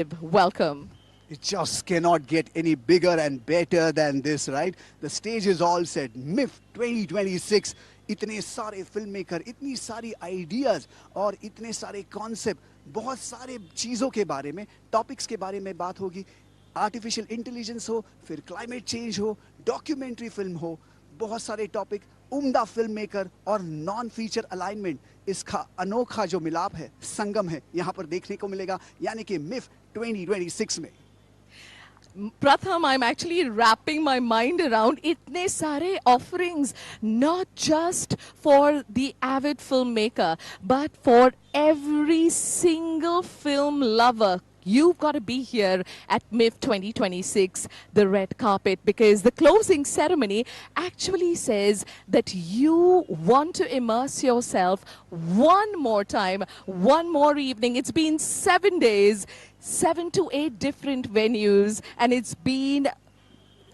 Welcome. It just cannot get any bigger and better than this, right? The stage is all set. MIFF 2026. इतने सारे film maker, इतनी सारी ideas और इतने सारे कॉन्सेप्ट, बहुत सारे चीज़ों के बारे में, टॉपिक्स के बारे में बात होगी. आर्टिफिशियल इंटेलिजेंस हो, फिर क्लाइमेट चेंज हो, डॉक्यूमेंट्री फिल्म हो, बहुत सारे टॉपिक, उम्दा फिल्म मेकर और नॉन फीचर अलाइनमेंट, इसका अनोखा जो मिलाप है, संगम है, यहाँ पर देखने को मिलेगा, यानी कि मिफ 2026 में. Pratham, I'm actually wrapping my mind around itne sare offerings, not just for the avid filmmaker, but for every single film lover. You've got to be here at MIFF 2026, the red carpet, because the closing ceremony actually says that you want to immerse yourself one more time, one more evening. It's been 7 days, 7 to 8 different venues, and it's been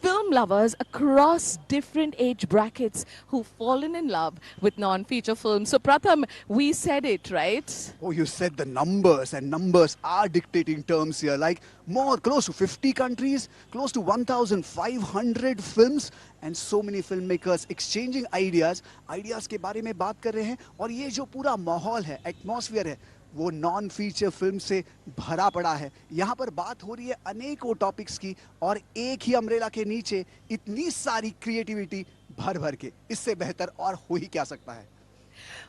film lovers across different age brackets who've fallen in love with non-feature films. So Pratham, we said it, right? Oh, you said the numbers, and numbers are dictating terms here. Like more, close to 50 countries, close to 1,500 films, and so many filmmakers exchanging ideas. Ideas के बारे में बात कर रहे हैं, और ये जो पूरा माहौल है, एटमॉस्फेयर है, वो नॉन फीचर फिल्म से भरा पड़ा है. यहाँ पर बात हो रही है अनेकों टॉपिक्स की, और एक ही अम्ब्रेला के नीचे इतनी सारी क्रिएटिविटी भर भर के. इससे बेहतर और हो ही क्या सकता है.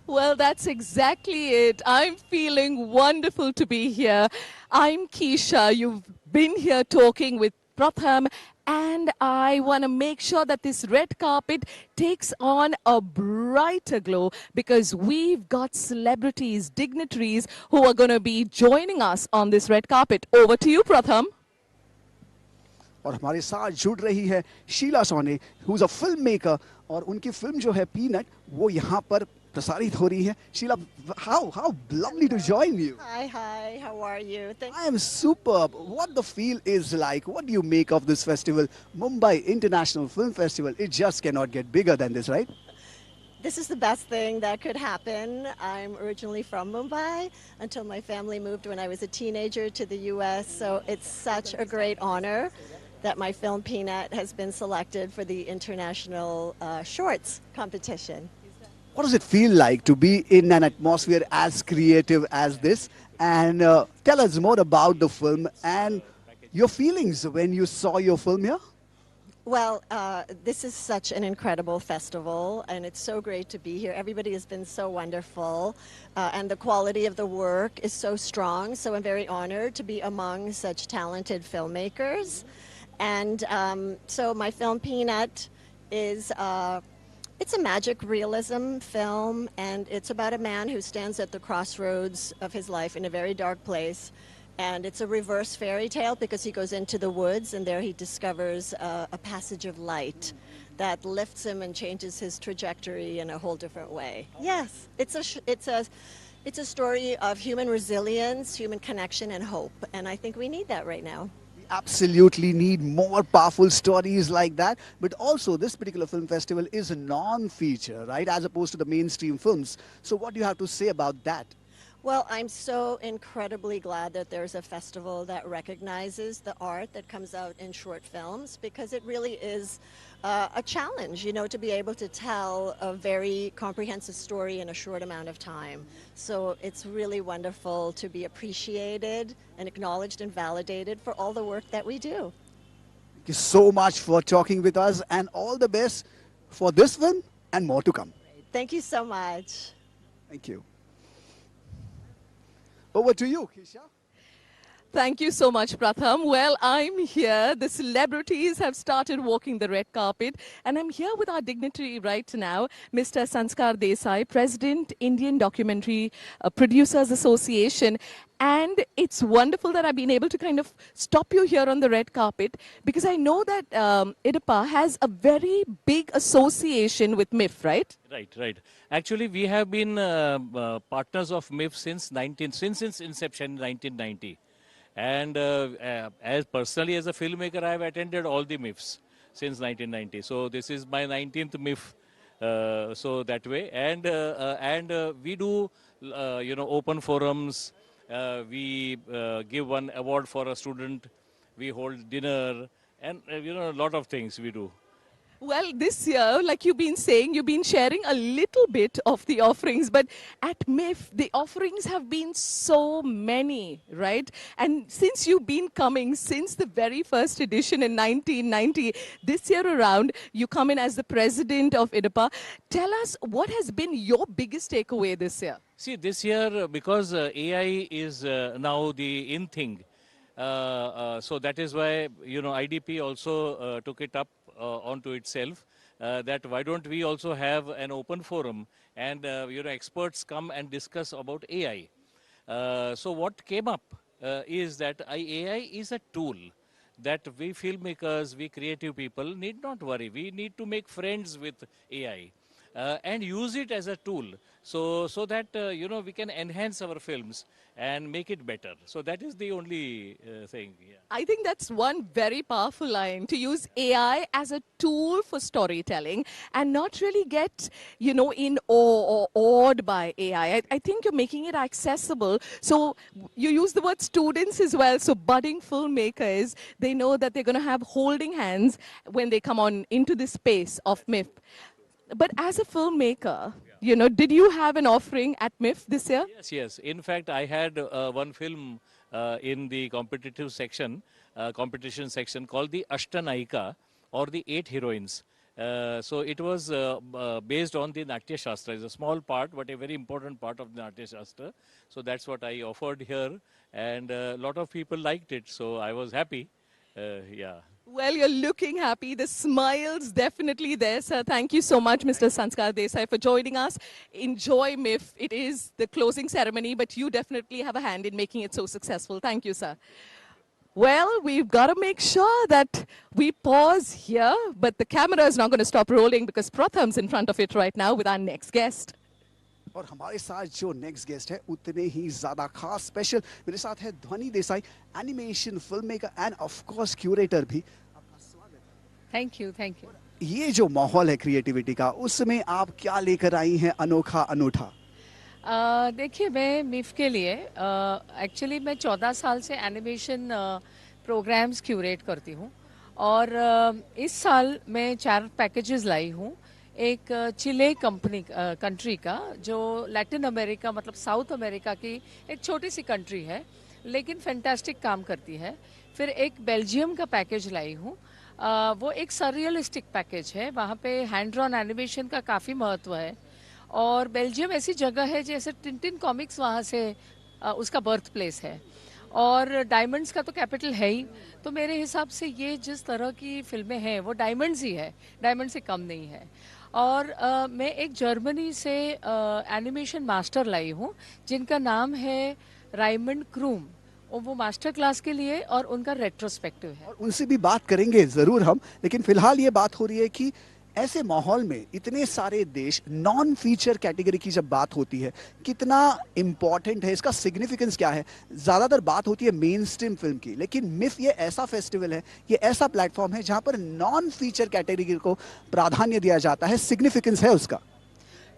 Well, that's exactly it. I'm feeling wonderful to be here. I'm Keisha. You've been here talking with Pratham, and I want to make sure that this red carpet takes on a brighter glow because we've got celebrities, dignitaries who are going to be joining us on this red carpet. Over to you, Pratham. और हमारे साथ जुड़ रही है Sheela Soni, who is a filmmaker, और उनकी film जो है पीनट, वो यहाँ पर प्रसारित हो रही है. Sheila, how lovely to join you. Hi, how are you? I am superb. What the feel is like? What do you make of this festival, Mumbai International Film Festival? It just cannot get bigger than this, right? This is the best thing that could happen. I'm originally from Mumbai until my family moved when I was a teenager to the US, so it's such a great honor that my film Peanut has been selected for the International Shorts competition. What does it feel like to be in an atmosphere as creative as this? And tell us more about the film and your feelings when you saw your film here. Well, this is such an incredible festival, and it's so great to be here. Everybody has been so wonderful, and the quality of the work is so strong, so I'm very honored to be among such talented filmmakers. And so my film Peanut is it's a magic realism film, and it's about a man who stands at the crossroads of his life in a very dark place. And it's a reverse fairy tale because he goes into the woods and there he discovers a passage of light that lifts him and changes his trajectory in a whole different way. Yes, it's a story of human resilience, human connection, and hope. And I think we need that right now. Absolutely need more powerful stories like that. But also this particular film festival is a non-feature, right, as opposed to the mainstream films. So what do you have to say about that? Well, I'm so incredibly glad that there's a festival that recognizes the art that comes out in short films, because it really is a challenge, you know, to be able to tell a very comprehensive story in a short amount of time. So it's really wonderful to be appreciated and acknowledged and validated for all the work that we do. Thank you so much for talking with us, and all the best for this film and more to come. Thank you so much. Thank you. Over to you, Kisha. Thank you so much, Pratham. Well, I'm here. The celebrities have started walking the red carpet, and I'm here with our dignitary right now, Mr. Sanskar Desai, President, Indian Documentary Producers Association. And it's wonderful that I've been able to kind of stop you here on the red carpet, because I know that IDPA has a very big association with MIFF, right? Right. Actually, we have been partners of MIFF since its inception in 1990. And as personally as a filmmaker, I have attended all the MIFFs since 1990. So this is my 19th MIFF. So that way, and we do open forums, We give one award for a student. We hold dinner, and a lot of things we do. Well, this year, like you've been saying, you've been sharing a little bit of the offerings, but at MIFF, the offerings have been so many, right? And since you've been coming since the very first edition in 1990, this year around, you come in as the president of IDPA. Tell us, what has been your biggest takeaway this year? See, this year, because AI is now the in thing, so that is why, IDP also took it up onto itself, that why don't we also have an open forum and, experts come and discuss about AI. So what came up is that AI is a tool that we filmmakers, we creative people need not worry. We need to make friends with AI. And use it as a tool, so that we can enhance our films and make it better. So that is the only thing. Yeah. I think that's one very powerful line, to use AI as a tool for storytelling and not really get, in awe or awed by AI. I think you're making it accessible. So you use the word students as well. So budding filmmakers, they know that they're going to have holding hands when they come on into the space of MIFF. But as a filmmaker, did you have an offering at MIFF this year? Yes, yes. In fact, I had one film in the competition section called the Ashtanaika, or the 8 heroines. So it was based on the Natya Shastra. It's a small part, but a very important part of the Natya Shastra. So that's what I offered here, and a lot of people liked it. So I was happy. Yeah. Well, you're looking happy. The smile's definitely there, sir. Thank you so much, Mr. Sanskar Desai, for joining us. Enjoy MIFF. It is the closing ceremony, but you definitely have a hand in making it so successful. Thank you, sir. Well, we've got to make sure that we pause here, but the camera is not going to stop rolling because Pratham's in front of it right now with our next guest. और हमारे साथ जो next guest है उतने ही ज़्यादा खास special मेरे साथ है ध्वनि Desai, animation film maker and of course curator भी। आपका स्वागत है। Thank you, thank you. ये जो माहौल है क्रिएटिविटी का, उसमें आप क्या लेकर आई हैं अनोखा अनूठा? देखिए, मैं मिफ के लिए एक्चुअली मैं 14 साल से एनिमेशन प्रोग्राम्स क्यूरेट करती हूँ, और इस साल मैं 4 पैकेजेस लाई हूँ। एक चिले कंट्री का, जो लैटिन अमेरिका मतलब साउथ अमेरिका की एक छोटी सी कंट्री है, लेकिन फैंटास्टिक काम करती है। फिर एक बेल्जियम का पैकेज लाई हूँ, वो एक सररियलिस्टिक पैकेज है, वहाँ पे हैंड ड्रॉन एनिमेशन का काफ़ी महत्व है। और बेल्जियम ऐसी जगह है जैसे टिंटिन कॉमिक्स वहाँ से उसका बर्थ प्लेस है, और डायमंड्स का तो कैपिटल है ही। तो मेरे हिसाब से ये जिस तरह की फिल्में हैं वो डायमंड्स ही है, डायमंड से कम नहीं है। और मैं एक जर्मनी से एनिमेशन मास्टर लाई हूँ जिनका नाम है राइमंड क्रूम, और वो मास्टर क्लास के लिए और उनका रेट्रोस्पेक्टिव है। और उनसे भी बात करेंगे ज़रूर हम, लेकिन फिलहाल ये बात हो रही है कि ऐसे माहौल में इतने सारे देश, नॉन फीचर कैटेगरी की जब बात होती है, कितना इम्पॉर्टेंट है, इसका सिग्निफिकेंस क्या है? ज़्यादातर बात होती है मेन स्ट्रीम फिल्म की, लेकिन मिफ ये ऐसा फेस्टिवल है, ये ऐसा प्लेटफॉर्म है जहां पर नॉन फीचर कैटेगरी को प्राधान्य दिया जाता है। सिग्निफिकेंस है उसका?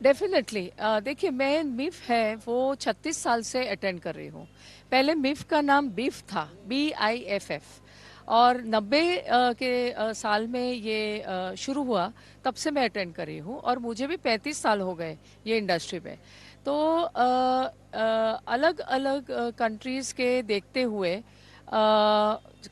डेफिनेटली। देखिए, मैं मिफ है वो 36 साल से अटेंड कर रही हूँ। पहले मिफ का नाम बिफ था, BIFF, और 90 के साल में ये शुरू हुआ, तब से मैं अटेंड कर रही हूँ, और मुझे भी 35 साल हो गए ये इंडस्ट्री में। तो अलग अलग कंट्रीज़ के देखते हुए,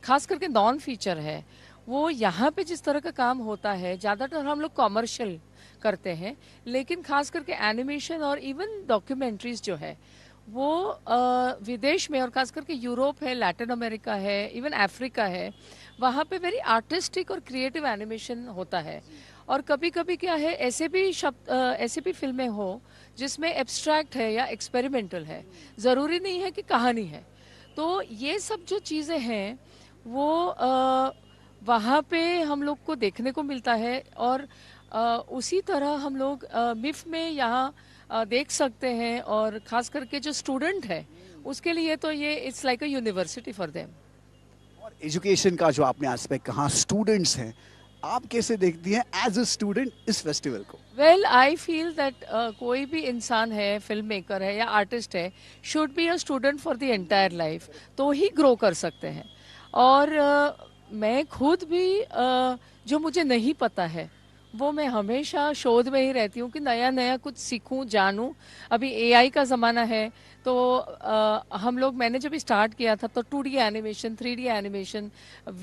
खास करके नॉन फीचर है वो, यहाँ पे जिस तरह का काम होता है, ज़्यादातर हम लोग कॉमर्शियल करते हैं, लेकिन खास करके एनिमेशन और इवन डॉक्यूमेंट्रीज जो है वो विदेश में, और खास करके यूरोप है, लैटिन अमेरिका है, इवन अफ्रीका है, वहाँ पे वेरी आर्टिस्टिक और क्रिएटिव एनिमेशन होता है। और कभी कभी क्या है, ऐसे भी फिल्में हो जिसमें एब्स्ट्रैक्ट है या एक्सपेरिमेंटल है, ज़रूरी नहीं है कि कहानी है। तो ये सब जो चीज़ें हैं वो वहाँ पे हम लोग को देखने को मिलता है, और उसी तरह हम लोग मिफ में यहाँ देख सकते हैं। और ख़ास करके जो स्टूडेंट है उसके लिए तो ये it's like a university for them. और एजुकेशन का जो आपने एस्पेक्ट कहा, स्टूडेंट्स हैं, आप कैसे देखती हैं एज अ स्टूडेंट इस फेस्टिवल को? वेल आई फील दैट कोई भी इंसान है, फिल्म मेकर है या आर्टिस्ट है, should be a student for the entire life, तो ही ग्रो कर सकते हैं। और मैं खुद भी जो मुझे नहीं पता है वो मैं हमेशा शोध में ही रहती हूँ कि नया नया कुछ सीखूं, जानूं। अभी एआई का ज़माना है, तो हम लोग, मैंने जब स्टार्ट किया था तो 2D animation, 3D animation,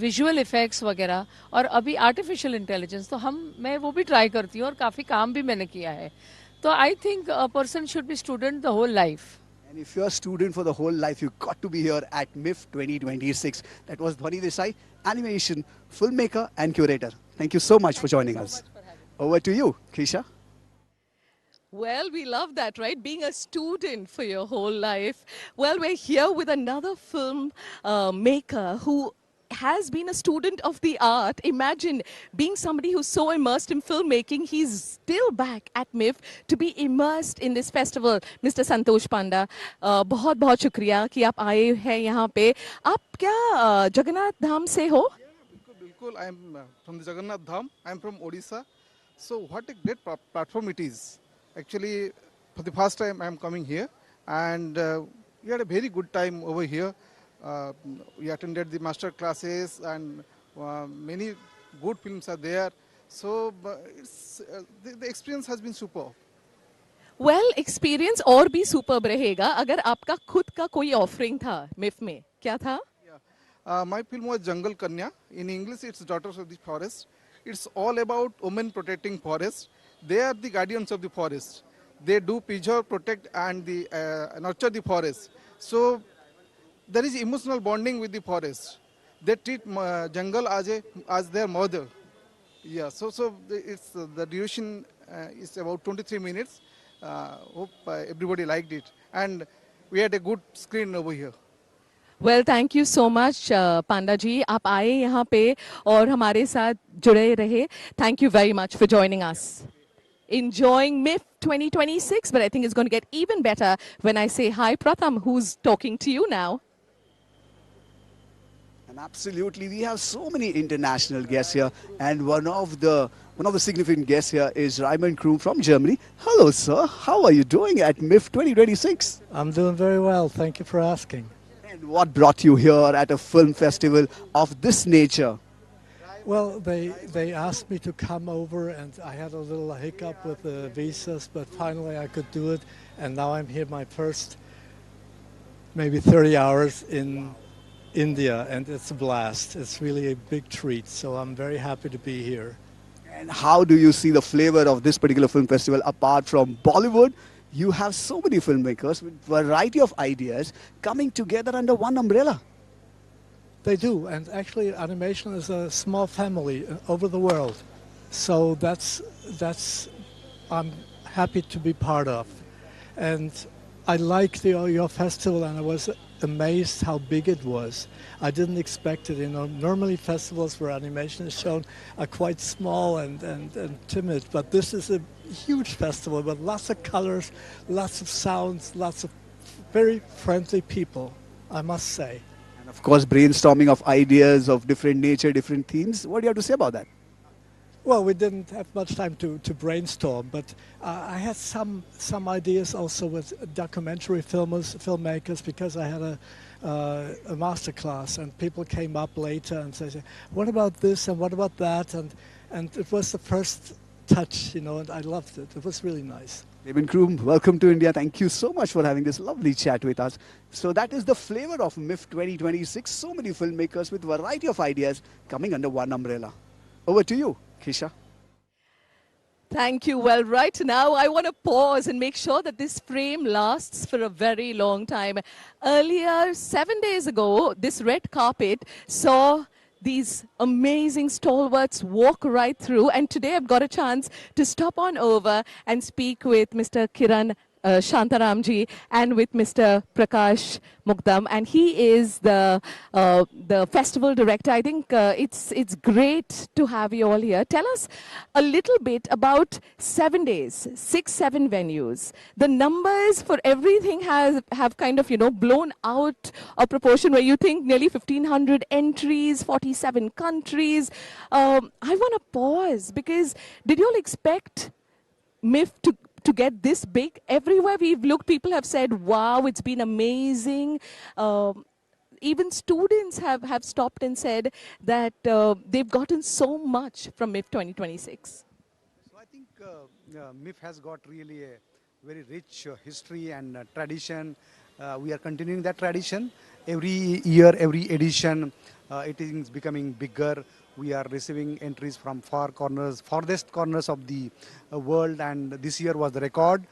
visual effects वगैरह, और अभी आर्टिफिशियल इंटेलिजेंस, तो मैं वो भी ट्राई करती हूँ और काफ़ी काम भी मैंने किया है। तो I think a person should be student the whole life. And if you're a student for the whole life, you got to be here at MIFF 2026. That was Dhwani Desai, animation, filmmaker and curator. Thank you so much for joining us. Over to you, Kisha. Well, we love that, right? Being a student for your whole life. Well, we're here with another film maker who has been a student of the art. Imagine being somebody who's so immersed in filmmaking. He's still back at MIFF to be immersed in this festival. Mr. Santosh Panda, बहुत बहुत शुक्रिया कि आप आए हैं यहाँ पे। आप क्या जगन्नाथ धाम से हो? बिल्कुल बिल्कुल I am from the Jagannath Dham I am from Odisha so what a great platform it is actually for the first time I am coming here and we had a very good time over here we attended the master classes and many good films are there so the experience has been super. Well, experience और भी superb रहेगा अगर आपका खुद का कोई offering था MIFF में। क्या था? My film was Jungle Kanya. In English, it's Daughters of the Forest. It's all about women protecting forest. They are the guardians of the forest. They do preserve, protect, and nurture the forest. So there is emotional bonding with the forest. They treat jungle as their mother. Yeah. So it's the duration is about 23 minutes. Hope everybody liked it, and we had a good screen over here. Well thank you so much Panda ji, आप आए यहाँ पे और हमारे साथ जुड़े रहे। Thank you very much for joining us. Enjoying MIFF 2026, but I think it's going to get even better when I say hi, Pratham, who's talking to you now. And absolutely, we have so many international guests here, and one of the significant guests here is Raymond Kroom from Germany. Hello, sir. How are you doing at MIFF 2026? I'm doing very well. Thank you for asking. And what brought you here at a film festival of this nature? Well, they asked me to come over, and I had a little hiccup with the visas, but finally I could do it, and now I'm here my first maybe 30 hours in India, and it's a blast. It's really a big treat, so I'm very happy to be here. And how do you see the flavor of this particular film festival apart from Bollywood? You have so many filmmakers with variety of ideas coming together under one umbrella. They do, and actually animation is a small family over the world. So that's I'm happy to be part of. And I like your festival, and I was amazed how big it was. I didn't expect it. Normally festivals where animation is shown are quite small and timid, but this is a huge festival with lots of colors, lots of sounds, lots of very friendly people, I must say. And of course, brainstorming of ideas of different nature, different themes. What do you have to say about that? Well, we didn't have much time to brainstorm, but I had some ideas also with documentary filmmakers, because I had a master class, and people came up later and said, "What about this and what about that?" And it was the first touch, and I loved it. It was really nice. Raymond Kroom, welcome to India. Thank you so much for having this lovely chat with us. So that is the flavor of MIFF 2026. So many filmmakers with variety of ideas coming under one umbrella. Over to you, Kisha. Thank you. Well, right now I want to pause and make sure that this frame lasts for a very long time. Earlier, 7 days ago, this red carpet saw these amazing stalwarts walk right through, and today I've got a chance to stop on over and speak with Mr. Kiran Shantaramji and with Mr. Prakash Mukdam, and he is the festival director. I think it's great to have you all here. Tell us a little bit about 7 days, 6, 7 venues. The numbers for everything have kind of blown out of proportion. Where you think nearly 1,500 entries, 47 countries. I want to pause because did you all expect MIFF to get this big? Everywhere we've looked, people have said, wow, it's been amazing. Even students have stopped and said that they've gotten so much from MIFF 2026. So I think MIFF has got really a very rich history and tradition. We are continuing that tradition. Every year, every edition, it is becoming bigger. We are receiving entries from farthest corners of the world, and this year was the record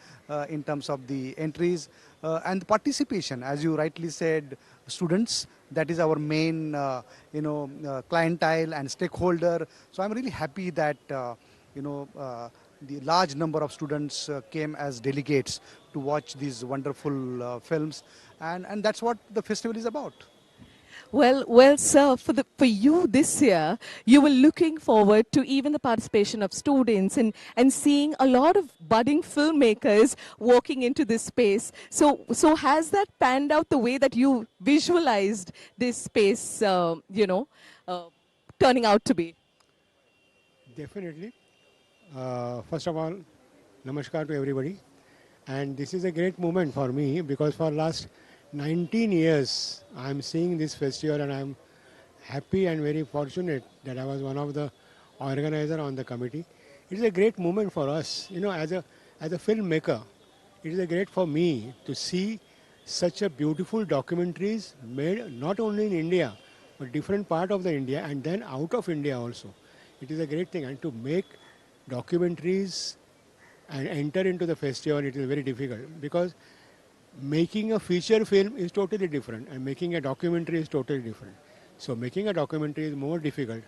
in terms of the entries and the participation. As you rightly said, students, that is our main clientele and stakeholder. So I'm really happy that the large number of students came as delegates to watch these wonderful films, and that's what the festival is about. Well, sir, for you this year, you were looking forward to even the participation of students and seeing a lot of budding filmmakers walking into this space. So has that panned out the way that you visualized this space, turning out to be? Definitely. First of all, namaskar to everybody. And this is a great moment for me because for last 19 years I'm seeing this festival, and I'm happy and very fortunate that I was one of the organizer on the committee. It is a great moment for us, as a filmmaker. It is a great for me to see such a beautiful documentaries made not only in India but different part of the India and then out of India also. It is a great thing, and to make documentaries and enter into the festival, it is very difficult because making a feature film is totally different and making a documentary is totally different. So making a documentary is more difficult,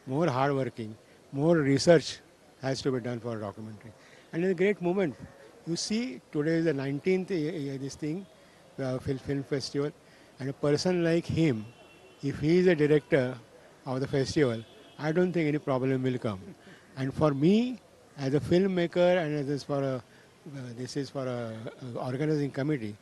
more hardworking, more research has to be done for a documentary. And it's a great moment. You see, today is the 19th film festival, and a person like him, if he is a director of the festival, I don't think any problem will come. And for me, as a filmmaker and as this is for a organizing committee,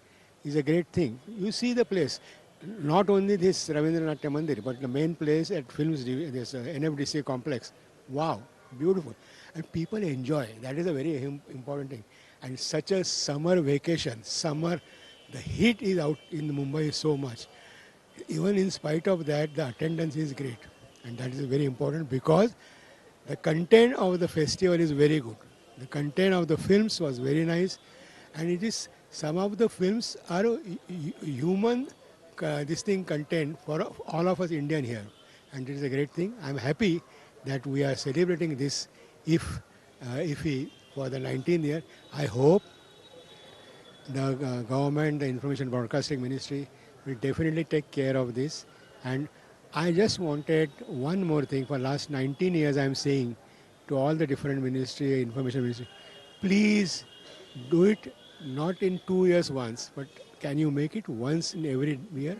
is a great thing. You see the place, not only this Ravindranath Mandir, but the main place at this NFDC complex. Wow, beautiful. And people enjoy. That is a very important thing. And such a summer vacation, the heat is out in Mumbai so much. Even in spite of that, the attendance is great. And that is very important because the content of the festival is very good. The content of the films was very nice, and it is some of the films are human content for all of us Indian here, and it is a great thing. I'm happy that we are celebrating this IFFI for the 19th year. I hope the government, the Information Broadcasting Ministry will definitely take care of this. And I just wanted one more thing. For last 19 years, I'm saying to all the different ministry, information ministry, please do it not in 2 years once, but can you make it once in every year?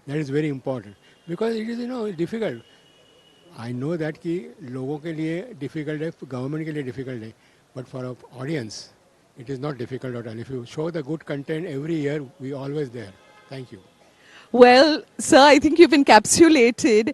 That is very important because it is difficult. I know that कि लोगों के लिए difficult है, government के लिए difficult है, but for our audience, it is not difficult at all. If you show the good content every year, we always there. Thank you. Well, sir, I think you've encapsulated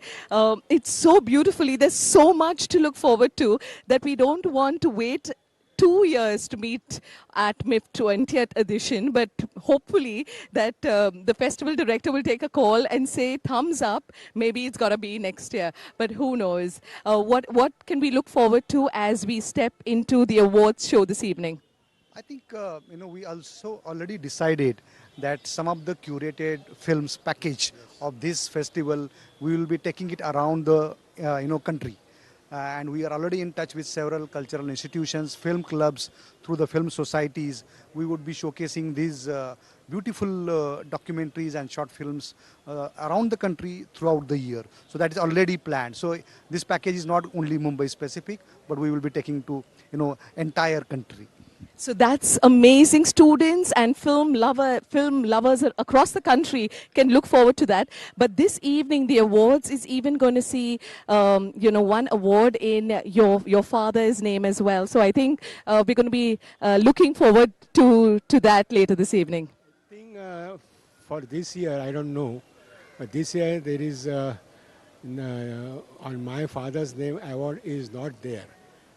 it so beautifully. There's so much to look forward to that we don't want to wait 2 years to meet at MIFF 20th edition, but hopefully that the festival director will take a call and say thumbs up. Maybe it's got to be next year, but who knows? What can we look forward to as we step into the awards show this evening? I think we also already decided that some of the curated films package of this festival, we will be taking it around the country. And we are already in touch with several cultural institutions, film clubs, through the film societies. We would be showcasing these beautiful documentaries and short films around the country throughout the year. So that is already planned. So this package is not only Mumbai specific, but we will be taking to entire country. So that's amazing. Students and film lovers across the country can look forward to that. But this evening, the awards is even going to see, one award in your father's name as well. So I think we're going to be looking forward to that later this evening. I think for this year, I don't know, but this year there is on my father's name award is not there.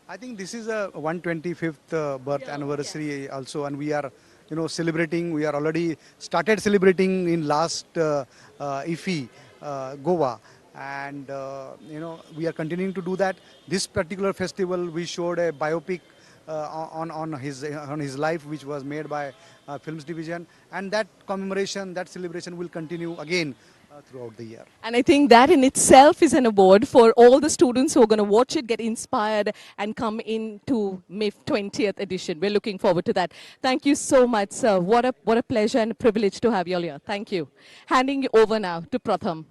I think this is a 125th birth anniversary also, and we are, celebrating. We are already started celebrating in last IFFI, Goa, and we are continuing to do that. This particular festival, we showed a biopic on his life, which was made by Films Division, and that commemoration, that celebration will continue again throughout the year. And I think that in itself is an award for all the students who are going to watch it, get inspired, and come into MIFF 20th edition. We're looking forward to that. Thank you so much, sir. What a pleasure and a privilege to have you all here. Thank you. Handing you over now to Pratham.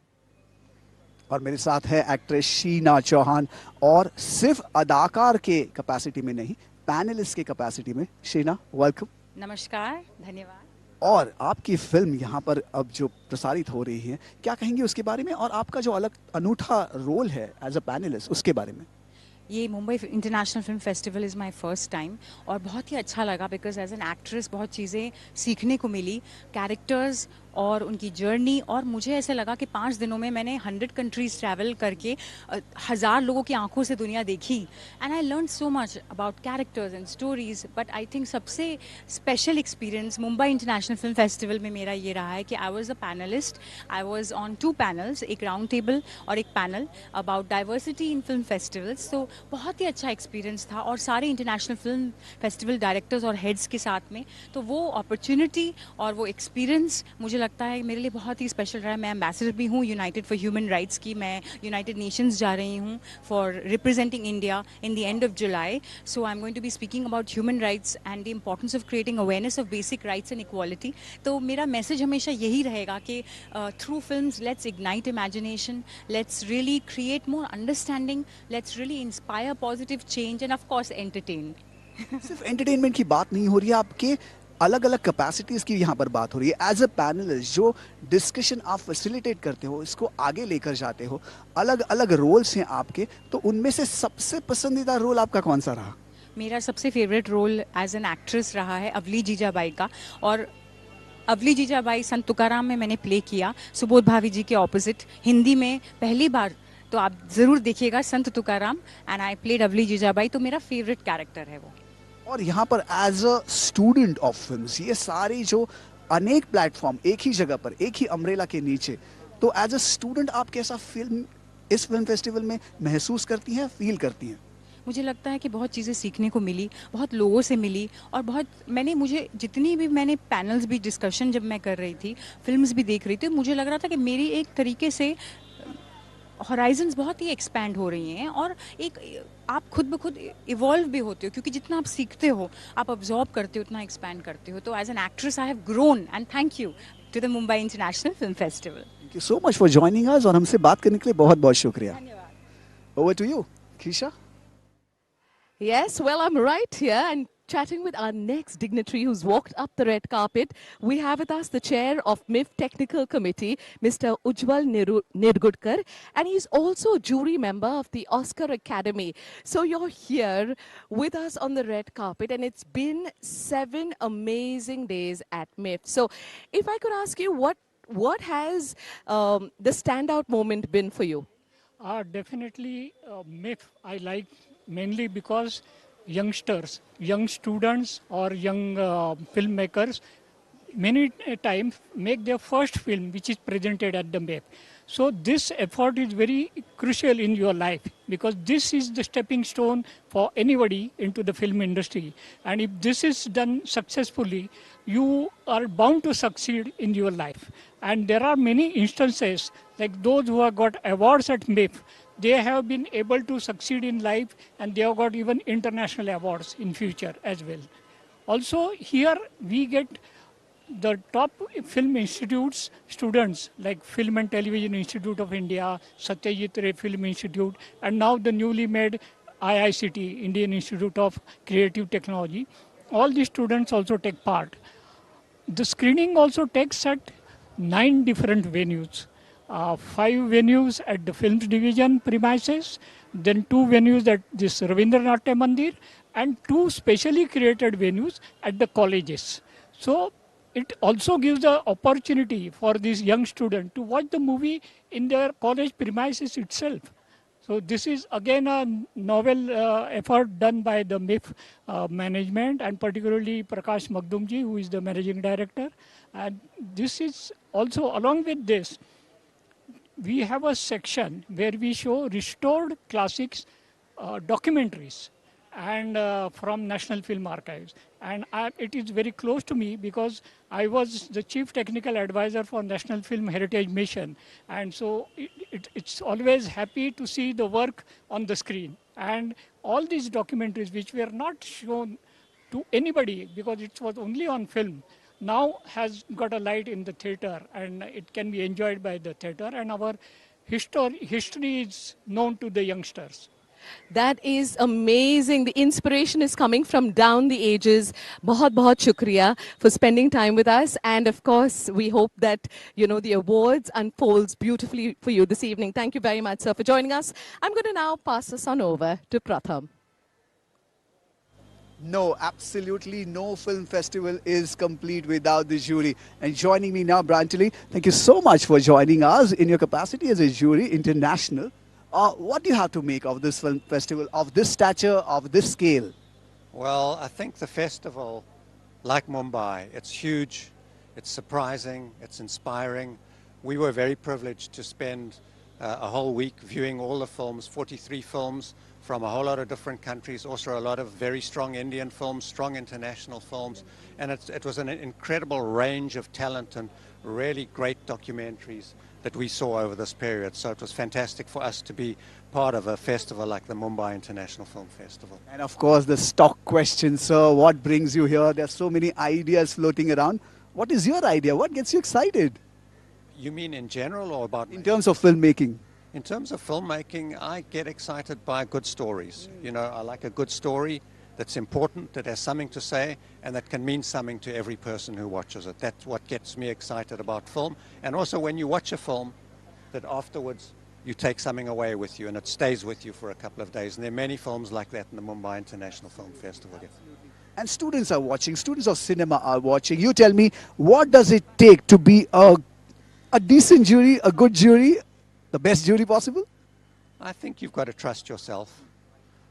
और मेरे साथ है actress Sheena Chauhan, और सिर्फ अदाकार के capacity में नहीं, पैनलिस्ट के कैपेसिटी में. शीना, वेलकम. नमस्कार, धन्यवाद. और आपकी फिल्म यहाँ पर अब जो प्रसारित हो रही है, क्या कहेंगे उसके बारे में, और आपका जो अलग अनूठा रोल है एज अ पैनलिस्ट, उसके बारे में. ये Mumbai international film festival is my first time, और बहुत ही अच्छा लगा बिकॉज एज एन एक्ट्रेस बहुत चीज़ें सीखने को मिली, कैरेक्टर्स और उनकी जर्नी, और मुझे ऐसे लगा कि 5 दिनों में मैंने 100 कंट्रीज़ ट्रैवल करके 1000 लोगों की आंखों से दुनिया देखी, and I learn so much about characters and stories. But I think सबसे special experience Mumbai international film festival में मेरा ये रहा है कि I was a panelist. I was on 2 panels, एक राउंड टेबल और एक panel about diversity in film festivals. तो बहुत ही अच्छा एक्सपीरियंस था, और सारे इंटरनेशनल फिल्म फेस्टिवल डायरेक्टर्स और हेड्स के साथ में. तो वो अपॉर्चुनिटी और वो एक्सपीरियंस मुझे लगता है मेरे लिए बहुत ही स्पेशल रहा है. मैं एम्बेसडर भी हूँ यूनाइटेड फॉर ह्यूमन राइट्स की. मैं यूनाइटेड नेशंस जा रही हूँ for representing India in the end of July. So I am going to be speaking about human rights and the importance of creating awareness of basic rights and equality. तो मेरा message हमेशा यही रहेगा कि through films let's ignite imagination, let's really create more understanding, let's really inspire positive change, and of course entertain. सिर्फ entertainment की बात नहीं हो रही है, आपके अलग अलग कैपेसिटीज की यहाँ पर बात हो रही है. एज अ पैनलिस्ट, जो डिस्कशन आप फैसिलिटेट करते हो, इसको आगे लेकर जाते हो, अलग अलग रोल्स हैं आपके, तो उनमें से सबसे पसंदीदा रोल आपका कौन सा रहा? मेरा सबसे favourite role as an actress रहा है अवली जीजाबाई का. और अवली जीजाबाई संत तुकाराम में मैंने प्ले किया, सुबोध भावी जी के ऑपोजिट, हिंदी में पहली बार. तो आप ज़रूर देखिएगा Sant Tukaram, and I played Avali Jijabai. तो मेरा फेवरेट कैरेक्टर है वो. और यहाँ पर as a student of films, ये सारी जो अनेक प्लेटफॉर्म एक ही जगह पर, एक ही अम्ब्रेला के नीचे, तो एज अ स्टूडेंट आप कैसा फिल्म इस फिल्म फेस्टिवल में महसूस करती हैं, फील करती हैं? मुझे लगता है कि बहुत चीज़ें सीखने को मिली, बहुत लोगों से मिली, और मुझे जितनी भी मैंने पैनल्स भी डिस्कशन जब मैं कर रही थी, फिल्म्स भी देख रही थी, मुझे लग रहा था कि मेरी एक तरीके से हॉराइजन्स बहुत ही एक्सपैंड हो रही हैं, और एक आप खुद ब खुद इवॉल्व भी होते हो, क्योंकि जितना आप सीखते हो, आप ऑब्जॉर्व करते हो, उतना एक्सपैंड करते हो. तो as an actress I have grown, and thank you to the Mumbai international film festival. Thank you so much for joining us, और हमसे बात करने के लिए बहुत बहुत शुक्रिया. धन्यवाद. Over to you, Keisha. Yes, well, I'm right here and chatting with our next dignitary who's walked up the red carpet. We have with us the chair of MIFF Technical Committee, Mr. Ujjwal Nirgudkar, and he's also a jury member of the Oscar Academy. So you're here with us on the red carpet, and it's been 7 amazing days at MIFF. So if I could ask you, what has the standout moment been for you? Definitely MIFF I like mainly because youngsters, young students or young filmmakers many times make their first film which is presented at the MIFF. So this effort is very crucial in your life because this is the stepping stone for anybody into the film industry. And if this is done successfully, you are bound to succeed in your life. And there are many instances like those who have got awards at MIFF, they have been able to succeed in life and they have got even international awards in future as well. Also here we get the top film institutes students like Film and Television Institute of India, Satyajit Ray Film Institute, and now the newly made IICT, Indian Institute of Creative Technology. all the students also take part. The screening also takes at 9 different venues. 5 venues at the films division premises, then 2 venues at this Ravindranath Mandir, and 2 specially created venues at the colleges. So it also gives the opportunity for these young students to watch the movie in their college premises itself. So this is again a novel effort done by the MIFF management, and particularly Prakash Magdumji, who is the managing director. And this is also, along with this, we have a section where we show restored classics documentaries and from National Film Archives. And it is very close to me because I was the chief technical advisor for National Film Heritage Mission. And so it's always happy to see the work on the screen. And all these documentaries which were not shown to anybody because it was only on film, now has got a light in the theater and it can be enjoyed by the theater, and our history is known to the youngsters. That is amazing. The inspiration is coming from down the ages. Bahut bahut shukriya for spending time with us. And of course, we hope that, the awards unfolds beautifully for you this evening. Thank you very much, sir, for joining us. I'm going to now pass this on over to Pratham. No, absolutely no film festival is complete without the jury. And joining me now, Brantali, thank you so much for joining us in your capacity as a jury international. What do you have to make of this film festival, of this stature, of this scale? Well, I think the festival, like Mumbai, it's huge, it's surprising, it's inspiring. We were very privileged to spend a whole week viewing all the films, 43 films from a whole lot of different countries, also a lot of very strong Indian films, strong international films, and it was an incredible range of talent and really great documentaries that we saw over this period. So it was fantastic for us to be part of a festival like the Mumbai International Film Festival. And of course, the stock question, sir, what brings you here? There's so many ideas floating around. What is your idea? What gets you excited? You mean in general or about... In terms of filmmaking. In terms of filmmaking, I get excited by good stories. I like a good story that's important, that has something to say, and that can mean something to every person who watches it. That's what gets me excited about film. And also when you watch a film, that afterwards you take something away with you and it stays with you for a couple of days. And there are many films like that in the Mumbai International Film Festival. And students are watching, students of cinema are watching. You tell me, what does it take to be a decent jury, a good jury, the best jury possible? I think you've got to trust yourself.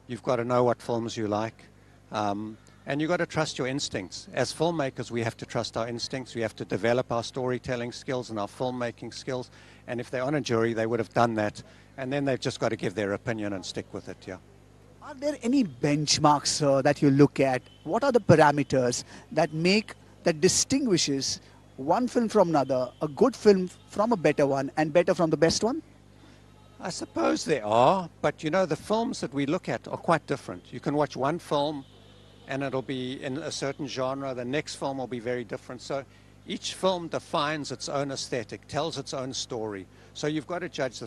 You've got to know what films you like. And you've got to trust your instincts. As filmmakers, we have to trust our instincts. We have to develop our storytelling skills and our filmmaking skills. And if they're on a jury, they would have done that. And then they've just got to give their opinion and stick with it, yeah. Are there any benchmarks that you look at? What are the parameters that distinguishes one film from another, a good film from a better one, and better from the best one? I suppose there are, but the films that we look at are quite different. You can watch one film and it'll be in a certain genre, the next film will be very different. So each film defines its own aesthetic, tells its own story. So you've got to judge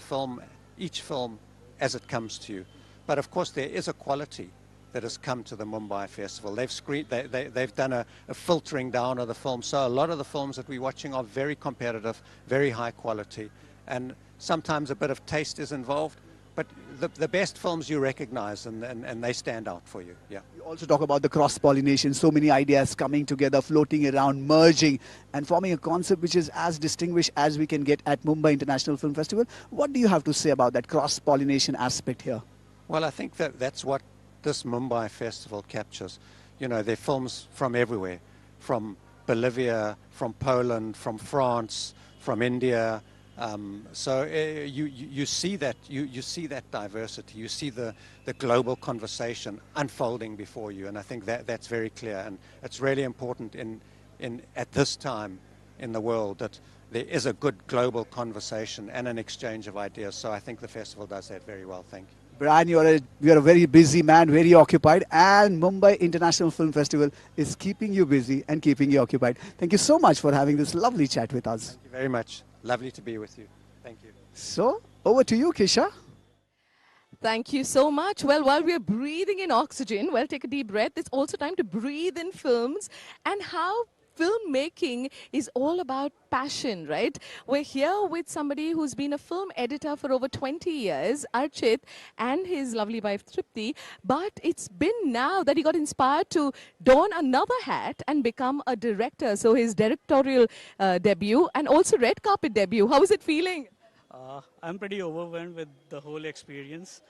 each film as it comes to you. But of course there is a quality that has come to the Mumbai Festival. They've done a filtering down of the films. So a lot of the films that we're watching are very competitive, very high quality. And sometimes a bit of taste is involved, but the best films you recognize and they stand out for you, yeah. You also talk about the cross-pollination, so many ideas coming together, floating around, merging, and forming a concept which is as distinguished as we can get at Mumbai International Film Festival. What do you have to say about that cross-pollination aspect here? Well, I think that's what this Mumbai Festival captures. There are films from everywhere, from Bolivia, from Poland, from France, from India. So you see that you see that diversity. You see the global conversation unfolding before you, and I think that's very clear. And it's really important at this time in the world that there is a good global conversation and an exchange of ideas. So I think the festival does that very well. Thank you. Brian, you're a very busy man, very occupied, and Mumbai International Film Festival is keeping you busy and keeping you occupied. Thank you so much for having this lovely chat with us. Thank you very much. Lovely to be with you. Thank you. So, over to you, Kisha. Thank you so much. Well, while we're breathing in oxygen, well, take a deep breath. It's also time to breathe in films and how filmmaking is all about passion, right? We're here with somebody who's been a film editor for over 20 years, Archit, and his lovely wife, Tripti. But it's been now that he got inspired to don another hat and become a director. So his directorial debut and also red carpet debut. How is it feeling? I'm pretty overwhelmed with the whole experience.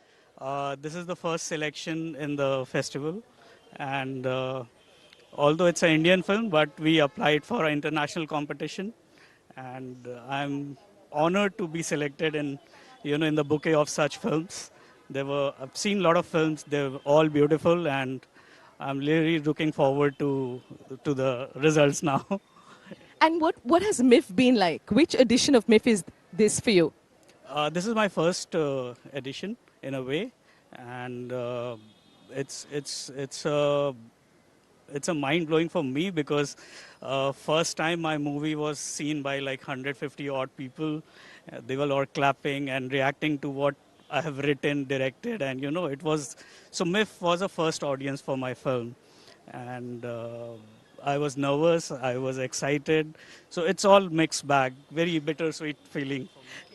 This is the first selection in the festival, and although it's an Indian film, but we applied for an international competition, and I'm honored to be selected in, in the bouquet of such films. I've seen a lot of films; they're all beautiful, and I'm really looking forward to the results now. And what has MIFF been like? Which edition of MIFF is this for you? This is my first edition in a way, and it's it's it's a it's a mind blowing for me because first time my movie was seen by like 150 odd people. They were all clapping and reacting to what I have written, directed, and it was so MIFF was a first audience for my film, and I was nervous, I was excited, so it's all mixed bag, very bittersweet feeling.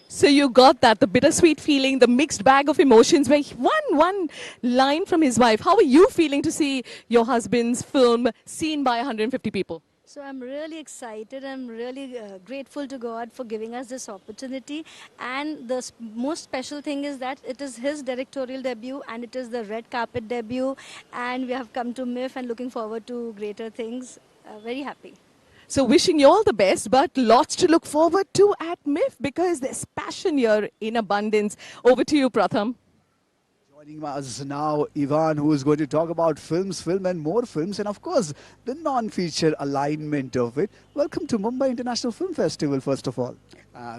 So you got that, the bittersweet feeling, the mixed bag of emotions. Where one line from his wife. How are you feeling to see your husband's film seen by 150 people? So I'm really excited. I'm really grateful to God for giving us this opportunity. And the most special thing is that it is his directorial debut and it is the red carpet debut. And we have come to MIFF and looking forward to greater things. Very happy. So wishing you all the best, but lots to look forward to at MIFF because there's passion here in abundance. Over to you, Pratham. Joining us now, Ivan, who is going to talk about films, film and more films, and of course, the non-feature alignment of it. Welcome to Mumbai International Film Festival, first of all.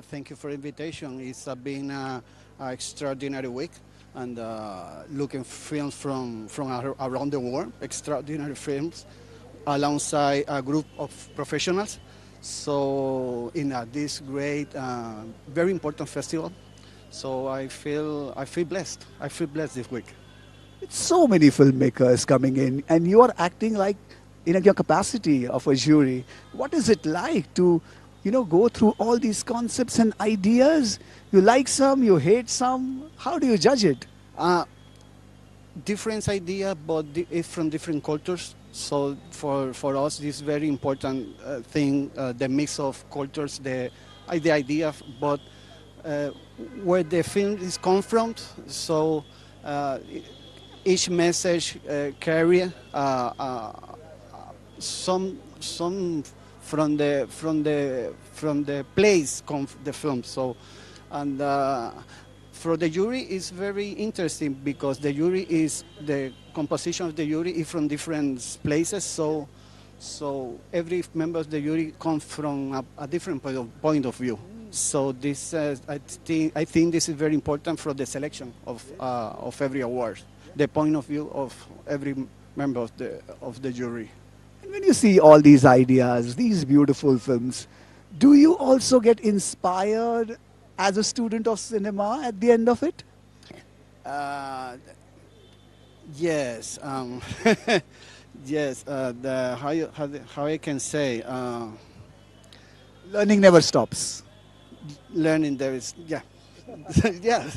Thank you for invitation. It's been an extraordinary week, and looking films from around the world, extraordinary films, alongside a group of professionals. So in this great, very important festival. So I feel blessed. I feel blessed this week. It's so many filmmakers coming in, and you are acting like in your capacity of a jury. What is it like to, go through all these concepts and ideas? You like some, you hate some. How do you judge it? Different idea, but it's from different cultures. So for us, this is very important thing, the mix of cultures, the idea, but where the film is come from. So each message carry some from the place come the film. So and for the jury is very interesting because the jury is the composition of the jury is from different places. So every member of the jury comes from a different point of view. So this I think this is very important for the selection of every award, the point of view of every member of the jury. And when you see all these ideas, these beautiful films, do you also get inspired as a student of cinema at the end of it? Yes. Yes. How I can say, learning never stops. Learning there is, yeah. Yeah.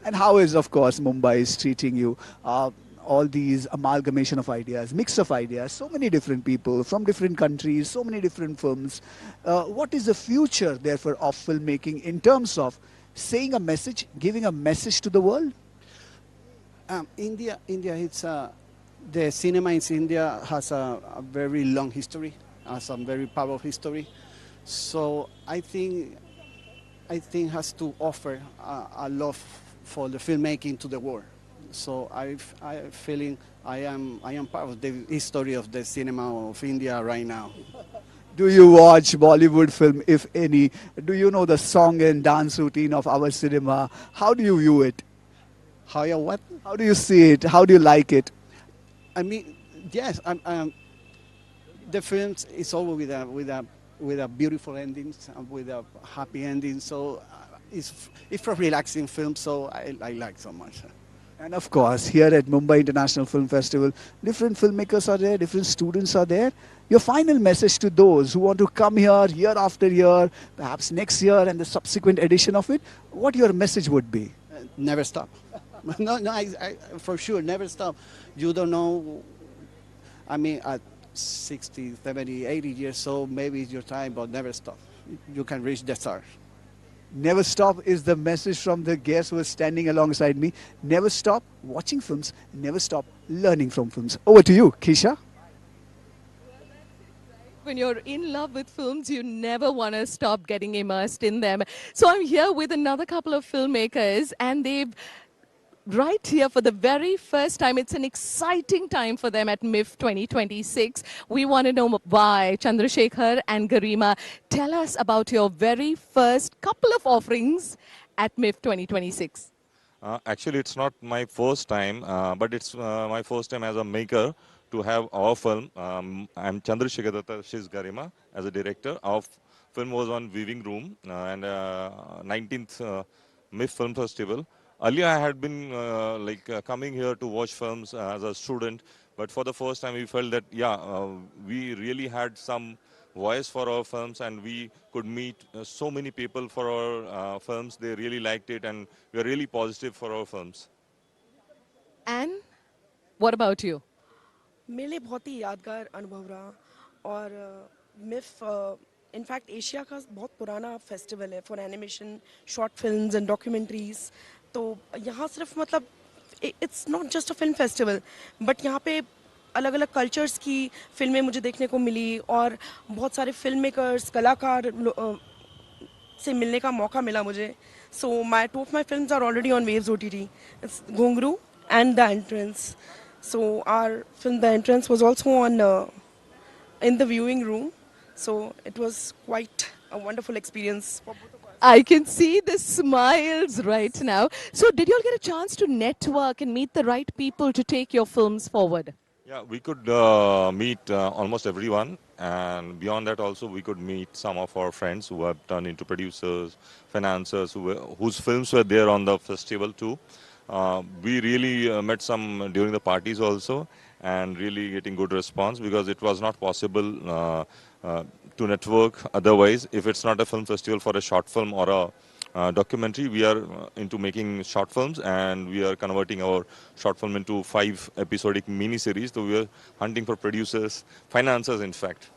And how is, of course, Mumbai is treating you? All these amalgamation of ideas, mix of ideas, so many different people from different countries, so many different films. What is the future, therefore, of filmmaking in terms of saying a message, giving a message to the world? India, it's the cinema in India has a very long history, has a very powerful history. So I think has to offer a lot for the filmmaking to the world. So I feeling I am part of the history of the cinema of India right now. Do you watch Bollywood film, if any? Do you know the song and dance routine of our cinema? How do you view it? How you what? How do you see it? How do you like it? I mean, yes, the films is always with a beautiful ending, with a happy ending. So it's for relaxing film, so I like so much. And of course, here at Mumbai International Film Festival, different filmmakers are there, different students are there. Your final message to those who want to come here year after year, perhaps next year and the subsequent edition of it, what your message would be? Never stop. No, I for sure, never stop. You don't know, I mean, at 60, 70, 80 years old, maybe it's your time, but never stop. You can reach the stars. Never stop is the message from the guest who is standing alongside me. Never stop watching films, never stop learning from films. Over to you, Kisha. When you're in love with films, you never want to stop getting immersed in them. So I'm here with another couple of filmmakers, and they've right here for the very first time. It's an exciting time for them at MIFF 2026. We want to know why. Chandrasekhar and Garima, tell us about your very first couple of offerings at MIFF 2026. Actually, it's not my first time, but it's my first time as a maker to have our film. I'm Chandrasekhar Datta, she's Garima as a director. Our film was on Weaving Room and 19th MIFF Film Festival. Earlier, I had been coming here to watch films as a student, but for the first time, we felt that we really had some voice for our films, and we could meet so many people for our films. They really liked it, and we are really positive for our films. And what about you? मेरे लिए बहुत ही यादगार अनुभव रहा और MIFF in fact Asia का बहुत पुराना फेस्टिवल है for animation short films and documentaries तो यहाँ सिर्फ मतलब it's not just a film festival but यहाँ पे अलग अलग कल्चर्स की फिल्में मुझे देखने को मिली और बहुत सारे फिल्म मेकर्स कलाकार से मिलने का मौका मिला मुझे so two of my films are already on Waves OTT. It's Ghungroo and the entrance. So our film, The Entrance, was also on in the viewing room. So it was quite a wonderful experience for both of us. I can see the smiles right now. So did you all get a chance to network and meet the right people to take your films forward? Yeah, we could meet almost everyone, and beyond that also we could meet some of our friends who have turned into producers, financiers, whose films were there on the festival too. We really met some during the parties also, and really getting good response because it was not possible to network otherwise. If it's not a film festival for a short film or a documentary, we are into making short films, and we are converting our short film into 5 episodic mini-series. So we are hunting for producers, financiers in fact.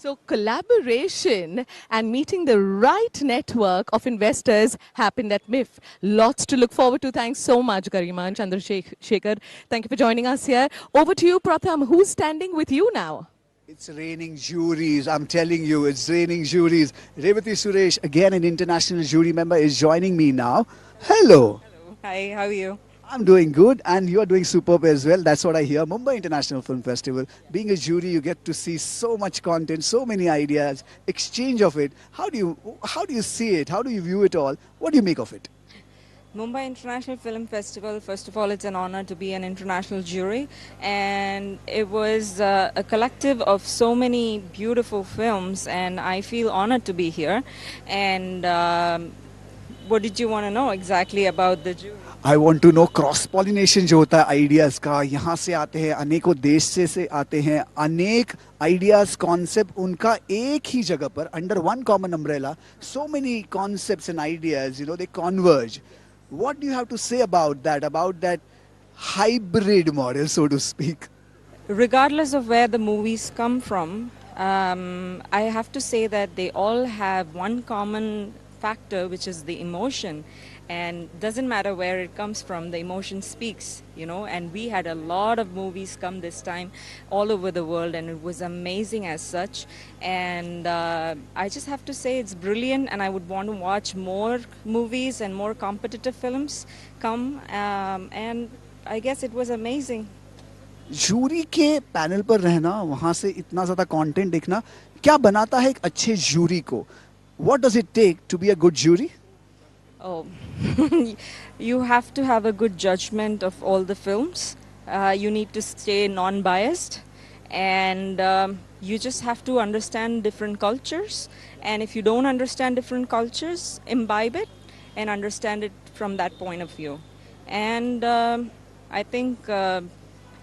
So collaboration and meeting the right network of investors happened at MIFF. Lots to look forward to. Thanks so much, Garima and Chandrasekhar. Thank you for joining us here. Over to you, Pratham. Who's standing with you now? It's raining juries. I'm telling you, it's raining juries. Revati Suresh, again an international jury member, is joining me now. Hello. Hello. Hi, how are you? I'm doing good, and you're doing superb as well. That's what I hear. Mumbai International Film Festival. Being a jury, you get to see so much content, so many ideas, exchange of it. How do you see it? How do you view it all? What do you make of it? Mumbai International Film Festival, first of all, it's an honor to be an international jury, and it was a collective of so many beautiful films, and I feel honored to be here. And what did you want to know exactly about the jury? I want to know cross pollination जो होता है ideas का, यहाँ से आते हैं, अनेकों देश से आते हैं, अनेक आइडियाज कॉन्सेप्ट उनका एक ही जगह पर under one common umbrella, so many concepts and ideas, you know, they converge. What do you have to say about that hybrid model, so to speak? Regardless of where the movies come from, I have to say that they all have one common factor, which is the emotion. And doesn't matter where it comes from, the emotion speaks, you know. And we had a lot of movies come this time all over the world, and it was amazing as such. And I just have to say it's brilliant, and I would want to watch more movies and more competitive films come. And I guess it was amazing. Jury के panel पर रहना, वहाँ से इतना ज़्यादा content देखना, क्या बनाता है एक अच्छे जूरी को? What does it take to be a good jury? Oh, you have to have a good judgment of all the films. You need to stay non-biased, and you just have to understand different cultures. And if you don't understand different cultures, imbibe it and understand it from that point of view. And I think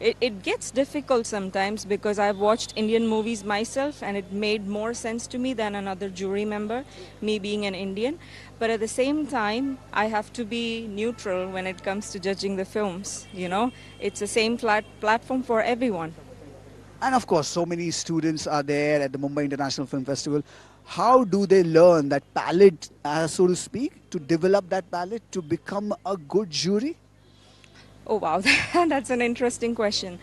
it gets difficult sometimes because I've watched Indian movies myself and it made more sense to me than another jury member, me being an Indian. But at the same time, I have to be neutral when it comes to judging the films. You know, it's the same platform for everyone. And of course, so many students are there at the Mumbai International Film Festival. How do they learn that palette, so to speak, to develop that palette to become a good jury? Oh wow, that's an interesting question.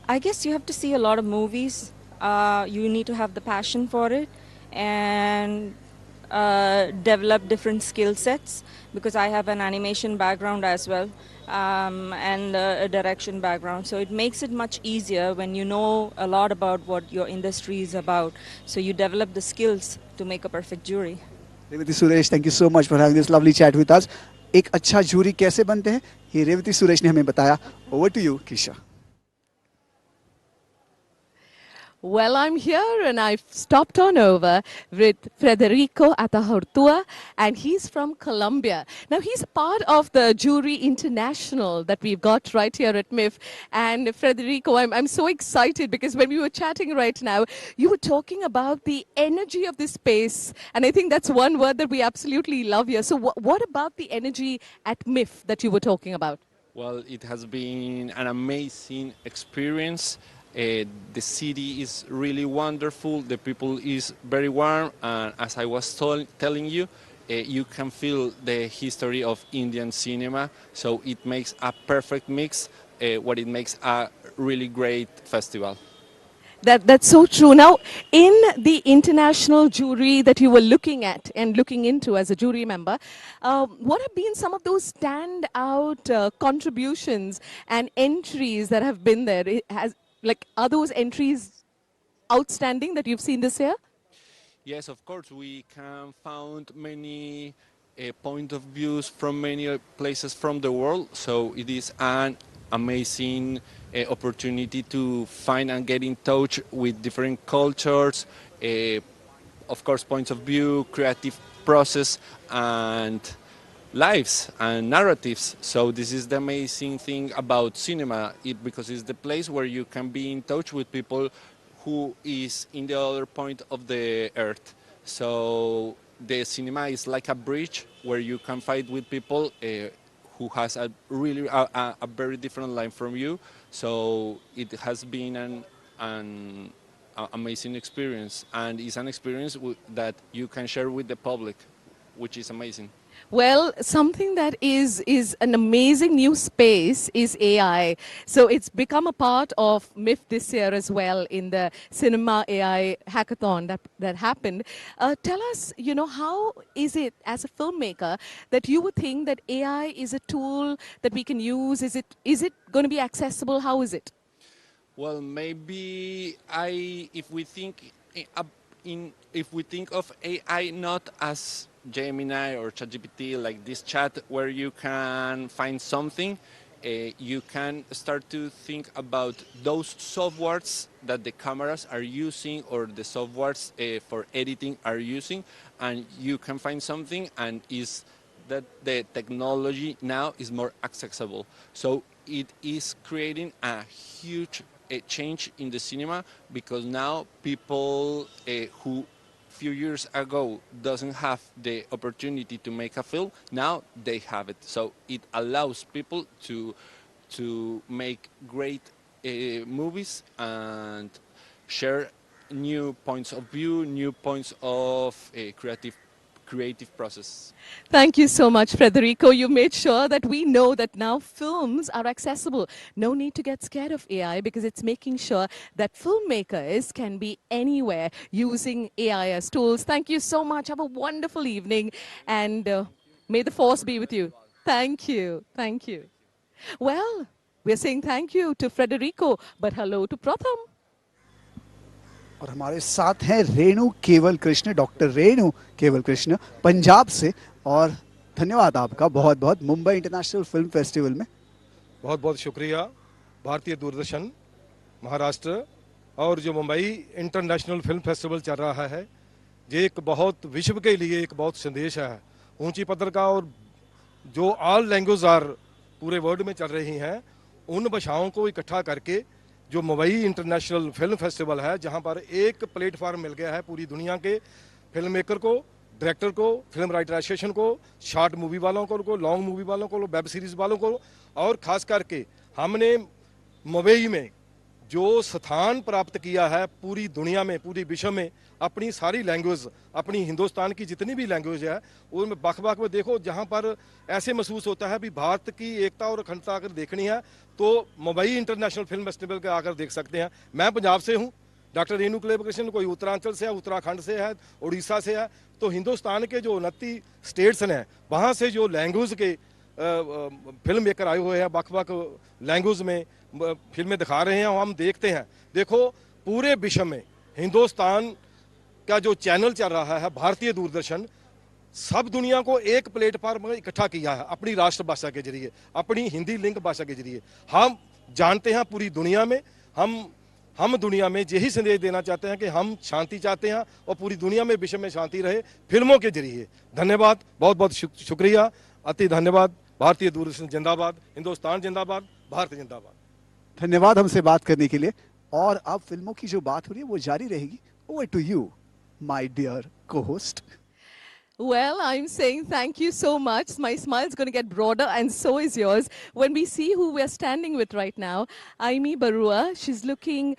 I guess you have to see a lot of movies. You need to have the passion for it and develop different skill sets because I have an animation background as well and a direction background. So it makes it much easier when you know a lot about what your industry is about. So you develop the skills to make a perfect jury. Revati Suresh, thank you so much for having this lovely chat with us. एक अच्छा jury कैसे बनते हैं ये रेवती सुरेश ने हमें बताया. Over to you, Kisha. Well, I'm here and I've stopped on over with Federico Atahortua, and he's from Colombia. Now, he's part of the Jury International that we've got right here at MIFF. And Federico, I'm so excited because when we were chatting right now, you were talking about the energy of this space. And I think that's one word that we absolutely love here. So what about the energy at MIFF that you were talking about? Well, it has been an amazing experience. The city is really wonderful. The people is very warm, and as I was telling you, you can feel the history of Indian cinema. So it makes a perfect mix. What it makes a really great festival. That's so true. Now, in the international jury that you were looking at and looking into as a jury member, what have been some of those standout contributions and entries that have been there? Are those entries outstanding that you've seen this year? Yes, of course. We can find many point of views from many places from the world. So it is an amazing opportunity to find and get in touch with different cultures, of course, points of view, creative process, and lives and narratives. So this is the amazing thing about cinema, because it's the place where you can be in touch with people who is in the other point of the earth. So the cinema is like a bridge where you can fight with people who has a really a very different life from you. So it has been an amazing experience, and it's an experience that you can share with the public, which is amazing. Well, something that is an amazing new space is AI. So it's become a part of MIFF this year as well in the Cinema AI Hackathon that happened. Tell us, how is it as a filmmaker that you would think that AI is a tool that we can use? Is it going to be accessible? How is it? Well, maybe if we think of AI not as Gemini or ChatGPT, like this chat where you can find something, you can start to think about those softwares that the cameras are using or the softwares for editing are using, and you can find something, and is that the technology now is more accessible. So it is creating a huge change in the cinema, because now people who few years ago doesn't have the opportunity to make a film, now they have it. So it allows people to make great movies and share new points of view, new points of creative process. Thank you so much, Federico. You made sure that we know that now films are accessible. No need to get scared of AI, because it's making sure that filmmakers can be anywhere using AI as tools. Thank you so much. Have a wonderful evening, and may the force be with you. Thank you. Thank you. Well, we're saying thank you to Federico, but hello to Pratham. और हमारे साथ हैं रेणु केवल Krishna, doctor Renu केवल कृष्ण पंजाब से. और धन्यवाद आपका बहुत बहुत मुंबई इंटरनेशनल फिल्म फेस्टिवल में. बहुत बहुत शुक्रिया भारतीय दूरदर्शन महाराष्ट्र और जो मुंबई इंटरनेशनल फिल्म फेस्टिवल चल रहा है, ये एक बहुत विश्व के लिए एक बहुत संदेश है. ऊंची पद्धर का और जो ऑल लैंग्वेज आर पूरे वर्ल्ड में चल रही हैं, उन भाषाओं को इकट्ठा करके जो मुंबई इंटरनेशनल फिल्म फेस्टिवल है, जहां पर एक प्लेटफार्म मिल गया है पूरी दुनिया के फिल्म मेकर को, डायरेक्टर को, फिल्म राइटर एसोसिएशन को, शॉर्ट मूवी वालों को, लॉन्ग मूवी वालों को, वेब सीरीज वालों को, और खास करके हमने मुंबई में जो स्थान प्राप्त किया है पूरी दुनिया में, पूरी विश्व में, अपनी सारी लैंग्वेज, अपनी हिंदुस्तान की जितनी भी लैंग्वेज है उनमें बख में देखो, जहां पर ऐसे महसूस होता है भी भारत की एकता और अखंडता अगर देखनी है तो मुंबई इंटरनेशनल फिल्म फेस्टिवल के आकर देख सकते हैं। मैं पंजाब से हूँ, डॉक्टर रेणु कृष्ण कोई उत्तरांचल से है, उत्तराखंड से है, उड़ीसा से है, तो हिंदुस्तान के जो 29 स्टेट्स हैं वहाँ से जो लैंग्वेज के फिल्म मेकर आए हुए हैं, बख लैंग्वेज में फिल्में दिखा रहे हैं और हम देखते हैं। देखो पूरे विश्व में हिंदुस्तान का जो चैनल चल रहा है भारतीय दूरदर्शन, सब दुनिया को एक प्लेटफॉर्म में इकट्ठा किया है अपनी राष्ट्रभाषा के जरिए, अपनी हिंदी लिंग भाषा के जरिए। हम जानते हैं पूरी दुनिया में हम दुनिया में यही संदेश देना चाहते हैं कि हम शांति चाहते हैं और पूरी दुनिया में विश्व में शांति रहे फिल्मों के जरिए। धन्यवाद, बहुत बहुत शुक्रिया, अति धन्यवाद। भारतीय दूरदर्शन जिंदाबाद, हिंदुस्तान जिंदाबाद, भारत जिंदाबाद। धन्यवाद हमसे बात करने के लिए। और अब फिल्मों की जो बात हो रही है वो जारी रहेगी। Over to you my dear co-host. Well, I'm saying thank you so much. My smile's going to get broader, and so is yours. When we see who we're standing with right now, Aimee Barua, she's looking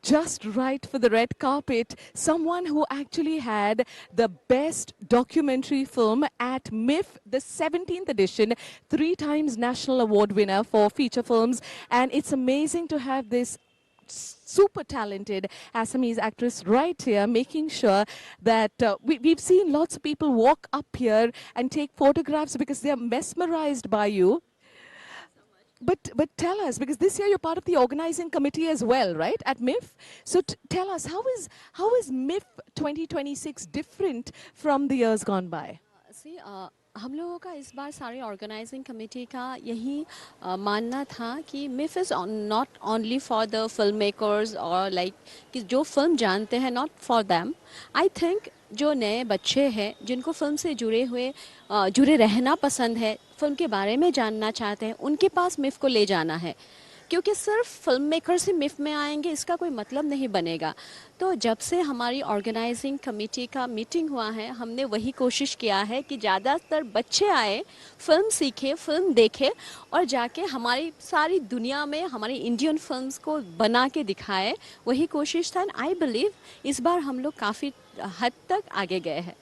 just right for the red carpet. Someone who actually had the best documentary film at MIFF, the 17th edition, 3 times national award winner for feature films. And it's amazing to have this super talented Assamese actress right here, making sure that we've seen lots of people walk up here and take photographs because they're mesmerized by you. But tell us, because this year you're part of the organizing committee as well, right, at MIFF? So tell us, how is MIFF 2026 different from the years gone by? See, हम लोगों का इस बार सारे organising committee का यही मानना था कि MIFF is not only for the film makers और लाइक कि जो फिल्म जानते हैं, not for them. I think जो नए बच्चे हैं जिनको फिल्म से जुड़े रहना पसंद है, फिल्म के बारे में जानना चाहते हैं, उनके पास मिफ को ले जाना है, क्योंकि सिर्फ फिल्म मेकर से मिफ में आएंगे इसका कोई मतलब नहीं बनेगा। तो जब से हमारी ऑर्गेनाइजिंग कमेटी का मीटिंग हुआ है, हमने वही कोशिश किया है कि ज़्यादातर बच्चे आए, फिल्म सीखे, फिल्म देखे और जाके हमारी सारी दुनिया में हमारी इंडियन फिल्म्स को बना के दिखाए। वही कोशिश था। आई बिलीव इस बार हम लोग काफ़ी हद तक आगे गए हैं।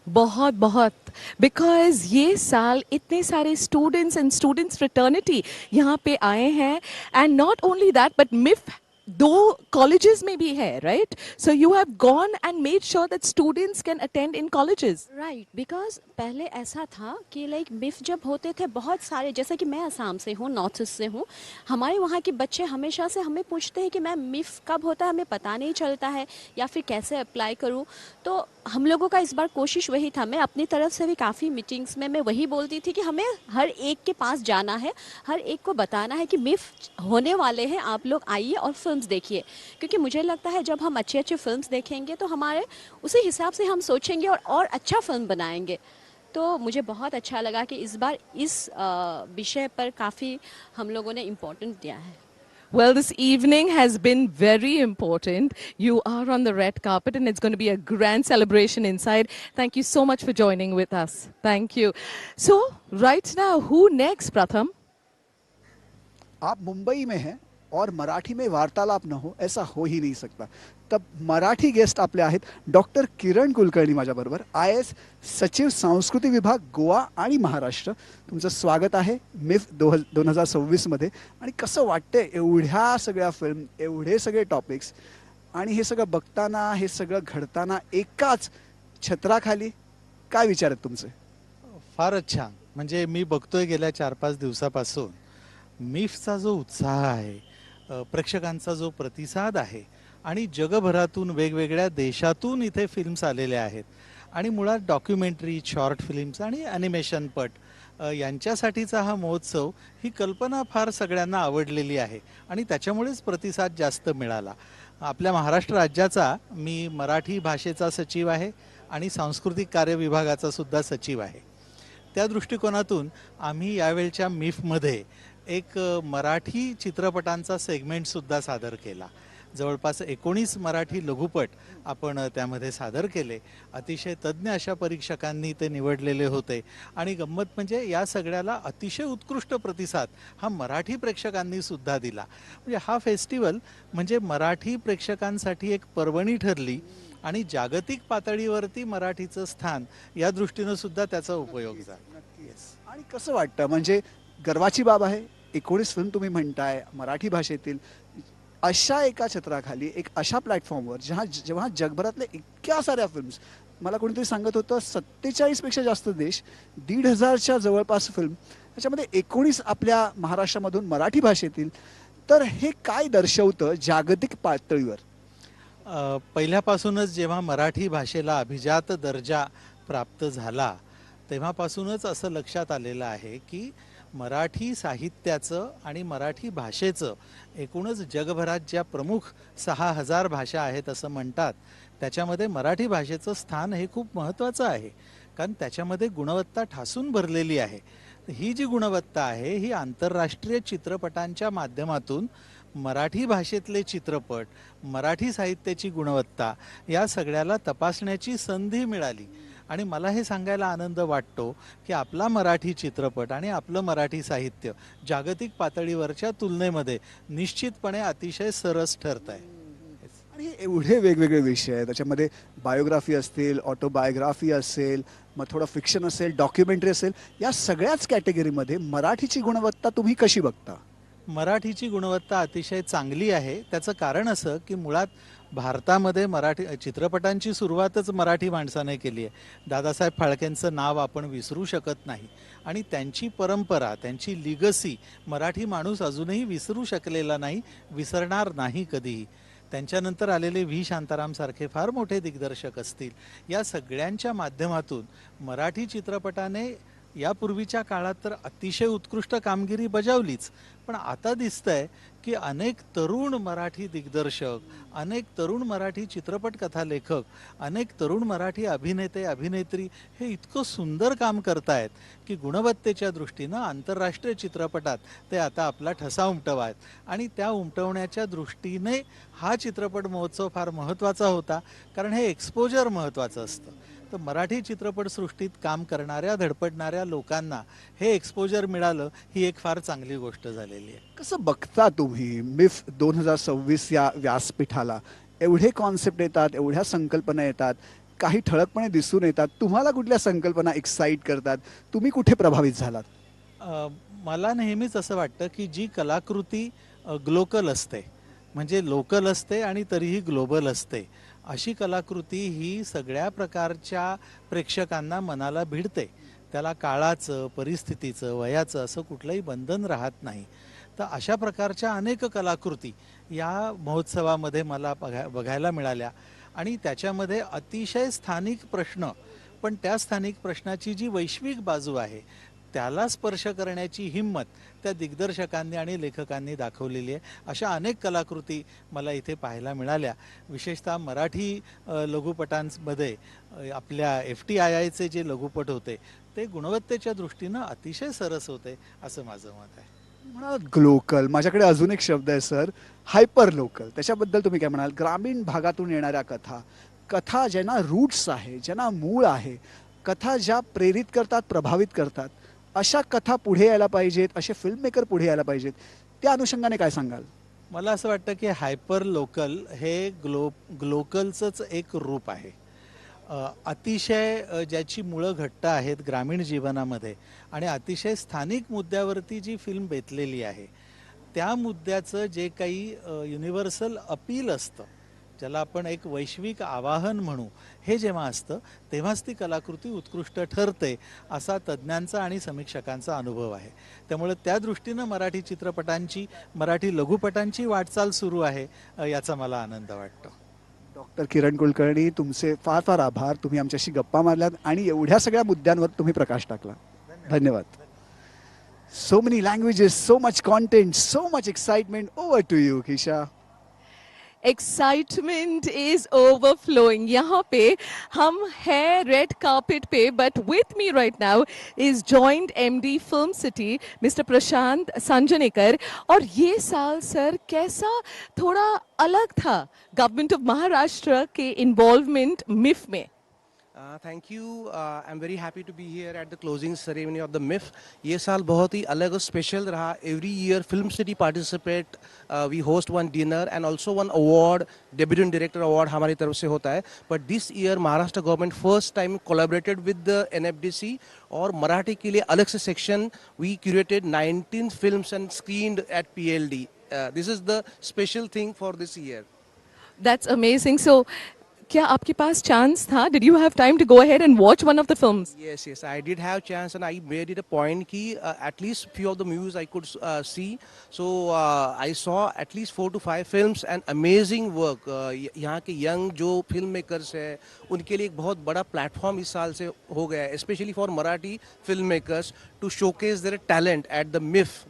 बहुत बहुत, बिकॉज ये साल इतने सारे स्टूडेंट्स एंड स्टूडेंट्स फ्रेटर्निटी यहाँ पे आए हैं, and not only that but MIFF 2 colleges में भी है, right? So you have gone and made sure that students can attend in colleges. Right, because पहले ऐसा था कि लाइक मिफ जब होते थे बहुत सारे, जैसे कि मैं असम से हूँ, नॉर्थ ईस्ट से हूँ, हमारे वहाँ के बच्चे हमेशा से हमें पूछते हैं कि मैम मिफ कब होता है, हमें पता नहीं चलता है, या फिर कैसे अप्लाई करूँ। तो हम लोगों का इस बार कोशिश वही था। मैं अपनी तरफ से भी काफ़ी मीटिंग्स में मैं वही बोलती थी कि हमें हर एक के पास जाना है, हर एक को बताना है कि मिफ होने वाले हैं, आप लोग आइए और फिल्म्स देखिए। क्योंकि मुझे लगता है जब हम अच्छे अच्छे फिल्म्स देखेंगे तो हमारे उसी हिसाब से हम सोचेंगे और अच्छा फिल्म बनाएंगे। तो मुझे बहुत अच्छा लगा कि इस बार इस विषय पर काफ़ी हम लोगों ने इम्पोर्टेंस दिया है। Well, this evening has been very important. You are on the red carpet and it's going to be a grand celebration inside. Thank you so much for joining with us. Thank you. So, right now, who next, Pratham? आप मुंबई में हैं और मराठी में वार्तालाप न हो, ऐसा हो ही नहीं सकता। तब मराठी गेस्ट आपले आहेत डॉक्टर किरण कुलकर्णी माझ्याबरोबर, IAS सचिव सांस्कृतिक विभाग गोवा आणि महाराष्ट्र। तुमचं स्वागत आहे मिफ 2026 मध्ये। आणि कसं वाटतंय एवढ्या सगळ्या फिल्म, एवढे सगळे टॉपिक्स आणि हे सगळं बघताना, हे सगळं घडताना एकाच छत्राखाली, काय विचार आहेत तुमचे? फारच छान. म्हणजे मी बघतोय गेल्या 4-5 दिवसापासून मिफचा जो उत्साह आहे, प्रेक्षकांचा जो प्रतिसाद आहे आणि जगभरातून वेगवेगळ्या देशातून इथे फिल्म्स आलेले आहेत आणि मुळात डॉक्युमेंटरी, शॉर्ट फिल्म्स आणि ॲनिमेशन पट यांच्यासाठीचा हा महोत्सव, ही कल्पना फार सगळ्यांना आवडलेली आहे आणि त्याच्यामुळेच प्रतिसाद जास्त मिळाला. आपल्या महाराष्ट्र राज्याचा मी मराठी भाषेचा सचिव आहे आणि सांस्कृतिक कार्य विभागाचा सुद्धा सचिव आहे. त्या दृष्टिकोनातून आम्ही यावेळच्या मिफमध्ये एक मराठी चित्रपटांचा सेगमेंटसुद्धा सादर केला. जवळपास 19 मराठी लघुपट आपण त्यामध्ये सादर केले. अतिशय तज्ज्ञ अशा परीक्षकांनी ते निवडलेले होते आणि गंमत म्हणजे या सगळ्याला अतिशय उत्कृष्ट प्रतिसाद हा मराठी प्रेक्षकांनी सुद्धा दिला. म्हणजे हा फेस्टिवल म्हणजे मराठी प्रेक्षकांसाठी एक पर्वणी ठरली आणि जागतिक पातळीवरती मराठीचं स्थान या दृष्टीनं सुद्धा त्याचा उपयोग झाला. आणि कसं वाटतं, म्हणजे गर्वाची बाब आहे 19 फिल्म तुम्ही म्हणताय मराठी भाषेतील, अशा एका छत्राखाली एक अशा प्लॅटफॉर्मवर जेव्हा जगभरातल्या इतक्या साऱ्या फिल्म्स, मला कोणीतरी सांगत होतं 47पेक्षा जास्त देश, 1,500च्या जवळपास फिल्म, त्याच्यामध्ये 19 आपल्या महाराष्ट्रामधून मराठी भाषेतील, तर हे काय दर्शवतं जागतिक पातळीवर? पहिल्यापासूनच जेव्हा मराठी भाषेला अभिजात दर्जा प्राप्त झाला तेव्हापासूनच असं लक्षात आलेलं आहे की मराठी साहित्याचं आणि मराठी भाषेचं एकूणच जगभरात ज्या प्रमुख 6,000 भाषा आहेत असं म्हणतात, त्याच्यामध्ये मराठी भाषेचं स्थान हे खूप महत्त्वाचं आहे. कारण त्याच्यामध्ये गुणवत्ता ठासून भरलेली आहे. ही जी गुणवत्ता आहे ही आंतरराष्ट्रीय चित्रपटांच्या माध्यमातून मराठी भाषेतले चित्रपट, मराठी साहित्याची गुणवत्ता या सगळ्याला तपासण्याची संधी मिळाली. आणि मला हे सांगायला आनंद वाटतो की आपला मराठी चित्रपट आणि आपलं मराठी साहित्य जागतिक पातळीवरच्या तुलनेमध्ये निश्चितपणे अतिशय सरस ठरत आहे. आणि एवढे वेगवेगळे विषय आहेत, त्याच्यामध्ये बायोग्राफी असतील, ऑटोबायोग्राफी असेल, मग थोडं फिक्शन असेल, डॉक्युमेंटरी असेल, या सगळ्याच कॅटेगरीमध्ये मराठीची गुणवत्ता तुम्ही कशी बघता? मराठीची गुणवत्ता अतिशय चांगली आहे. त्याचं कारण असं की मुळात भारतामध्ये मराठी चित्रपटांची सुरुवातच मराठी माणसाने केली आहे. दादासाहेब फाळकेंचं नाव आपण विसरू शकत नाही आणि त्यांची परंपरा, त्यांची लिगसी मराठी माणूस अजूनही विसरू शकलेला नाही, विसरणार नाही कधीही. त्यांच्यानंतर आलेले व्ही शांतारामसारखे फार मोठे दिग्दर्शक असतील, या सगळ्यांच्या माध्यमातून मराठी चित्रपटाने यापूर्वीच्या काळात तर अतिशय उत्कृष्ट कामगिरी बजावलीच, पण आता दिसतंय की अनेक तरुण मराठी दिग्दर्शक, अनेक तरुण मराठी चित्रपट कथा लेखक, अनेक तरुण मराठी अभिनेते अभिनेत्री हे इतकं सुंदर काम करतायत की गुणवत्तेच्या दृष्टीनं आंतरराष्ट्रीय चित्रपटात ते आता आपला ठसा उमटवायत. आणि त्या उमटवण्याच्या दृष्टीने हा चित्रपट महोत्सव फार महत्त्वाचा होता, कारण हे एक्सपोजर महत्त्वाचं असतं. तर मराठी चित्रपटसृष्टीत काम करणाऱ्या धडपडणाऱ्या लोकांना हे एक्सपोजर मिळालं, ही एक फार चांगली गोष्ट झालेली आहे. कसं बघता तुम्ही मिफ 2026 या व्यासपीठाला? एवढे कॉन्सेप्ट येतात, एवढ्या संकल्पना येतात, काही ठळकपणे दिसून येतात. तुम्हाला कुठल्या संकल्पना एक्साईट करतात? तुम्ही कुठे प्रभावित झालात? मला नेहमीच असं वाटतं की जी कलाकृती ग्लोकल असते, म्हणजे लोकल असते आणि तरीही ग्लोबल असते, अशी कलाकृती ही सगळ्या प्रकारच्या प्रेक्षकांना मनाला भिडते. त्याला काळाचं, परिस्थितीचं, वयाचं असं कुठलंही बंधन राहत नाही. तर अशा प्रकारच्या अनेक कलाकृती या महोत्सवामध्ये मला बघायला मिळाल्या आणि त्याच्यामध्ये अतिशय स्थानिक प्रश्न, पण त्या स्थानिक प्रश्नाची जी वैश्विक बाजू आहे त्याला स्पर्श करण्याची हिंमत त्या दिग्दर्शकांनी आणि लेखकांनी दाखवलेली आहे. अशा अनेक कलाकृती मला इथे पाहायला मिळाल्या. विशेषतः मराठी लघुपटांमध्ये आपल्या FTIIचे जे लघुपट होते ते गुणवत्तेच्या दृष्टीनं अतिशय सरस होते असं माझं मत आहे. म्हणाल ग्लोकल, माझ्याकडे अजून एक शब्द आहे सर, हायपर लोकल. त्याच्याबद्दल तुम्ही काय म्हणाल? ग्रामीण भागातून येणाऱ्या कथा, कथा ज्यांना रूट्स आहे, ज्यांना मूळ आहे, कथा ज्या प्रेरित करतात, प्रभावित करतात, अशा कथा पुढे यायला पाहिजेत, असे फिल्ममेकर पुढे यायला पाहिजेत. त्या अनुषंगाने काय सांगाल? मला असं वाटतं की हायपर लोकल हे ग्लोकलचंच एक रूप आहे. अतिशय ज्याची मुळं घट्ट आहेत ग्रामीण जीवनामध्ये आणि अतिशय स्थानिक मुद्द्यावरती जी फिल्म बेतलेली आहे, त्या मुद्द्याचं जे काही युनिव्हर्सल अपील असतं, ज्याला आपण एक वैश्विक आवाहन म्हणू, हे जेव्हा असतं तेव्हाच ती कलाकृती उत्कृष्ट ठरते असा तज्ज्ञांचा आणि समीक्षकांचा अनुभव आहे. त्यामुळे त्या दृष्टीनं मराठी चित्रपटांची, मराठी लघुपटांची वाटचाल सुरू आहे, याचा मला आनंद वाटतो. डॉक्टर किरण कुलकर्णी, तुमचे फार फार आभार. तुम्ही आमच्याशी गप्पा मारल्यात आणि एवढ्या सगळ्या मुद्द्यांवर तुम्ही प्रकाश टाकला. धन्यवाद. So many languages, so much content, so much excitement. Over to you, Kisha. Excitement is overflowing. यहाँ पे हम हैं red carpet पे, but with me right now is joint MD Film City, Mr. Prashant Sanjanekar. और ये साल सर कैसा थोड़ा अलग था गवर्नमेंट ऑफ महाराष्ट्र के इन्वॉल्वमेंट मिफ में? Thank you. I'm very happy to be here at the closing ceremony of the MIFF. ये साल बहुत ही अलग और special रहा. Every year Film City participate. We host one dinner and also one award, Deputy Director Award हमारी तरफ से होता है. But this year Maharashtra government first time collaborated with the NFDC और मराठी के लिए अलग से section. We curated 19 films and screened at PLD. This is the special thing for this year. That's amazing. So क्या आपके पास चांस था? Did you have time to go ahead and watch one of the films? Yes, I did have chance and I made it a point कि at least few of the movies I could see. So I saw at least 4 to 5 films and amazing work. यहाँ के young जो filmmakers है उनके लिए एक बहुत बड़ा platform इस साल से हो गया है, especially for Marathi filmmakers to showcase their talent at the MIFF.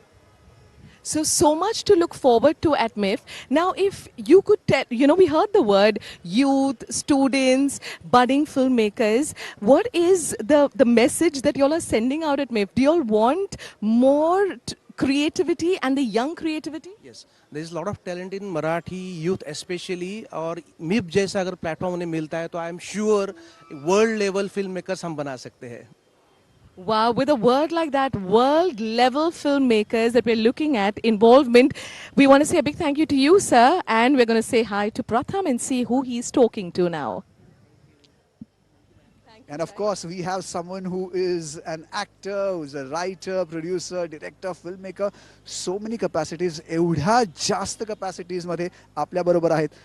So much to look forward to at MIFF. Now, if you could tell, we heard the word youth, students, budding filmmakers. What is the message that you all are sending out at MIFF? Do you all want more creativity and the young creativity? Yes, there is a lot of talent in Marathi youth especially. और MIFF जैसा अगर platform उन्हें मिलता है तो I am sure world level filmmakers हम बना सकते हैं. Wow, with a word like that, world level filmmakers that we're looking at, involvement, we want to say a big thank you to you, sir. And we're going to say hi to Pratham and see who he's talking to now. And of course, we have someone who is an actor, who's a writer, producer, director, filmmaker. So many capacities. एवढ्या जास्त capacities मध्ये आपल्या बरोबर आहेत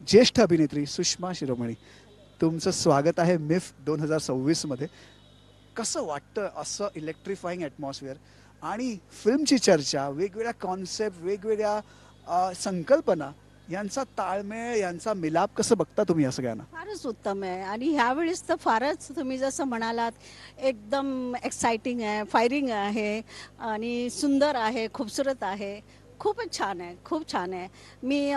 ज्येष्ठ अभिनेत्री सुषमा शिरोमणी. तुमचं स्वागत आहे मिफ 2026 मध्ये. कसं वाटतं असं इलेक्ट्रिफाईंग ॲटमॉस्फिअर आणि फिल्मची चर्चा, वेगवेगळ्या कॉन्सेप्ट, वेगवेगळ्या संकल्पना यांचा ताळमेळ, यांचा मिलाप कसं बघता तुम्ही या सगळ्यांना? फारच उत्तम आहे आणि ह्यावेळेस तर फारच तुम्ही जसं म्हणालात एकदम एक्साइटिंग आहे, फायरिंग आहे आणि सुंदर आहे, खूबसूरत आहे. खूपच छान आहे, खूप छान आहे. मी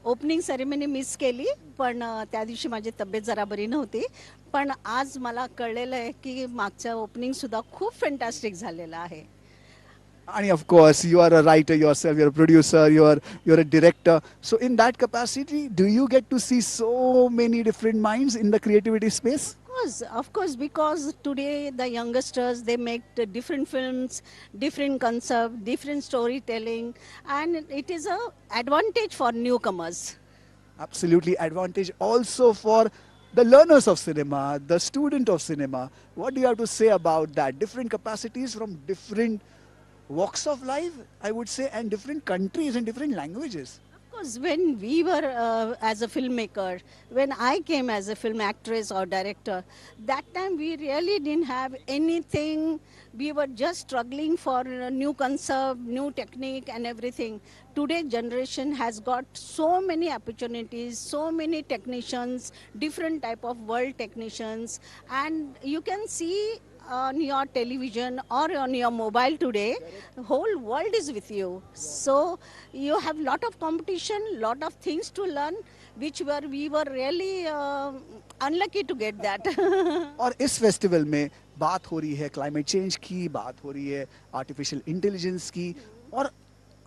ओपनिंग सेरेमनी मिस केली पण त्या दिवशी माझी तब्येत जरा बरी नव्हती. पण आज मला कळलेलं आहे की मागचं ओपनिंग सुद्धा खूप फॅन्टास्टिक झालेलं आहे. And of course, you are a writer yourself, you're a producer, you're a director. So in that capacity, do you get to see so many different minds in the creativity space? Of course, because today the youngsters, they make the different films, different concept, different storytelling, and it is a advantage for newcomers. Absolutely advantage also for the learners of cinema, the student of cinema. What do you have to say about that? Different capacities from different walks of life, I would say, and different countries and different languages. Of course, when we were as a filmmaker, when I came as a film actress or director, that time we really didn't have anything. We were just struggling for a new concept, new technique and everything. Today generation has got so many opportunities, so many technicians, different type of world technicians, and you can see on your television or on your mobile today, the whole world is with you. So you have lot of competition, lot of things to learn, which we were really unlucky to get that. और इस festival में बात हो रही है climate change की, बात हो रही है आर्टिफिशियल इंटेलिजेंस की और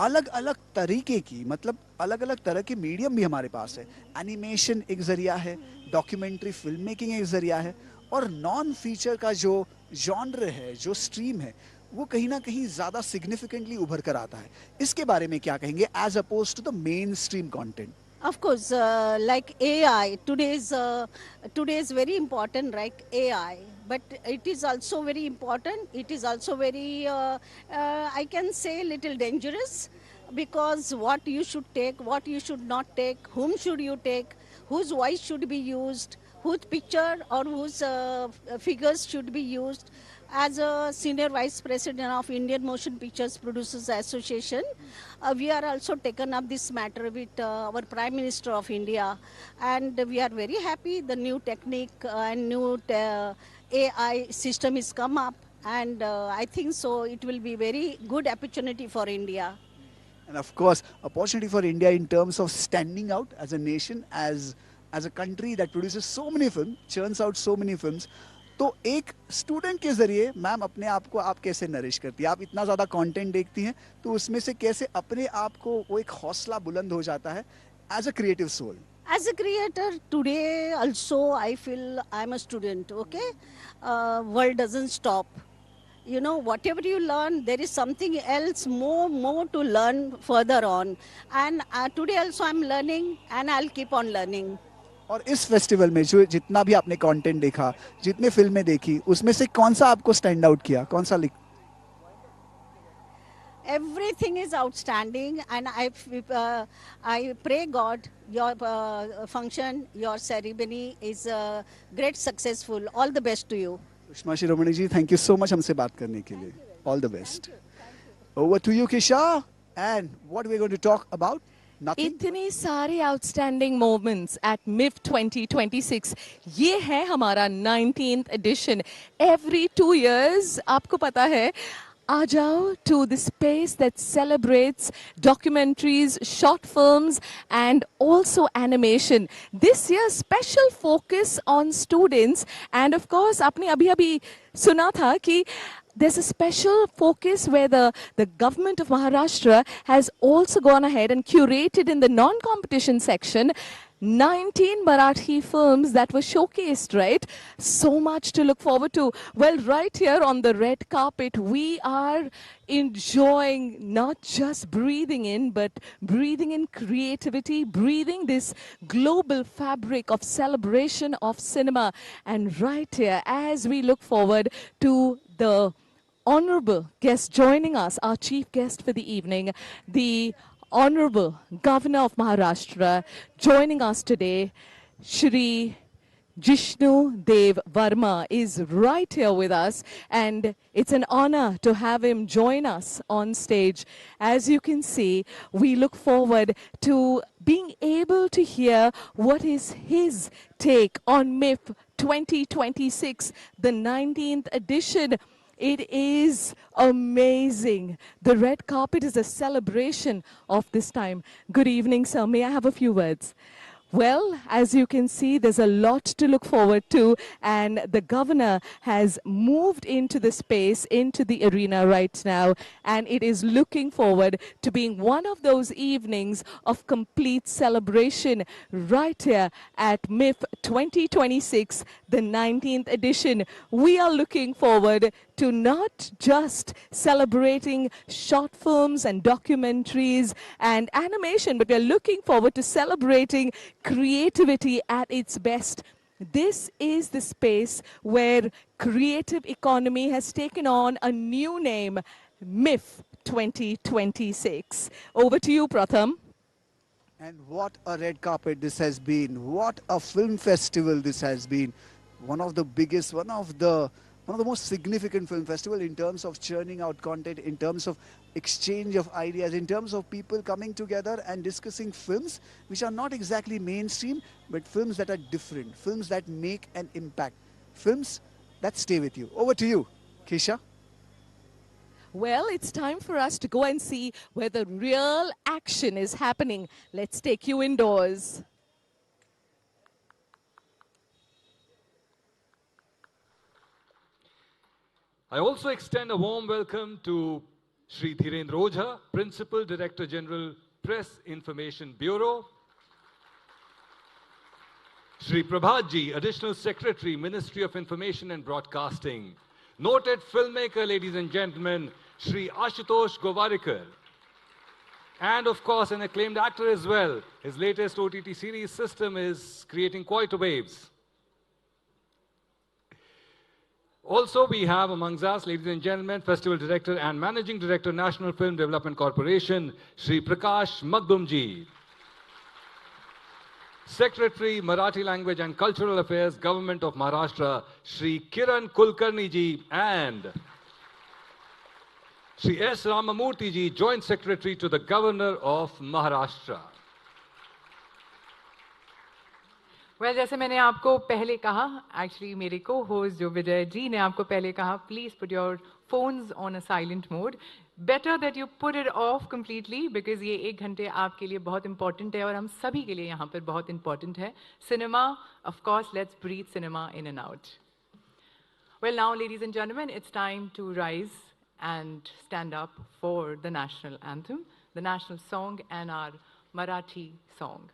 अलग अलग तरीके की, मतलब अलग अलग तरह के मीडियम भी हमारे पास है. एनिमेशन एक जरिया है, डॉक्यूमेंट्री फिल्म मेकिंग एक जरिया है और नॉन फीचर का जो जॉनर है, जो स्ट्रीम है, वो कहीं ना कहीं ज़्यादा सिग्निफिकेंटली उभर कर आता है. इसके बारे में क्या कहेंगे as opposed to the mainstream content? Of course, like AI, today is very important, like AI. But it is also very important. It is also very, I can say, little dangerous, because what you should take, what you should not take, whom should you take, whose voice should be used, whose picture or whose figures should be used. As a senior vice president of Indian Motion Pictures Producers Association, we are also taken up this matter with our Prime Minister of India, and we are very happy the new technique and new AI system is come up, and I think so it will be very good opportunity for India. And of course, opportunity for India in terms of standing out as a nation, as a country that produces so many films, churns out so many films. तो एक student के जरिए ma'am अपने आप को आप कैसे nourish करती हैं? आप इतना ज़्यादा कंटेंट देखती हैं, तो उसमें से कैसे अपने आप को वो एक हौसला बुलंद हो जाता है as a creative soul? As a creator, today also I feel I'm a student, okay? World doesn't stop. You know, whatever you learn, there is something else more to learn further on. And today also I'm learning and I'll keep on learning. और इस festival में जो जितना भी आपने content देखा, जितने फिल्में देखी, उसमें से कौन सा आपको स्टैंड आउट किया? कौन सा Everything is outstanding, and I pray God your function, your ceremony is great successful. All the best to you. Sushma Shiromani ji, thank you so much हमसे बात करने के लिए. All the best. Over to you, Kisha. And what we're going to talk about? Nothing. इतने सारे outstanding moments eight MIFF 2026. ये है हमारा 19th एडिशन. एवरी 2 years, आपको पता है, आ जाओ to the space that celebrates documentaries, short films and also animation. This year special focus on students, and of course आपने अभी सुना था कि there's a special focus where the government of Maharashtra has also gone ahead and curated in the non-competition section 19 Marathi films that were showcased, right? So much to look forward to. Well, right here on the red carpet, we are enjoying not just breathing in, but breathing in creativity, breathing this global fabric of celebration of cinema. And right here, as we look forward to the honorable guest joining us, our chief guest for the evening, the Honorable Governor of Maharashtra, joining us today, Shri Jishnu Dev Verma is right here with us, and it's an honor to have him join us on stage. As you can see, we look forward to being able to hear what is his take on MIFF 2026, the 19th edition. It is amazing. The red carpet is a celebration of this time. Good evening, sir. May I have a few words? Well, as you can see, there's a lot to look forward to, and the governor has moved into the space, into the arena right now, and it is looking forward to being one of those evenings of complete celebration right here at MIFF 2026, the 19th edition. We are looking forward to not just celebrating short films and documentaries and animation, but we are looking forward to celebrating creativity at its best. This is the space where creative economy has taken on a new name, MIFF 2026. Over to you, Pratham. And what a red carpet this has been. What a film festival this has been. One of the biggest, one of the most significant film festival in terms of churning out content, in terms of exchange of ideas, in terms of people coming together and discussing films which are not exactly mainstream, but films that are different, films that make an impact, films that stay with you. Over to you, Kesha. Well, it's time for us to go and see where the real action is happening. Let's take you indoors. I also extend a warm welcome to Shri Dhirendra Ojha, Principal Director General, Press Information Bureau. Shri Prabhatji, Additional Secretary, Ministry of Information and Broadcasting. Noted filmmaker, ladies and gentlemen, Shri Ashutosh Govarikar. And of course, an acclaimed actor as well. His latest OTT series System is creating quite waves. Also, we have amongst us, ladies and gentlemen, Festival Director and Managing Director, National Film Development Corporation, Shri Prakash Magdumji. Secretary, Marathi Language and Cultural Affairs, Government of Maharashtra, Shri Kiran Kulkarni ji, and Shri S. Ramamurthy ji, Joint Secretary to the Governor of Maharashtra. well, जैसे मैंने आपको पहले कहा, actually मेरे co-host जो विजय जी ने आपको पहले कहा, please put your phones on a silent mode. Better that you put it of completely because ये 1 घंटे आपके लिए बहुत इंपॉर्टेंट है और हम सभी के लिए यहाँ पर बहुत इंपॉर्टेंट है. Cinema, of course, let's breathe cinema in and out. Well, now, ladies and gentlemen, it's time to rise and stand up for the national anthem, the national song, and our Marathi song.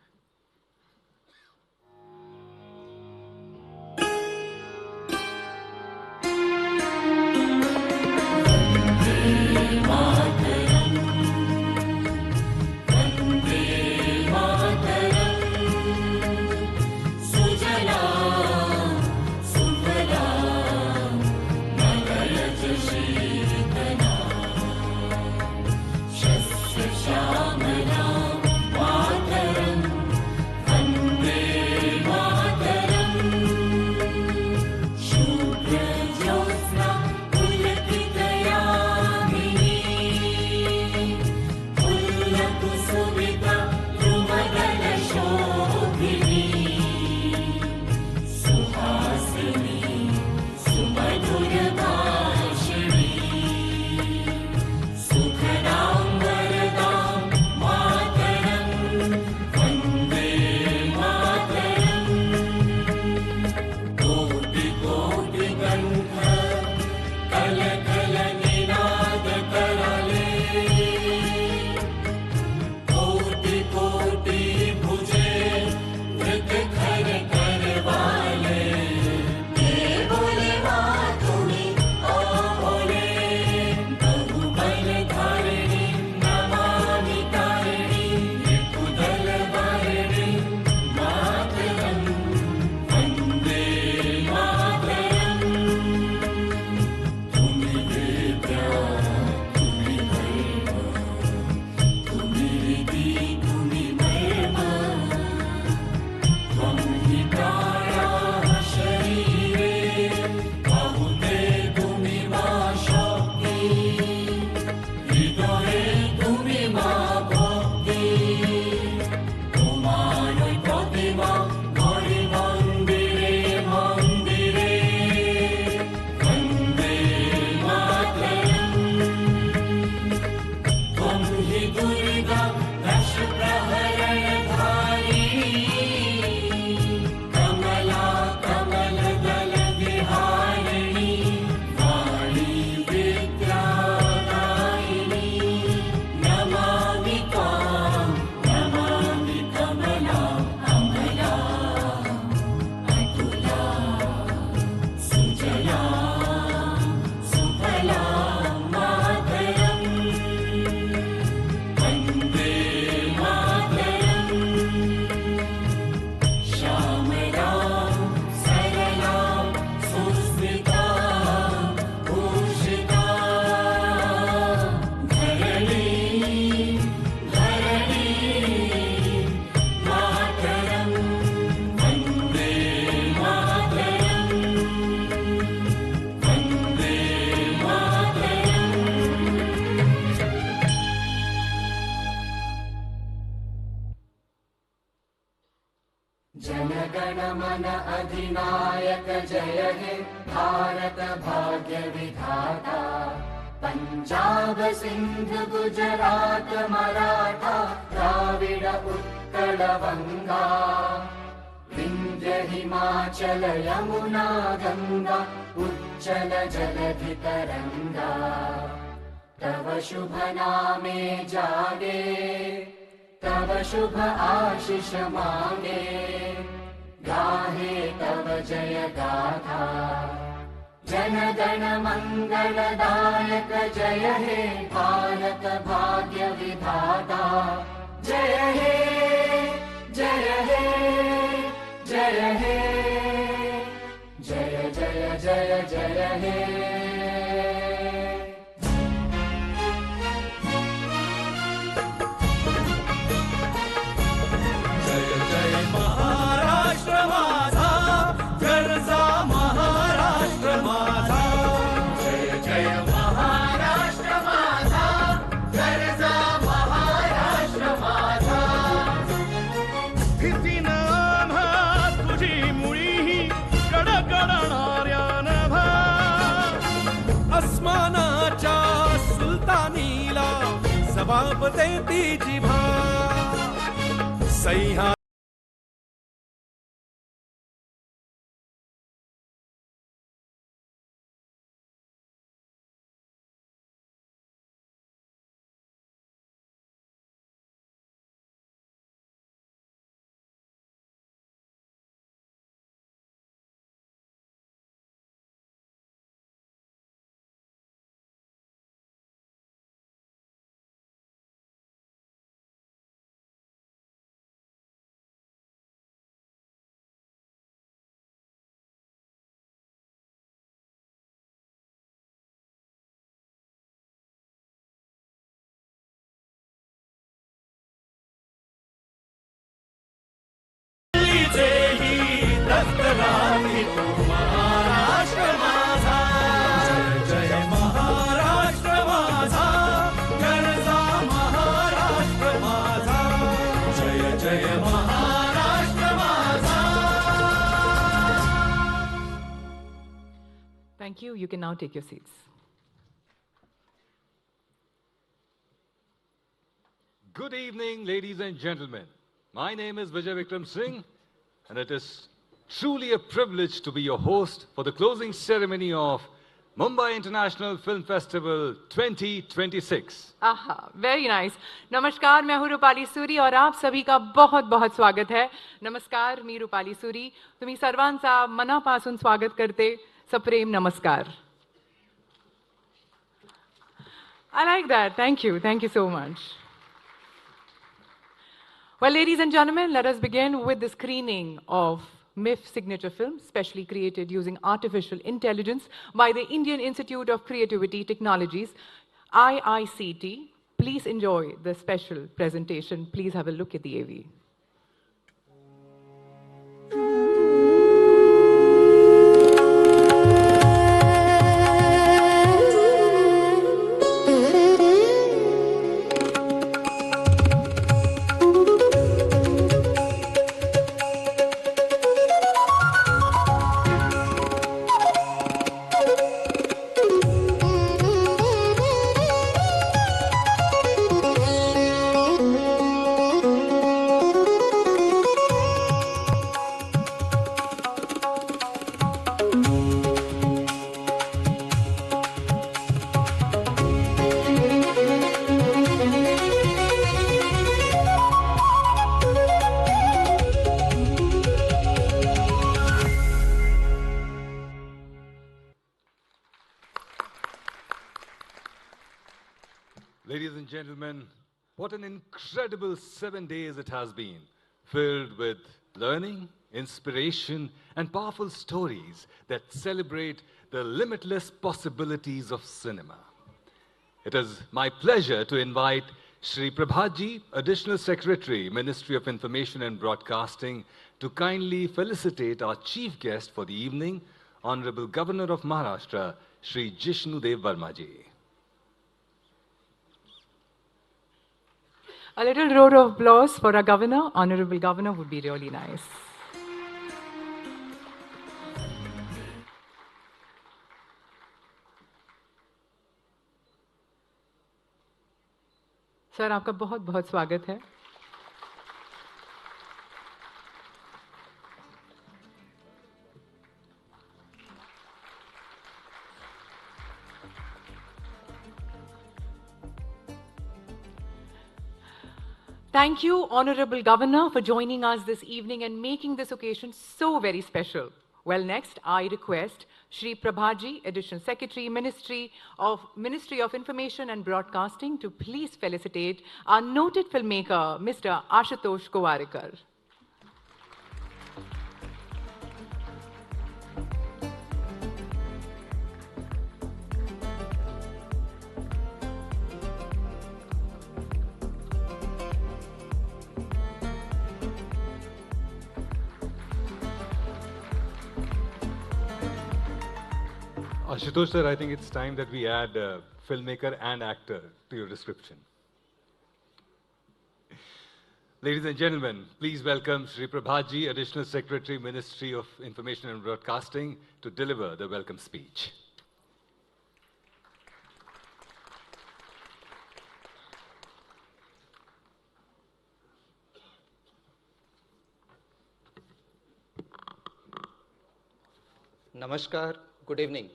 जनगण मन अधिनायक जय हे भारत भाग्य विधाता. पंजाब सिंध गुजरात मराठा द्राविड उत्कल वंगा. विंध्य हिमाचल यमुना गंगा उच्चल जलधि तरंगा. तव शुभ नामे जागे तव शुभ आशीष मांगे. गाहे तव जय गाथा जन गण मंगलदायक जय हे भारत भाग्य विधाता. जय हे जय हे जय हे जय जय जय जय हे. महाराष्ट्र माझा गरजा महाराष्ट्र माझा. जय जय महाराष्ट्र माझा गरजा महाराष्ट्र माझा. स्थितीन आम्हा तुझी मुळी कडकडणाऱ्या नभा. देती जिभा सैया महाराष्ट्र माझा जय जय महाराष्ट्र माझा गरजा महाराष्ट्र माझा जय जय महाराष्ट्र माझा. Thank you. You can now take your seats. Good evening, ladies and gentlemen. My name is Vijay Vikram Singh, and it is truly a privilege to be your host for the closing ceremony of Mumbai International Film Festival 2026. आहा, very nice. नमस्कार, मैं हूँ रूपाली सूरी और आप सभी का बहुत बहुत स्वागत है. नमस्कार, मी रूपाली सूरी. तुम्ही सर्वांचा मनापासून स्वागत करते. सप्रेम नमस्कार. I like that. Thank you. Thank you so much. Well, ladies and gentlemen, let us begin with the screening of MIFF signature film, specially created using artificial intelligence by the Indian Institute of Creativity Technologies, IICT. Please enjoy the special presentation. Please have a look at the AV. Ladies and gentlemen, what an incredible 7 days it has been, filled with learning, inspiration, and powerful stories that celebrate the limitless possibilities of cinema. It is my pleasure to invite Shri Prabhatji, Additional Secretary, Ministry of Information and Broadcasting, to kindly felicitate our chief guest for the evening, Honorable Governor of Maharashtra, Shri Jishnu Dev Vermaji. A little roar of applause for our governor, honorable governor, would be really nice. Sir आपका बहुत बहुत स्वागत है. Thank you, Honorable Governor, for joining us this evening and making this occasion so very special. Well, next, I request Shri Prabhatji, Additional Secretary, Ministry of Information and Broadcasting, to please felicitate our noted filmmaker, Mr. Ashutosh Gowarikar. Ashutosh sir, I think it's time that we add filmmaker and actor to your description. Ladies and gentlemen, please welcome Shri Prabhatji, Additional Secretary, Ministry of Information and Broadcasting, to deliver the welcome speech. Namaskar, good evening.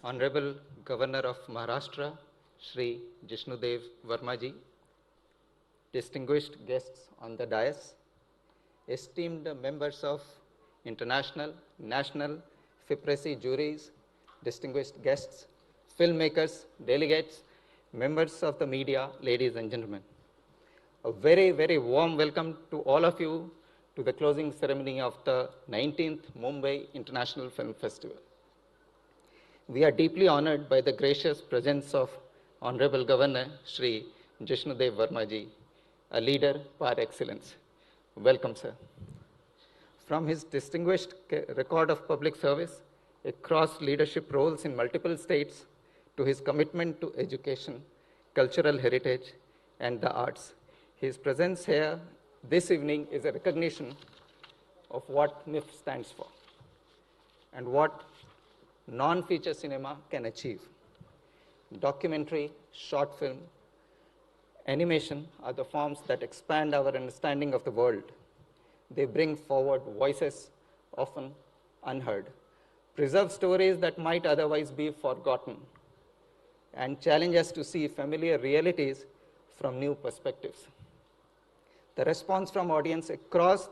Honorable Governor of Maharashtra, Shri Jishnudev Vermaji, distinguished guests on the dais, esteemed members of international, national, FIPRESI juries, distinguished guests, filmmakers, delegates, members of the media, ladies and gentlemen. A very, very warm welcome to all of you to the closing ceremony of the 19th Mumbai International Film Festival. We are deeply honored by the gracious presence of Honorable Governor Shri Jishnudev Vermaji, a leader par excellence. Welcome, sir. From his distinguished record of public service across leadership roles in multiple states to his commitment to education, cultural heritage, and the arts, his presence here this evening is a recognition of what MIFF stands for and what non-feature cinema can achieve. Documentary, short film, animation are the forms that expand our understanding of the world. They bring forward voices often unheard, preserve stories that might otherwise be forgotten, and challenge us to see familiar realities from new perspectives. The response from audience across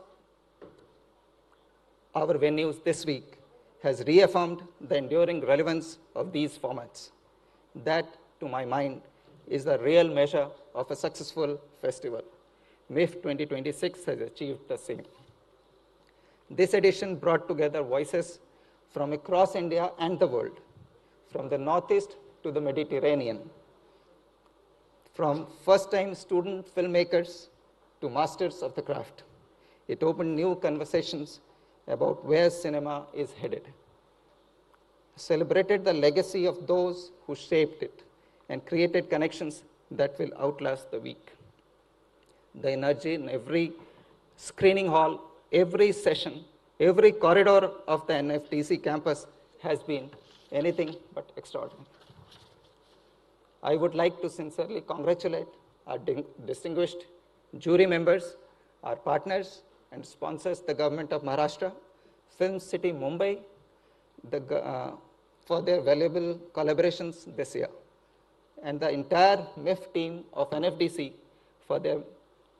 our venues this week has reaffirmed the enduring relevance of these formats. That, to my mind, is the real measure of a successful festival. MIFF 2026 has achieved the same. This edition brought together voices from across India and the world, from the Northeast to the Mediterranean, from first-time student filmmakers to masters of the craft. It opened new conversations about where cinema is headed, celebrated the legacy of those who shaped it, and created connections that will outlast the week. The energy in every screening hall, every session, every corridor of the NFDC campus has been anything but extraordinary. I would like to sincerely congratulate our distinguished jury members, our partners and sponsors, the government of Maharashtra, Film City Mumbai, for their valuable collaborations this year, and the entire MIFF team of NFDC for their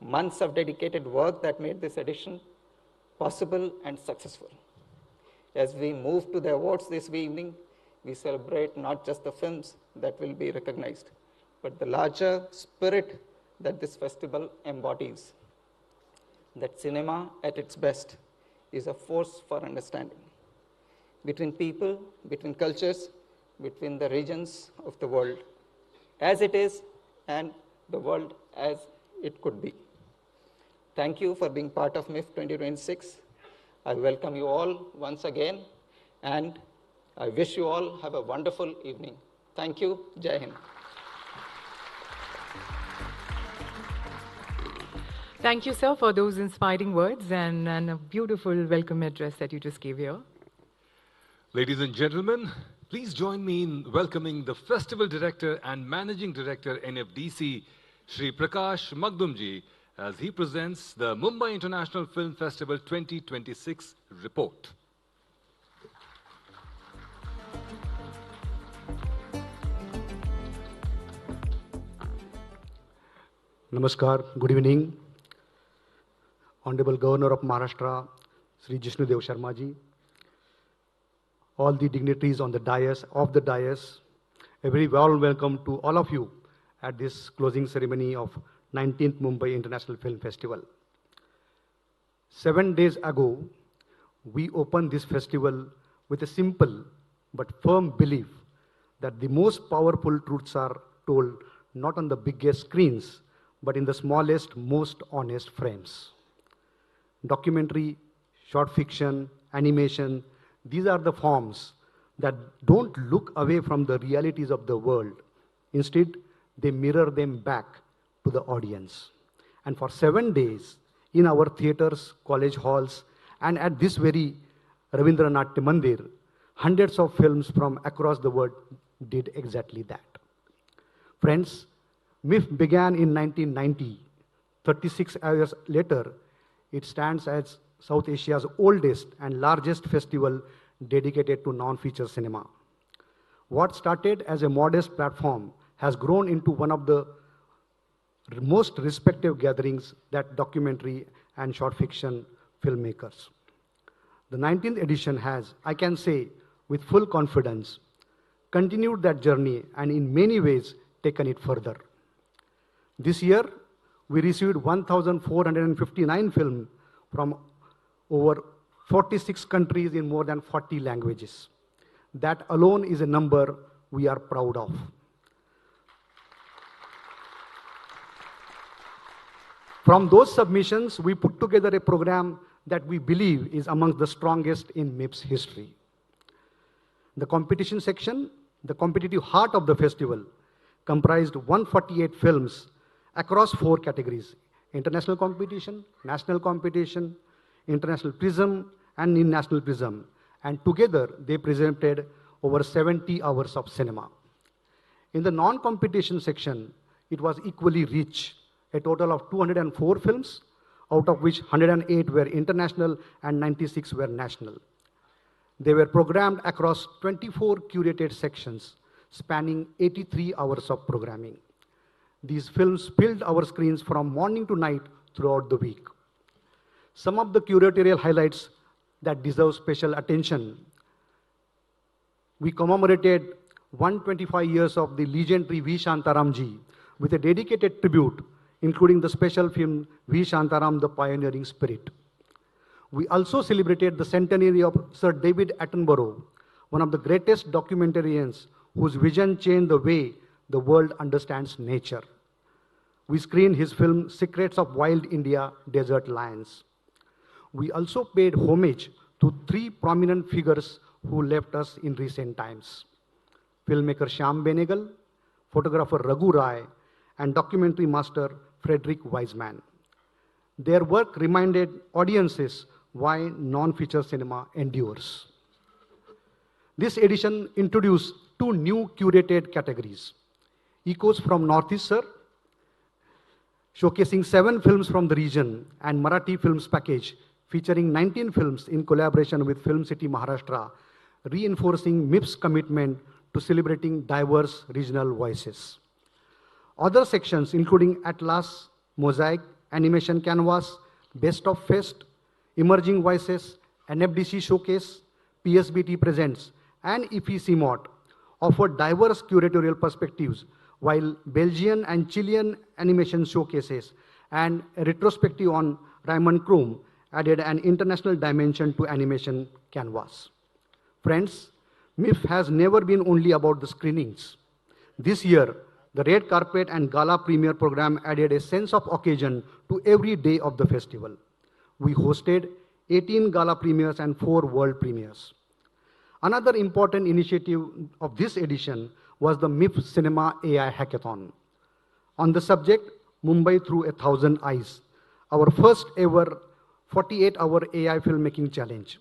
months of dedicated work that made this edition possible and successful. As we move to the awards this evening, we celebrate not just the films that will be recognized, but the larger spirit that this festival embodies. That cinema at its best is a force for understanding between people, between cultures, between the regions of the world, as it is and the world as it could be. Thank you for being part of MIFF 2026. I welcome you all once again, and I wish you all have a wonderful evening. Thank you. Jai Hind. Thank you, sir, for those inspiring words and a beautiful welcome address that you just gave here. Ladies and gentlemen, please join me in welcoming the Festival Director and Managing Director NFDC, Shri Prakash Magdumji, as he presents the Mumbai International Film Festival 2026 report. Namaskar, good evening. Honorable Governor of Maharashtra, Sri Jishnudev Sharmaji, all the dignitaries on the dais, a very warm welcome to all of you at this closing ceremony of 19th Mumbai International Film Festival. 7 days ago, we opened this festival with a simple but firm belief that the most powerful truths are told not on the biggest screens, but in the smallest, most honest frames. Documentary, short fiction, animation, these are the forms that don't look away from the realities of the world. Instead, they mirror them back to the audience. And for 7 days, in our theaters, college halls, and at this very Ravindranath Mandir, hundreds of films from across the world did exactly that. Friends, MIFF began in 1990. 36 years later, it stands as South Asia's oldest and largest festival, dedicated to non-feature cinema. What started as a modest platform has grown into one of the most respected gatherings that documentary and short fiction filmmakers. The 19th edition has, I can say with full confidence, continued that journey and in many ways taken it further. This year, we received 1,459 films from over 46 countries in more than 40 languages. That alone is a number we are proud of. From those submissions, we put together a program that we believe is amongst the strongest in MIFF's history. The competition section, the competitive heart of the festival, comprised 148 films across 4 categories: international competition, national competition, international prism, and international prism. And together, they presented over 70 hours of cinema. In the non-competition section, it was equally rich, a total of 204 films, out of which 108 were international and 96 were national. They were programmed across 24 curated sections, spanning 83 hours of programming. These films filled our screens from morning to night throughout the week. Some of the curatorial highlights that deserve special attention: we commemorated 125 years of the legendary V. Shantaramji with a dedicated tribute, including the special film V. Shantaram, The Pioneering Spirit. We also celebrated the centenary of Sir David Attenborough, one of the greatest documentarians whose vision changed the way the world understands nature. We screened his film Secrets of Wild India, Desert Lions. We also paid homage to 3 prominent figures who left us in recent times: filmmaker Shyam Benegal, photographer Raghu Rai, and documentary master Frederick Wiseman. Their work reminded audiences why non-feature cinema endures. This edition introduced 2 new curated categories: Echoes from Northeast Sir, showcasing 7 films from the region, and Marathi Films Package, featuring 19 films in collaboration with Film City Maharashtra, reinforcing MIFF's commitment to celebrating diverse regional voices. Other sections, including Atlas, Mosaic, Animation Canvas, Best of Fest, Emerging Voices, NFDC Showcase, PSBT Presents, and IFI CMOT, offered diverse curatorial perspectives, while Belgian and Chilean animation showcases and a retrospective on Raymond Krum added an international dimension to Animation Canvas. Friends, MIFF has never been only about the screenings. This year, the red carpet and gala premiere program added a sense of occasion to every day of the festival. We hosted 18 gala premieres and 4 world premieres. Another important initiative of this edition was the MIFF Cinema AI Hackathon. On the subject, Mumbai Through 1,000 Eyes, our first ever 48-hour AI filmmaking challenge.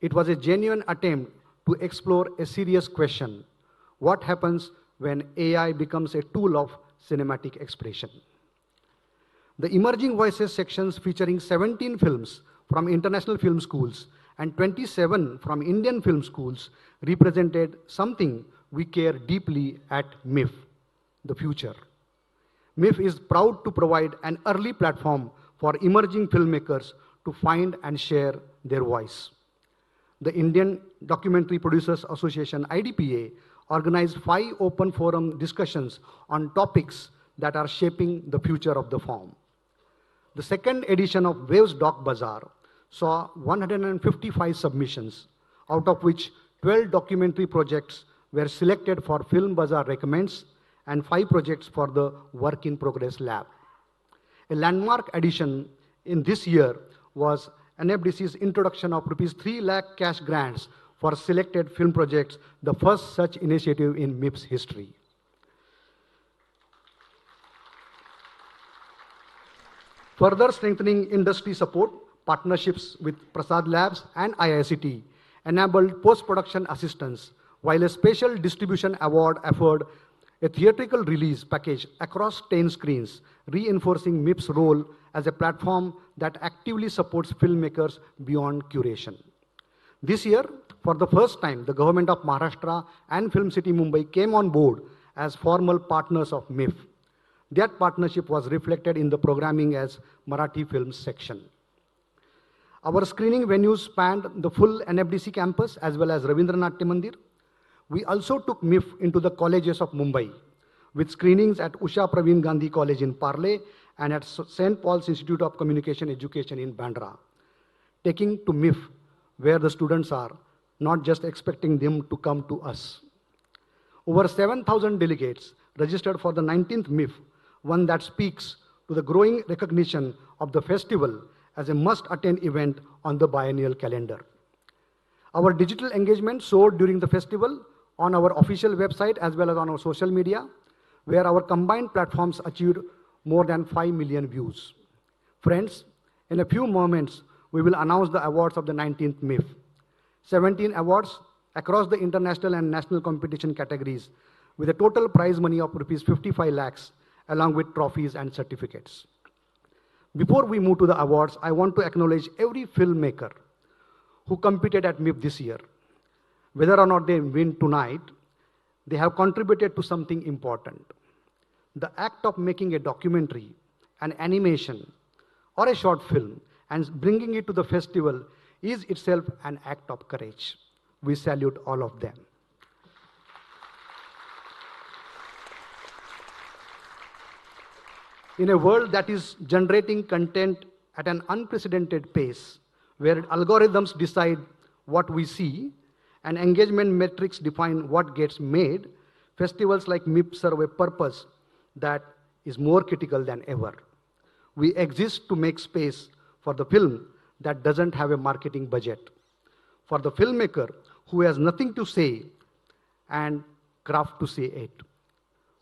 It was a genuine attempt to explore a serious question: what happens when AI becomes a tool of cinematic expression? The Emerging Voices sections, featuring 17 films from international film schools and 27 from Indian film schools, represented something we care deeply at MIFF: the future. MIFF is proud to provide an early platform for emerging filmmakers to find and share their voice. The Indian Documentary Producers Association, IDPA, organized 5 open forum discussions on topics that are shaping the future of the form. The second edition of Waves Doc Bazaar saw 155 submissions, out of which 12 documentary projects were selected for Film Bazaar Recommends and 5 projects for the Work in Progress Lab. A landmark addition in this year was NFDC's introduction of ₹3 lakh cash grants for selected film projects, the first such initiative in MIFF's history. Further strengthening industry support, partnerships with Prasad Labs and IICT enabled post-production assistance, while a special distribution award offered a theatrical release package across 10 screens, reinforcing MIFF's role as a platform that actively supports filmmakers beyond curation. This year, for the first time, the government of Maharashtra and Film City Mumbai came on board as formal partners of MIFF. That partnership was reflected in the programming as Marathi Films section. Our screening venues spanned the full NFDC campus as well as Rabindranath Mandir. We also took MIFF into the colleges of Mumbai with screenings at Usha Praveen Gandhi College in Parle and at St. Paul's Institute of Communication Education in Bandra, taking to MIFF where the students are, not just expecting them to come to us. Over 7,000 delegates registered for the 19th MIFF, one that speaks to the growing recognition of the festival as a must-attend event on the biennial calendar. Our digital engagement soared during the festival on our official website as well as on our social media, where our combined platforms achieved more than 5 million views. Friends, in a few moments, we will announce the awards of the 19th MIFF. 17 awards across the international and national competition categories with a total prize money of rupees 55 lakhs along with trophies and certificates. Before we move to the awards, I want to acknowledge every filmmaker who competed at MIFF this year. Whether or not they win tonight, they have contributed to something important. The act of making a documentary, an animation, or a short film and bringing it to the festival is itself an act of courage. We salute all of them. In a world that is generating content at an unprecedented pace, where algorithms decide what we see and engagement metrics define what gets made, festivals like MIFF serve a purpose that is more critical than ever. We exist to make space for the film that doesn't have a marketing budget, for the filmmaker who has nothing to say and craft to say it,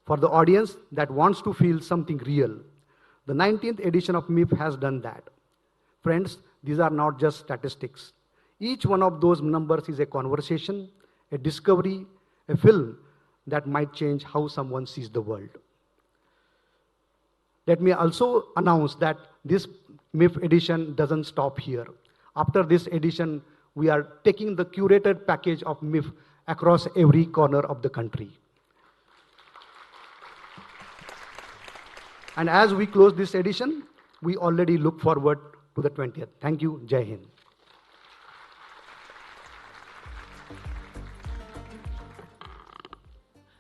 for the audience that wants to feel something real. The 19th edition of MIFF has done that. Friends, these are not just statistics. Each one of those numbers is a conversation, a discovery, a film that might change how someone sees the world. Let me also announce that this MIFF edition doesn't stop here. After this edition, we are taking the curated package of MIFF across every corner of the country. And as we close this edition, we already look forward to the 20th. Thank you. Jai Hind.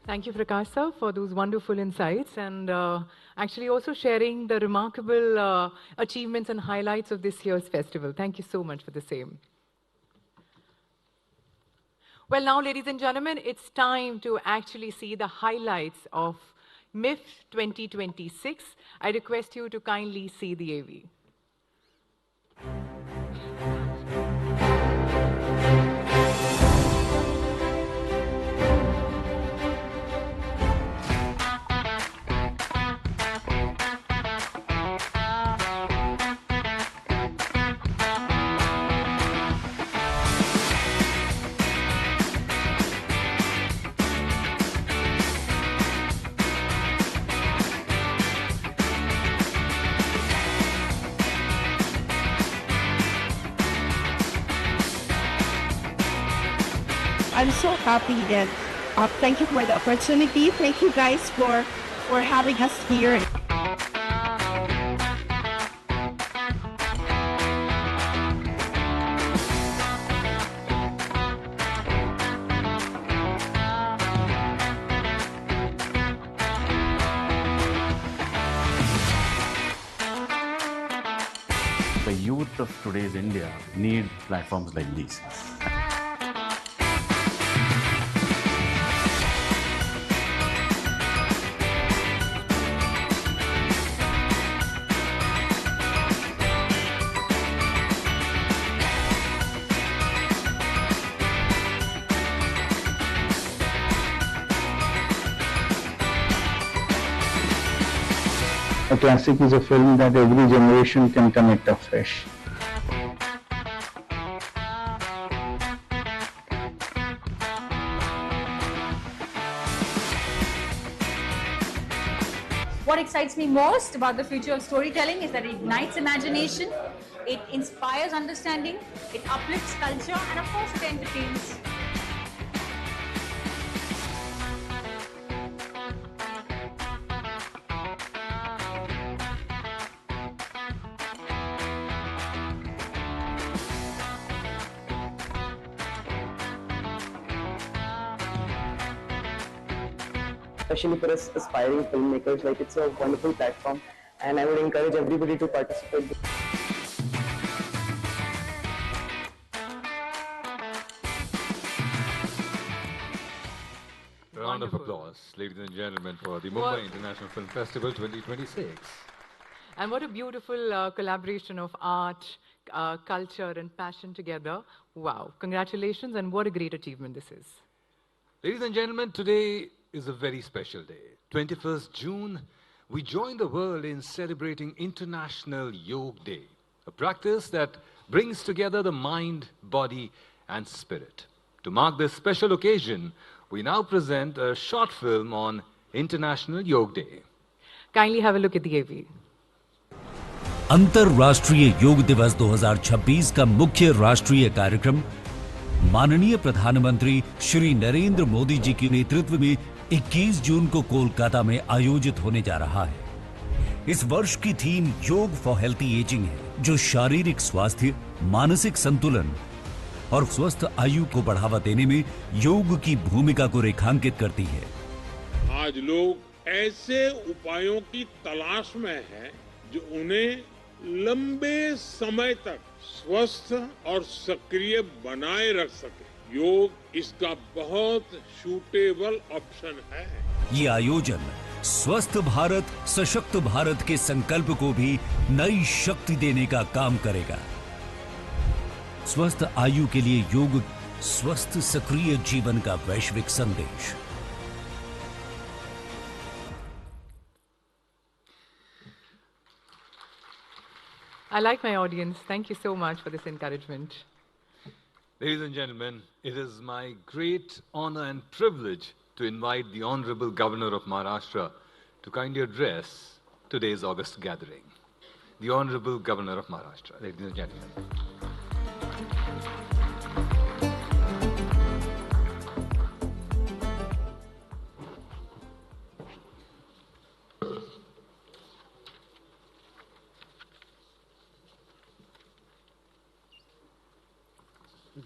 Thank you, Prakash sir, for those wonderful insights and actually also sharing the remarkable achievements and highlights of this year's festival. Thank you so much for the same. Well, now, ladies and gentlemen, it's time to actually see the highlights of MIFF 2026. I request you to kindly see the AV. I'm so happy and thank you for the opportunity. Thank you guys for having us here. The youth of today's India need platforms like these. A classic is a film that every generation can connect afresh. What excites me most about the future of storytelling is that it ignites imagination, it inspires understanding, it uplifts culture, and of course it entertains. Especially for us aspiring filmmakers, like it's a wonderful platform, and I would encourage everybody to participate. Round of applause, ladies and gentlemen, for the Mumbai International Film Festival 2026. And what a beautiful collaboration of art, culture and passion together. Wow. Congratulations, and what a great achievement this is. Ladies and gentlemen, today is a very special day. 21st June, we join the world in celebrating International Yoga Day, a practice that brings together the mind, body and spirit. To mark this special occasion, we now present a short film on International Yoga Day. Kindly have a look at the AV. अंतर्राष्ट्रीय योग दिवस 2026 का मुख्य राष्ट्रीय कार्यक्रम माननीय प्रधानमंत्री श्री नरेंद्र मोदी जी के नेतृत्व में 21 जून को कोलकाता में आयोजित होने जा रहा है। इस वर्ष की थीम योग फॉर हेल्थी एजिंग है, जो शारीरिक स्वास्थ्य, मानसिक संतुलन और स्वस्थ आयु को बढ़ावा देने में योग की भूमिका को रेखांकित करती है। आज लोग ऐसे उपायों की तलाश में हैं जो उन्हें लंबे समय तक स्वस्थ और सक्रिय बनाए रख सके। योग इसका बहुत सूटेबल ऑप्शन है। ये आयोजन स्वस्थ भारत, सशक्त भारत के संकल्प को भी नई शक्ति देने का काम करेगा। स्वस्थ आयु के लिए योग, स्वस्थ सक्रिय जीवन का वैश्विक संदेश। I like my audience. Thank you so much for this encouragement. Ladies and gentlemen, it is my great honor and privilege to invite the Honorable Governor of Maharashtra to kindly address today's August gathering. The Honorable Governor of Maharashtra, ladies and gentlemen.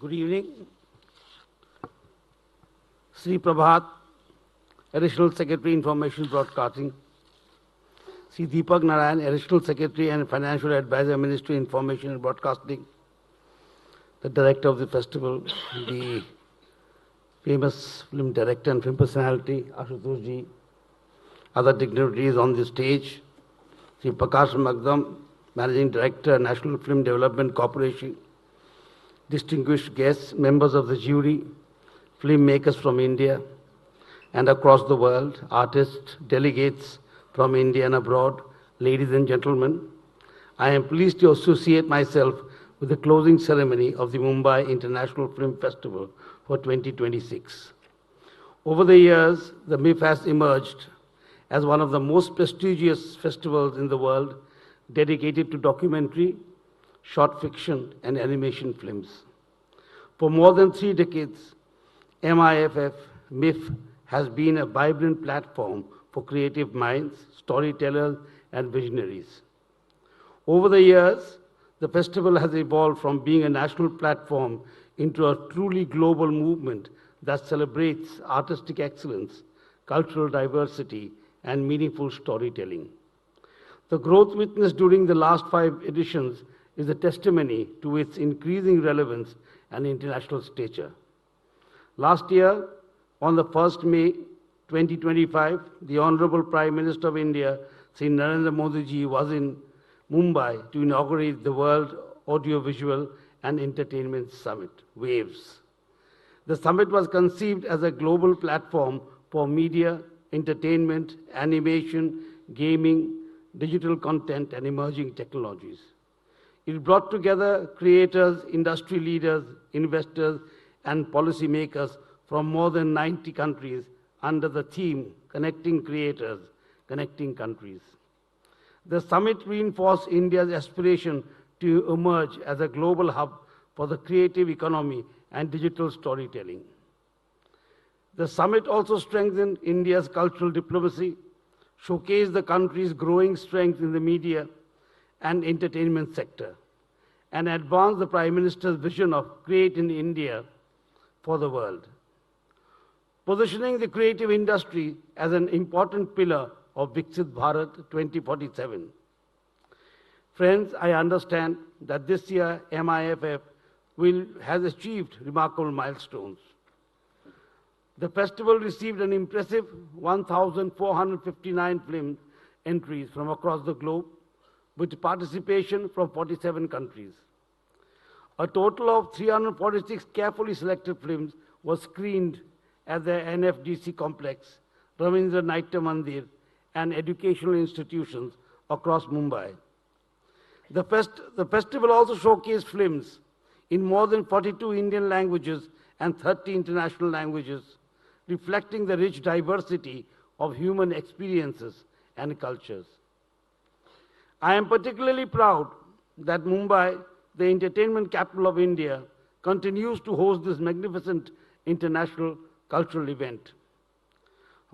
Good evening. Sri Prabhat, Additional Secretary, Information Broadcasting. Sri Deepak Narayan, Additional Secretary and Financial Advisor, Ministry, Information and Broadcasting. The Director of the Festival, the famous film director and film personality, Ashutosh Ji. Other dignitaries on the stage. Sri Prakash Magdam, Managing Director, National Film Development Corporation. Distinguished guests, members of the jury, filmmakers from India and across the world, artists, delegates from India and abroad, ladies and gentlemen, I am pleased to associate myself with the closing ceremony of the Mumbai International Film Festival for 2026. Over the years, the MIFF has emerged as one of the most prestigious festivals in the world dedicated to documentary, short fiction and animation films. For more than 3 decades, MIFF, has been a vibrant platform for creative minds, storytellers and visionaries. Over the years, the festival has evolved from being a national platform into a truly global movement that celebrates artistic excellence, cultural diversity and meaningful storytelling. The growth witnessed during the last 5 editions is a testimony to its increasing relevance and international stature. Last year, on the 1st May 2025, the Honorable Prime Minister of India, Sri Narendra Modi ji, was in Mumbai to inaugurate the World Audiovisual and Entertainment Summit, WAVES. The summit was conceived as a global platform for media, entertainment, animation, gaming, digital content, and emerging technologies. It brought together creators, industry leaders, investors, and policymakers from more than 90 countries under the theme Connecting Creators, connecting countries. The summit reinforced India's aspiration to emerge as a global hub for the creative economy and digital storytelling. The summit also strengthened India's cultural diplomacy, showcased the country's growing strength in the media and entertainment sector, and advanced the Prime Minister's vision of Create in India for the world, positioning the creative industry as an important pillar of Viksit Bharat 2047. Friends, I understand that this year MIFF has achieved remarkable milestones. The festival received an impressive 1,459 film entries from across the globe, with participation from 47 countries. A total of 346 carefully selected films was screened at the NFDC complex, Ravindra Naitya Mandir, and educational institutions across Mumbai. The festival also showcased films in more than 42 Indian languages and 30 international languages, reflecting the rich diversity of human experiences and cultures. I am particularly proud that Mumbai, the entertainment capital of India, continues to host this magnificent international cultural event.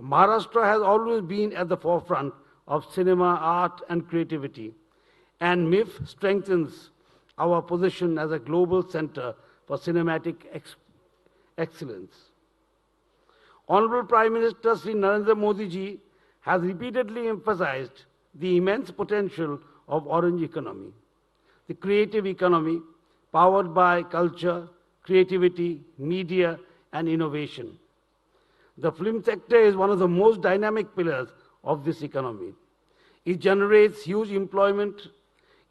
Maharashtra has always been at the forefront of cinema, art, and creativity, and MIFF strengthens our position as a global center for cinematic excellence. Honorable Prime Minister Sri Narendra Modi ji has repeatedly emphasized the immense potential of orange economy, the creative economy powered by culture, creativity, media, and innovation. The film sector is one of the most dynamic pillars of this economy. It generates huge employment,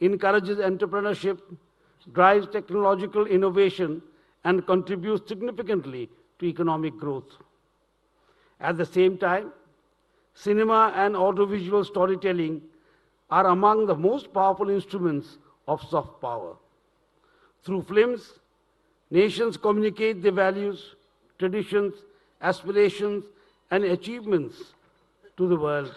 encourages entrepreneurship, drives technological innovation, and contributes significantly to economic growth. At the same time, cinema and audiovisual storytelling are among the most powerful instruments of soft power. Through films, nations communicate their values, traditions, aspirations, and achievements to the world.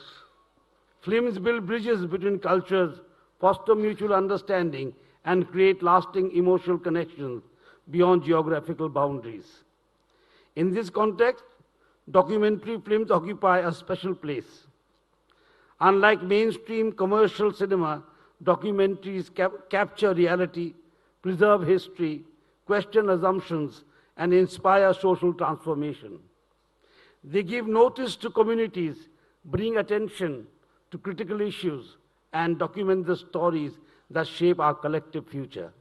Films build bridges between cultures, foster mutual understanding, and create lasting emotional connections beyond geographical boundaries. In this context, documentary films occupy a special place. Unlike mainstream commercial cinema, documentaries capture reality, preserve history, question assumptions, and inspire social transformation. They give notice to communities, bring attention to critical issues, and document the stories that shape our collective future.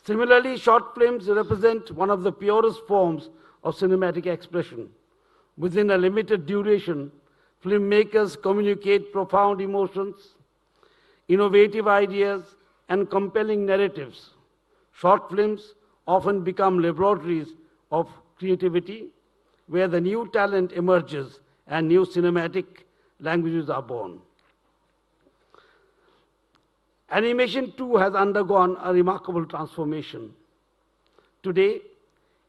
Similarly, short films represent one of the purest forms of cinematic expression. Within a limited duration, filmmakers communicate profound emotions, innovative ideas, and compelling narratives. Short films often become laboratories of creativity, where the new talent emerges and new cinematic languages are born. Animation too has undergone a remarkable transformation. Today,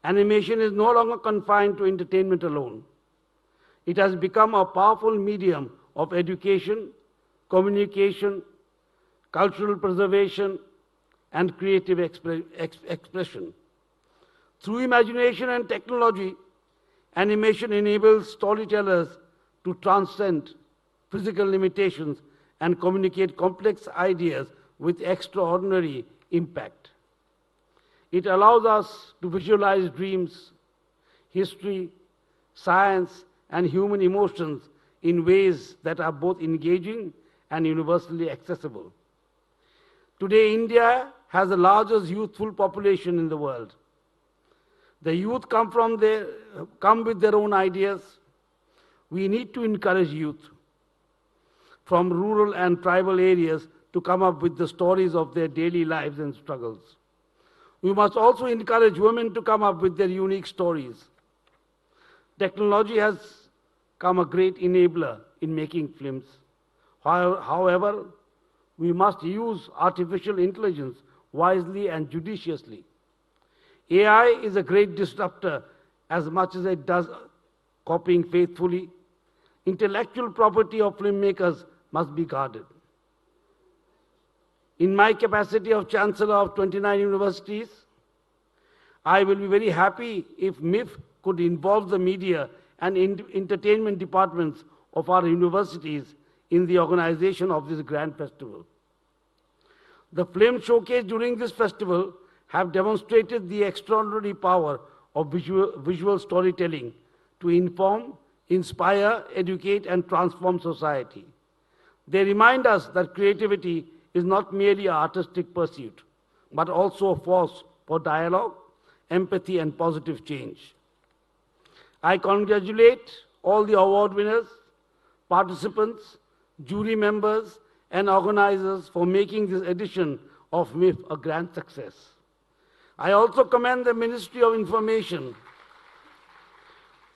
animation is no longer confined to entertainment alone. It has become a powerful medium of education, communication, cultural preservation, and creative expression. Through imagination and technology, animation enables storytellers to transcend physical limitations and communicate complex ideas with extraordinary impact. It allows us to visualize dreams, history, science, and human emotions in ways that are both engaging and universally accessible. Today, India has the largest youthful population in the world. The youth come with their own ideas. We need to encourage youth from rural and tribal areas to come up with the stories of their daily lives and struggles. We must also encourage women to come up with their unique stories. Technology has come a great enabler in making films. However, we must use artificial intelligence wisely and judiciously. AI is a great disruptor as much as it does copying faithfully. intellectual property of filmmakers must be guarded. In my capacity of Chancellor of 29 universities, I will be very happy if MIFF could involve the media and entertainment departments of our universities in the organization of this grand festival. The film showcase during this festival have demonstrated the extraordinary power of visual storytelling to inform, inspire, educate, and transform society. They remind us that creativity is not merely an artistic pursuit, but also a force for dialogue, empathy, and positive change. I congratulate all the award winners, participants, jury members, and organizers for making this edition of MIFF a grand success. I also commend the Ministry of Information.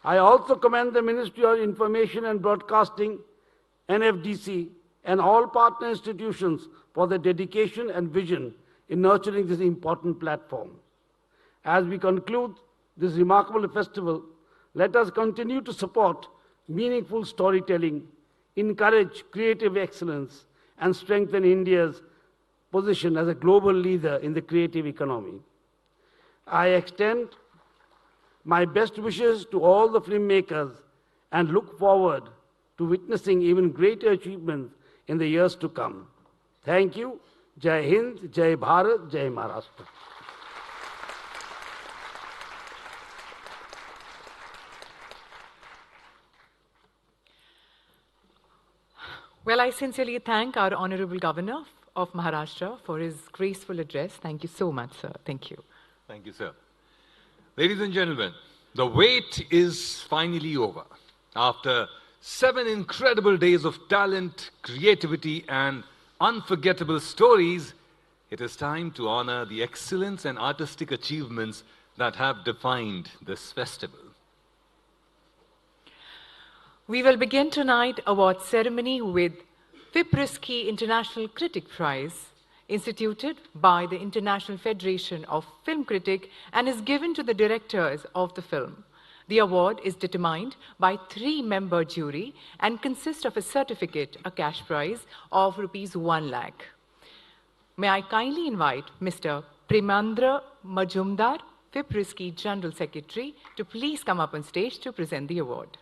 And Broadcasting, NFDC, and all partner institutions for their dedication and vision in nurturing this important platform. As we conclude this remarkable festival, let us continue to support meaningful storytelling, encourage creative excellence, and strengthen India's position as a global leader in the creative economy. I extend my best wishes to all the filmmakers and look forward to witnessing even greater achievements in the years to come. Thank you. Jai Hind, Jai Bharat, Jai Maharashtra. Well, I sincerely thank our Honorable Governor of Maharashtra for his graceful address. Thank you so much, sir. Thank you. Thank you, sir. Ladies and gentlemen, the wait is finally over. After 7 incredible days of talent, creativity, and unforgettable stories, it is time to honor the excellence and artistic achievements that have defined this festival. We will begin tonight award ceremony with Fipriski International Critic Prize, instituted by the International Federation of Film Critics and is given to the directors of the film. The award is determined by 3-member jury and consists of a certificate, a cash prize of ₹1 lakh. May I kindly invite Mr. Premendra Majumdar, Fipriski General Secretary, to please come up on stage to present the award.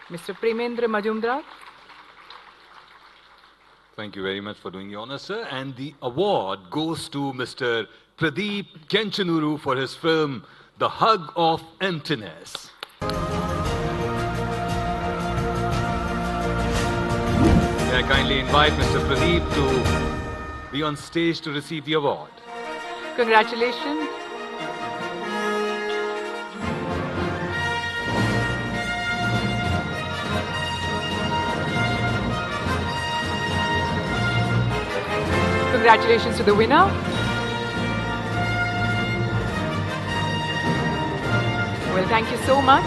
Mr. Premendra Majumdar. Thank you very much for doing the honor, sir. And the award goes to Mr. Pradeep Kenchanuru for his film, The Hug of Emptiness. May I kindly invite Mr. Pradeep to be on stage to receive the award. Congratulations. Congratulations to the winner. Well, thank you so much.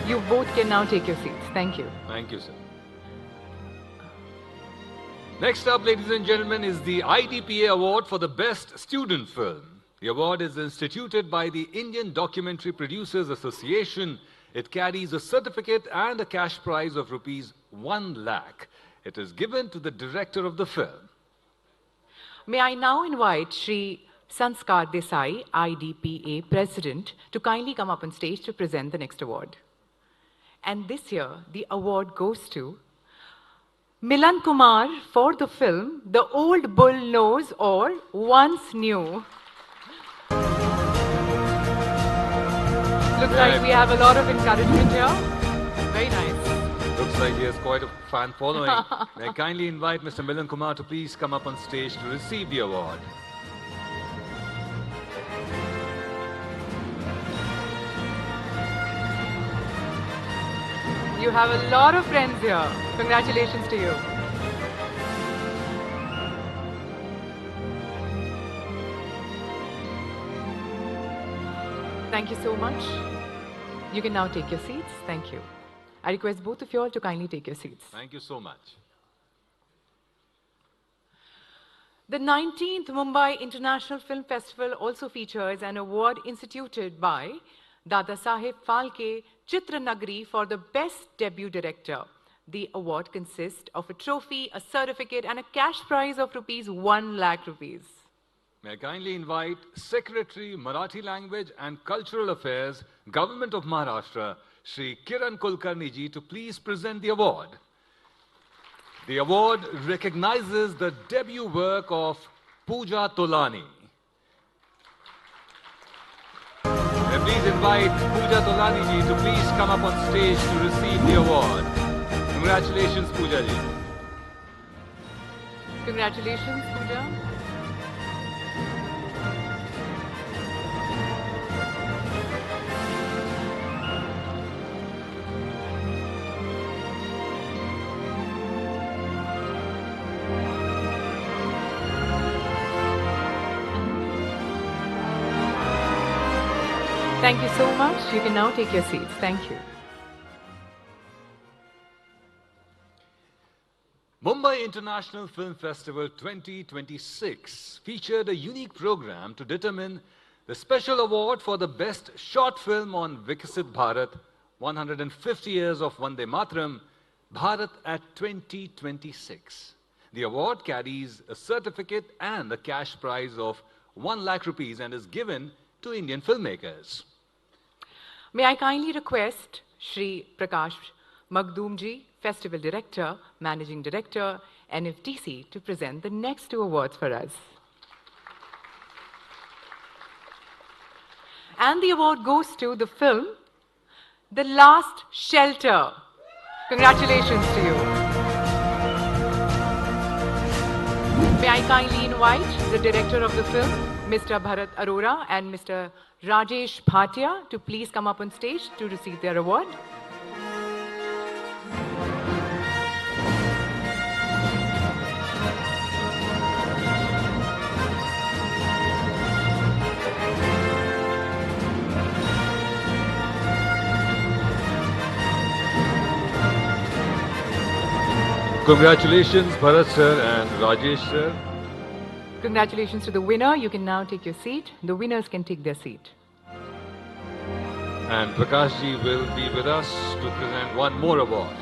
You both can now take your seats. Thank you. Thank you, sir. Next up, ladies and gentlemen, is the IDPA Award for the Best Student Film. The award is instituted by the Indian Documentary Producers Association. It carries a certificate and a cash prize of ₹1 lakh. It is given to the director of the film. May I now invite Shri Sanskar Desai, IDPA President, to kindly come up on stage to present the next award. And this year, the award goes to Milan Kumar for the film The Old Bull Knows or Once Knew. Looks like we have a lot of encouragement here. Very nice. Looks like he has quite a fan following. May I kindly invite Mr. Milan Kumar to please come up on stage to receive the award. You have a lot of friends here. Congratulations to you. Thank you so much. You can now take your seats. Thank you. I request both of you all to kindly take your seats. Thank you so much. The 19th Mumbai International Film Festival also features an award instituted by Dada Saheb Phalke Chitra Nagari for the Best Debut Director. The award consists of a trophy, a certificate and a cash prize of ₹1 lakh. May I kindly invite Secretary, Marathi Language and Cultural Affairs, Government of Maharashtra, Shri Kiran Kulkarni ji, to please present the award. The award recognizes the debut work of Pooja Tolani. May I please invite Pooja Tolani ji to please come up on stage to receive the award. Congratulations, Pooja ji. Congratulations, Pooja. Thank you so much. You can now take your seats. Thank you. Mumbai International Film Festival 2026 featured a unique program to determine the special award for the best short film on Vikasit Bharat, 150 years of Vande Mataram, Bharat at 2026. The award carries a certificate and a cash prize of ₹1 lakh and is given to Indian filmmakers. May I kindly request Shri Prakash Magdoomji, Festival Director, Managing Director, NFDC, to present the next two awards for us. And the award goes to the film The Last Shelter. Congratulations to you. May I kindly invite the director of the film, Mr. Bharat Arora and Mr. Rajesh Bhatia, to please come up on stage to receive their award. Congratulations, Bharat sir and Rajesh sir. Congratulations to the winner. You can now take your seat. The winners can take their seat. And Prakash ji will be with us to present one more award.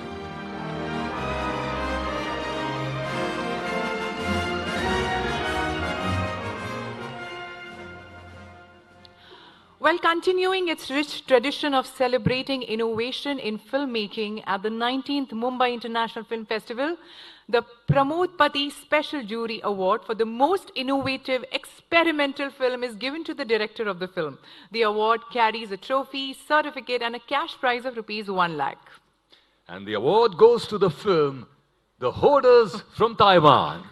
Well, continuing its rich tradition of celebrating innovation in filmmaking at the 19th Mumbai International Film Festival, the Pramod Pati Special Jury Award for the most innovative experimental film is given to the director of the film. The award carries a trophy, certificate and a cash prize of ₹1 lakh. And the award goes to the film The Hoarders from Taiwan.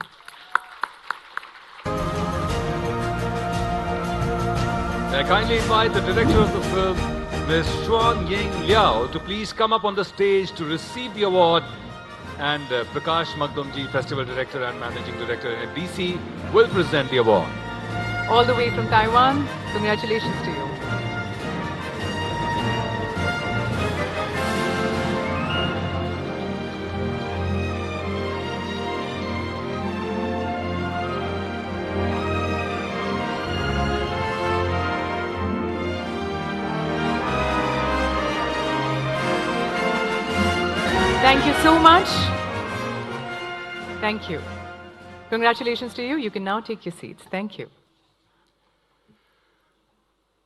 I kindly invite the director of the film, Ms. Xuan Ying Liao, to please come up on the stage to receive the award. And Prakash Magdumji, Festival Director and Managing Director in DC, will present the award. All the way from Taiwan, congratulations to you. Thank you so much. Thank you. Congratulations to you. You can now take your seats. Thank you.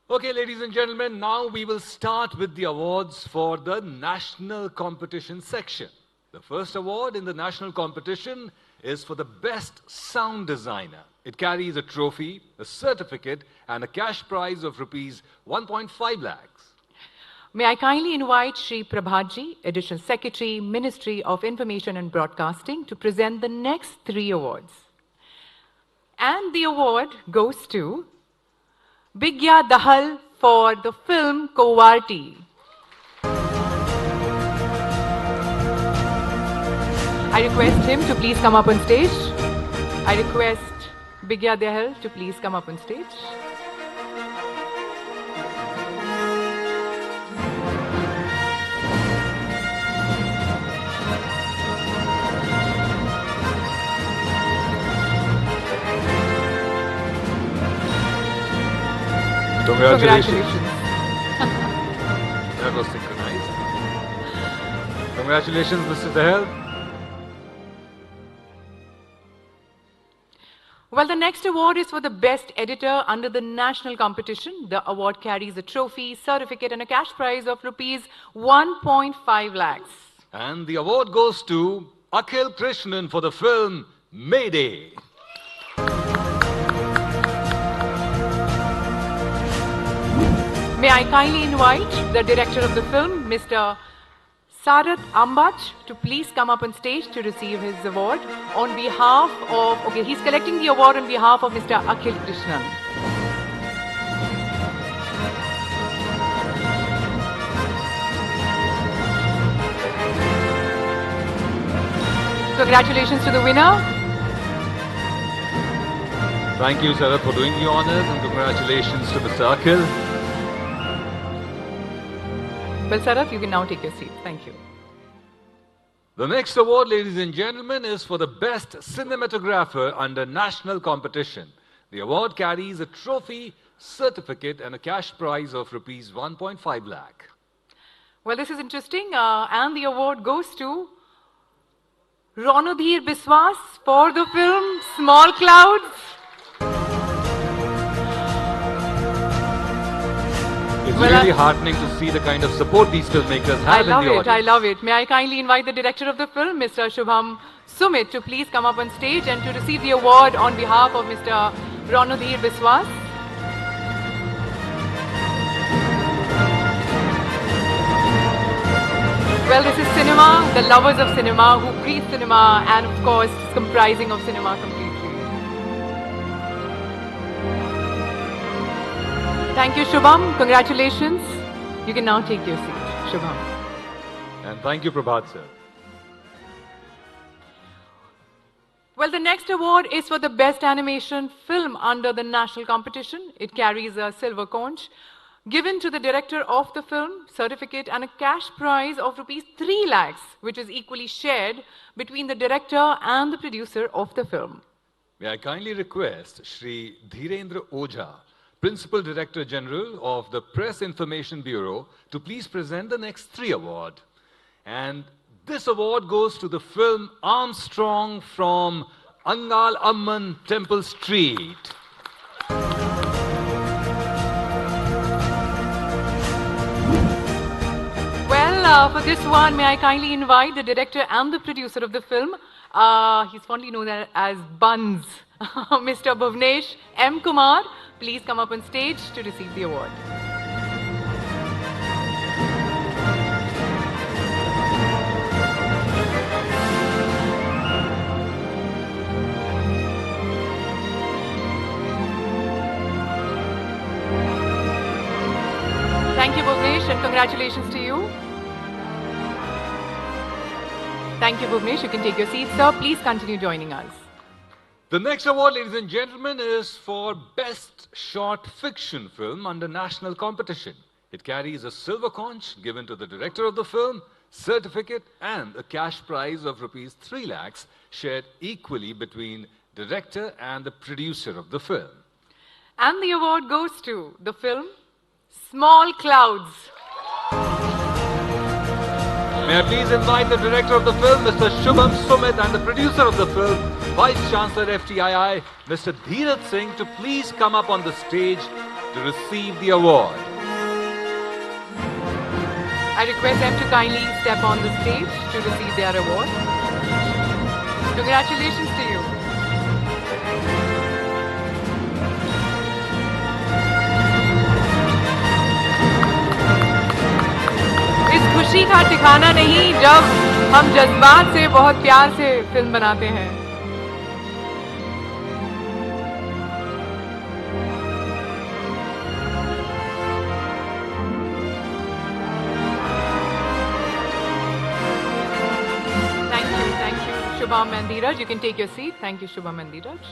Okay, ladies and gentlemen, now we will start with the awards for the national competition section. The first award in the national competition is for the best sound designer. It carries a trophy, a certificate, and a cash prize of ₹1.5 lakhs. May I kindly invite Shri Prabhatji, Additional Secretary, Ministry of Information and Broadcasting, to present the next three awards. And the award goes to Bigya Dahal for the film Kovarti. I request him to please come up on stage. I request Bigya Dahal to please come up on stage. Congratulations. was synchronized. Congratulations, Mr. Dahel. Well, the next award is for the best editor under the national competition. The award carries a trophy, certificate and a cash prize of rupees 1.5 lakhs. And the award goes to Akhil Krishnan for the film Mayday. May I kindly invite the director of the film, Mr. Sarat Ambach, to please come up on stage to receive his award on behalf of, he's collecting the award on behalf of Mr. Akhil Krishnan. Congratulations to the winner. Thank you, Sarat, for doing the honors, and congratulations to Mr. Akhil. Well, Sarat, you can now take your seat. Thank you. The next award, ladies and gentlemen, is for the best cinematographer under national competition. The award carries a trophy, certificate and a cash prize of rupees 1.5 lakh. Well, this is interesting, and the award goes to Ronodhir Biswas for the film Small Clouds. It's really heartening to see the kind of support these filmmakers have in the audience. I love it. May I kindly invite the director of the film, Mr. Shubham Sumit, to please come up on stage and to receive the award on behalf of Mr. Ronodhir Biswas. Well, this is cinema, the lovers of cinema, who breathe cinema, and of course, it's comprising of cinema completely. Thank you, Shubham. Congratulations. You can now take your seat, Shubham. And thank you, Prabhat, sir. Well, the next award is for the best animation film under the national competition. It carries a silver conch given to the director of the film, certificate and a cash prize of rupees 3 lakhs, which is equally shared between the director and the producer of the film. May I kindly request Shri Dhirendra Ojha, Principal Director General of the Press Information Bureau, to please present the next 3 awards. And this award goes to the film Armstrong from Angal Amman Temple Street. Well, for this one, may I kindly invite the director and the producer of the film. He's fondly known as Buns, Mr. Bhuvnesh M. Kumar. Please come up on stage to receive the award. Thank you, Bhuvnesh, and congratulations to you. Thank you, Bhuvnesh. You can take your seat, sir. Please continue joining us. The next award, ladies and gentlemen, is for Best Short Fiction Film under national competition. It carries a silver conch given to the director of the film, certificate and a cash prize of rupees 3 lakhs shared equally between director and the producer of the film. And the award goes to the film Small Clouds. May I please invite the director of the film, Mr. Shubham Sumit, and the producer of the film, Vice Chancellor FTII, Mr. Dheeraj Singh, to please come up on the stage to receive the award. I request them to kindly step on the stage to receive their award. Congratulations to you. इस खुशी का ठिकाना नहीं जब हम जज्बात से बहुत प्यार से फिल्म बनाते हैं. Thank you, Shubham and Dheeraj. You can take your seat. Thank you, Shubham and Dheeraj.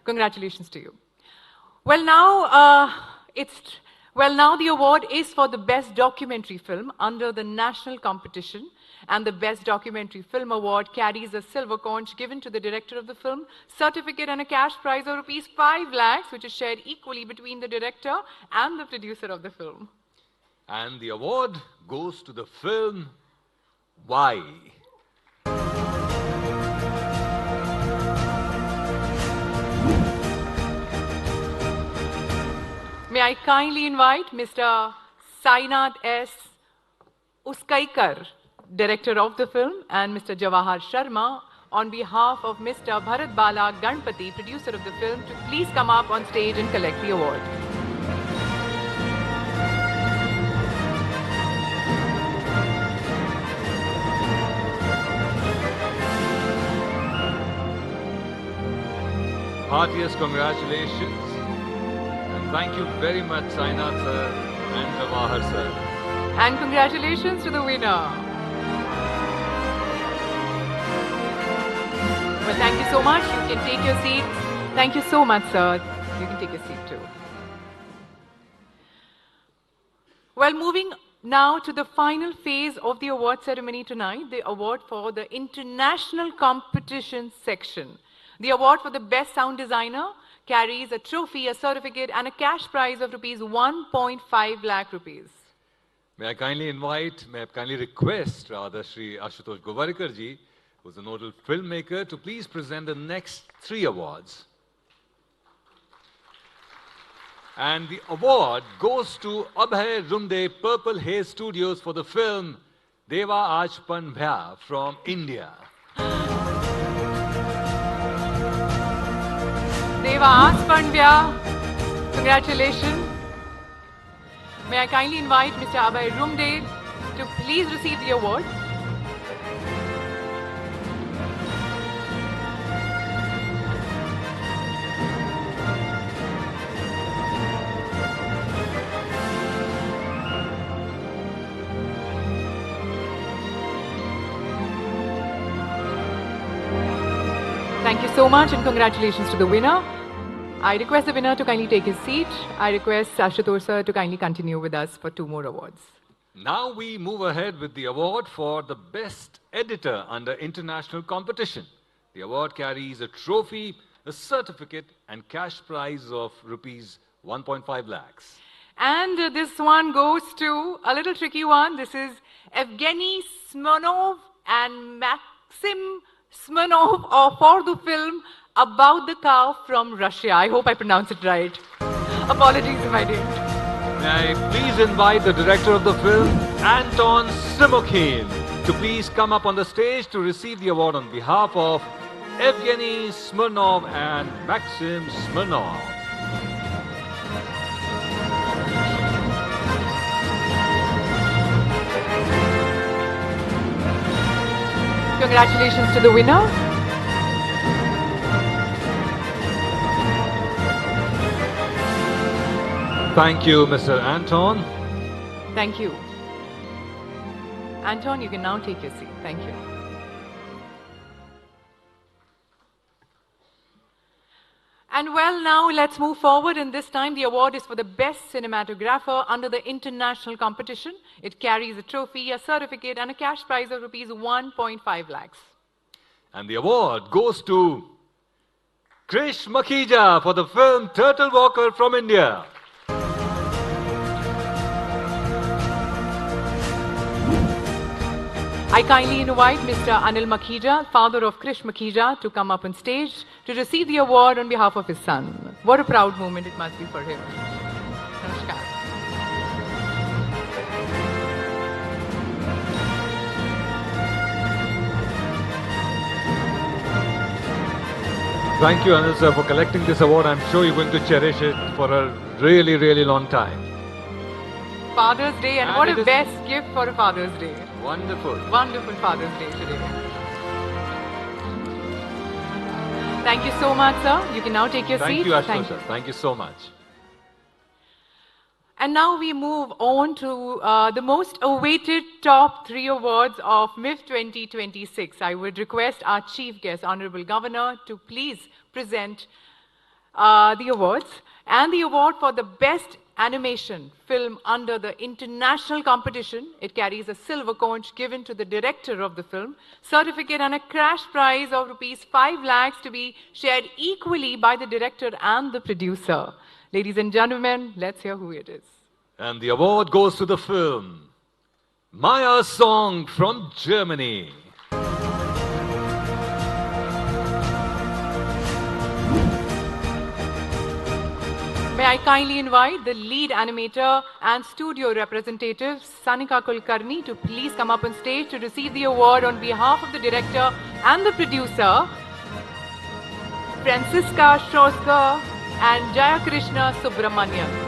Congratulations to you. Well, now the award is for the best documentary film under the national competition, and the best documentary film award carries a silver conch given to the director of the film, certificate and a cash prize of rupees 5 lakhs, which is shared equally between the director and the producer of the film. And the award goes to the film Why. May I kindly invite Mr. Sainath S. Uskaikar, director of the film, and Mr. Jawahar Sharma, on behalf of Mr. Bharat Bala Ganpati, producer of the film, to please come up on stage and collect the award. Heartiest congratulations. And thank you very much, Sainath sir and Jawahar sir. And congratulations to the winner. Well, thank you so much. You can take your seats. Thank you so much, sir. You can take a seat too. Well, moving now to the final phase of the award ceremony tonight, the award for the international competition section. The award for the best sound designer carries a trophy, a certificate, and a cash prize of rupees 1.5 lakh rupees. May I kindly request rather Shri Ashutosh Govarikar ji, who's a notable filmmaker, to please present the next 3 awards. And the award goes to Abhay Rumde Purple Haze Studios for the film Deva Aaj Pan Bhya from India. Deva Aaj Pan Bhya, congratulations. May I kindly invite Mr. Abhay Rumde to please receive the award. Thank you so much and congratulations to the winner. I request the winner to kindly take his seat. I request Ashutosh sir to kindly continue with us for 2 more awards. Now we move ahead with the award for the best editor under international competition. The award carries a trophy, a certificate and cash prize of rupees 1.5 lakhs. And this one goes to a little tricky one. This is Evgeny Smirnov and Maxim Smirnov for the film About the Cow from Russia. I hope I pronounced it right. Apologies if I didn't. May I please invite the director of the film, Anton Simokhin, to please come up on the stage to receive the award on behalf of Evgeny Smirnov and Maxim Smirnov. Congratulations to the winner. Thank you, Mr. Anton. Thank you. Anton, you can now take your seat. Thank you. And well, now let's move forward, and this time the award is for the best cinematographer under the international competition. It carries a trophy, a certificate and a cash prize of rupees 1.5 lakhs. And the award goes to Krish Makhija for the film Turtle Walker from India. I kindly invite Mr. Anil Makhija, father of Krish Makhija, to come up on stage to receive the award on behalf of his son. What a proud moment it must be for him. Namaskar. Thank you, Anil sir, for collecting this award. I'm sure you're going to cherish it for a really, really long time. Father's Day, and what a best gift for a Father's Day. Wonderful. Wonderful Father's Day today. Thank you so much, sir. You can now take your seat. Thank you, Ashutosh sir. Thank you so much. And now we move on to the most awaited top 3 awards of MIFF 2026. I would request our chief guest, Honorable Governor, to please present the awards. And the award for the best animation film under the international competition. It carries a silver conch given to the director of the film, certificate and a cash prize of rupees 5 lakhs to be shared equally by the director and the producer. Ladies and gentlemen, let's hear who it is. And the award goes to the film Maya's Song from Germany. May I kindly invite the lead animator and studio representative, Sanika Kulkarni, to please come up on stage to receive the award on behalf of the director and the producer, Franziska Schrosker and Jaya Krishna Subramanian.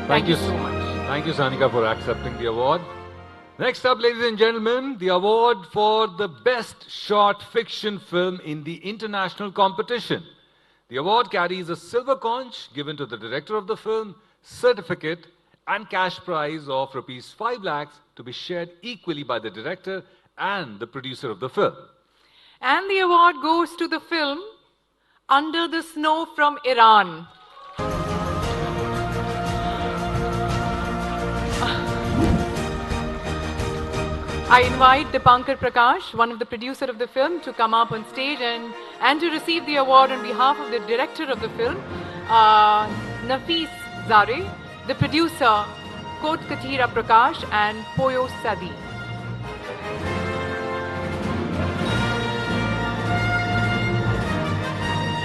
Thank you so much. Thank you, Sanika, for accepting the award. Next up, ladies and gentlemen, the award for the best short fiction film in the international competition. The award carries a silver conch given to the director of the film, certificate, and cash prize of rupees 5 lakhs to be shared equally by the director and the producer of the film. And the award goes to the film Under the Snow from Iran. I invite Dipankar Prakash, one of the producers of the film, to come up on stage and to receive the award on behalf of the director of the film, Nafis Zare, the producer, Kot Kathira Prakash and Poyo Sadi.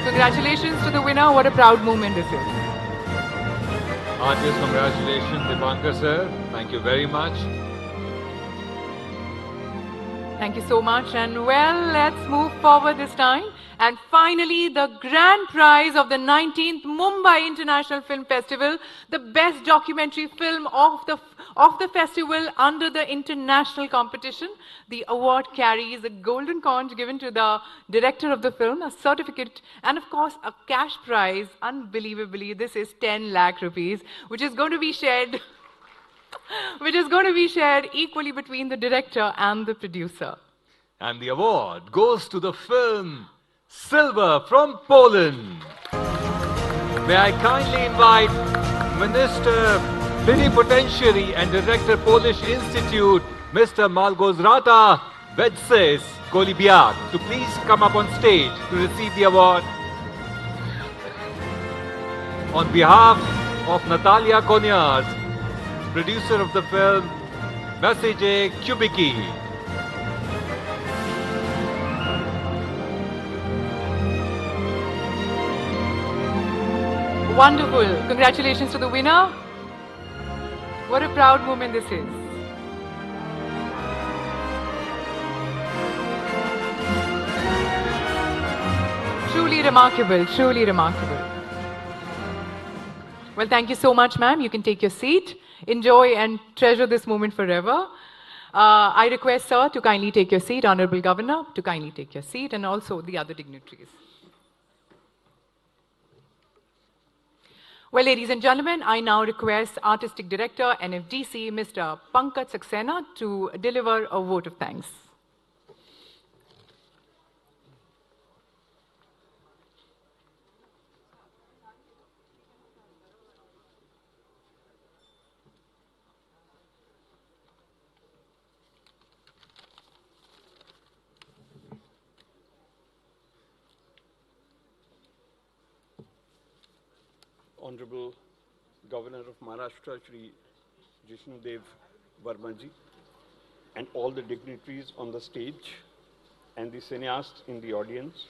Congratulations to the winner. What a proud moment this is. Heartiest congratulations, Dipankar sir. Thank you very much. Thank you so much. And well, let's move forward this time. And finally, the grand prize of the 19th Mumbai International Film Festival, the best documentary film of the festival under the international competition. The award carries a golden conch given to the director of the film, a certificate, and of course, a cash prize. Unbelievably, this is 10 lakh rupees, which is going to be shared equally between the director and the producer. And the award goes to the film Silver from Poland. May I kindly invite Minister Plenipotentiary and Director Polish Institute, Mr. Malgorzata Wedces Kolibiak, to please come up on stage to receive the award. On behalf of Natalia Konyars, producer of the film Message Kubicki. Wonderful. Congratulations to the winner. What a proud moment this is. Truly remarkable, truly remarkable. Well, thank you so much, ma'am. You can take your seat. Enjoy and treasure this moment forever. I request, sir, to kindly take your seat, Honorable Governor, to kindly take your seat, and also the other dignitaries. Well, ladies and gentlemen, I now request Artistic Director, NFDC, Mr. Pankaj Saxena, to deliver a vote of thanks. Honorable Governor of Maharashtra, Shri Jishnudev Varmaji, and all the dignitaries on the stage and the cineasts in the audience,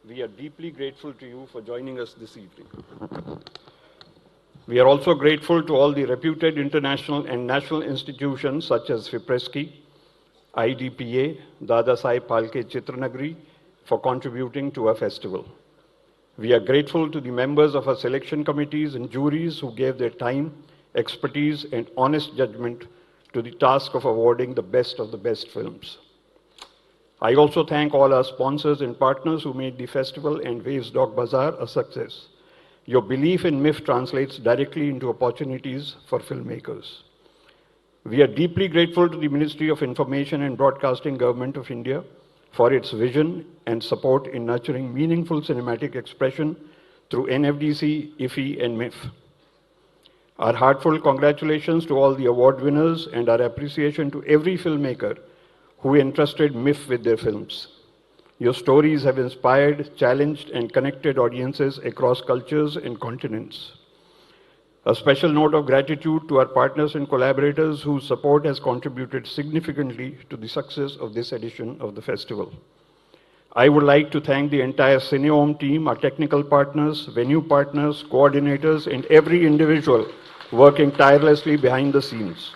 we are deeply grateful to you for joining us this evening. We are also grateful to all the reputed international and national institutions such as FIPRESCI, IDPA, Dada Sai Phalke Chitranagari for contributing to our festival. We are grateful to the members of our selection committees and juries who gave their time, expertise, and honest judgment to the task of awarding the best of the best films. I also thank all our sponsors and partners who made the festival and Waves Dog Bazaar a success. Your belief in MIFF translates directly into opportunities for filmmakers. We are deeply grateful to the Ministry of Information and Broadcasting, Government of India, for its vision and support in nurturing meaningful cinematic expression through NFDC, IFI, and MIFF. Our heartfelt congratulations to all the award winners and our appreciation to every filmmaker who entrusted MIFF with their films. Your stories have inspired, challenged, and connected audiences across cultures and continents. A special note of gratitude to our partners and collaborators whose support has contributed significantly to the success of this edition of the festival. I would like to thank the entire Cineom team, our technical partners, venue partners, coordinators, and every individual working tirelessly behind the scenes.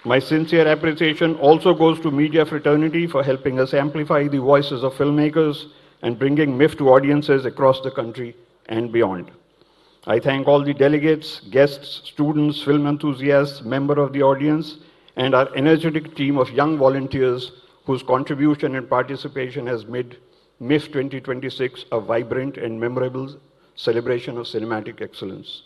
My sincere appreciation also goes to media fraternity for helping us amplify the voices of filmmakers and bringing MIFF to audiences across the country and beyond. I thank all the delegates, guests, students, film enthusiasts, members of the audience, and our energetic team of young volunteers whose contribution and participation has made MIFF 2026 a vibrant and memorable celebration of cinematic excellence.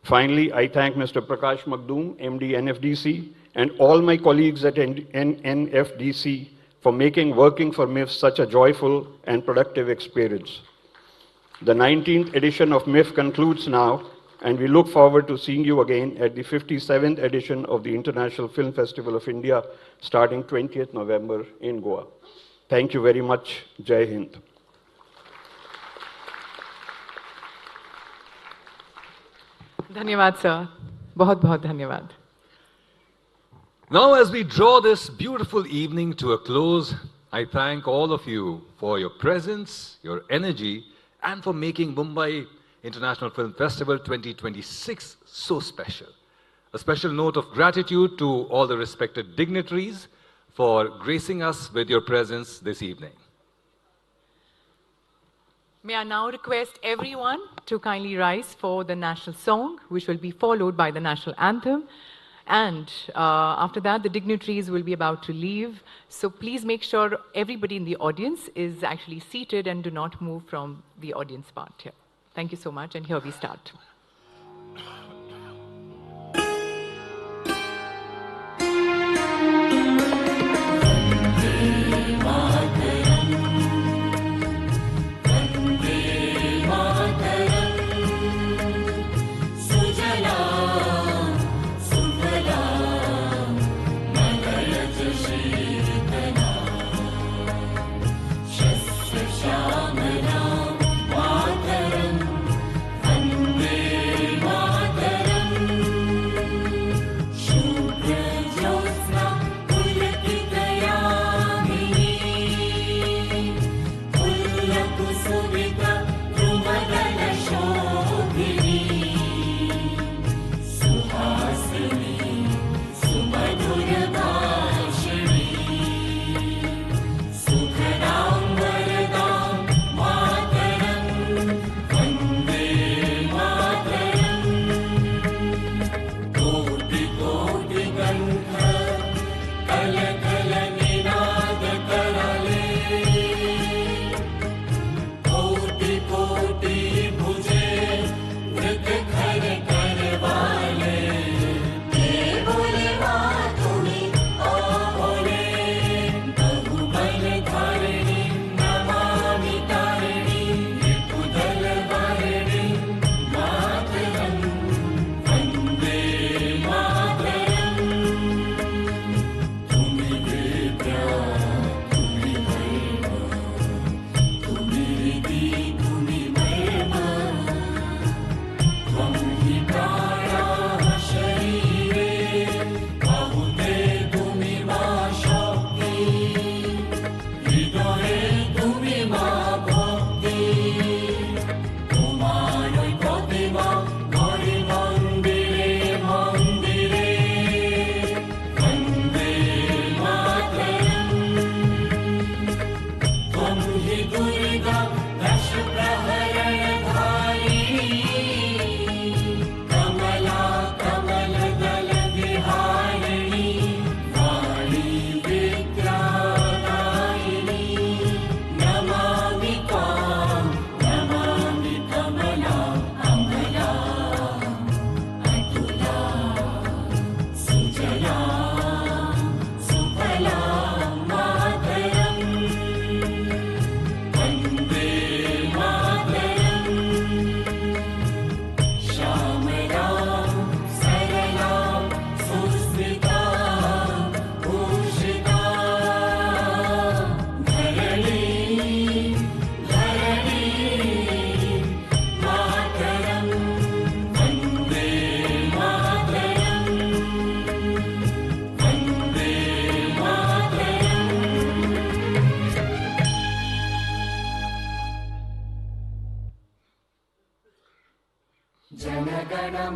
Finally, I thank Mr. Prakash Magdoom, MD NFDC, and all my colleagues at NFDC for making working for MIFF such a joyful and productive experience. The 19th edition of MIFF concludes now, and we look forward to seeing you again at the 57th edition of the International Film Festival of India, starting 20th November in Goa. Thank you very much. Jai Hind. धन्यवाद sir, बहुत बहुत धन्यवाद. Now, as we draw this beautiful evening to a close, I thank all of you for your presence, your energy, and for making Mumbai International Film Festival 2026 so special. A special note of gratitude to all the respected dignitaries for gracing us with your presence this evening. May I now request everyone to kindly rise for the national song, which will be followed by the national anthem. And after that, the dignitaries will be about to leave. So please make sure everybody in the audience is actually seated and do not move from the audience part here. Thank you so much, and here we start. Vande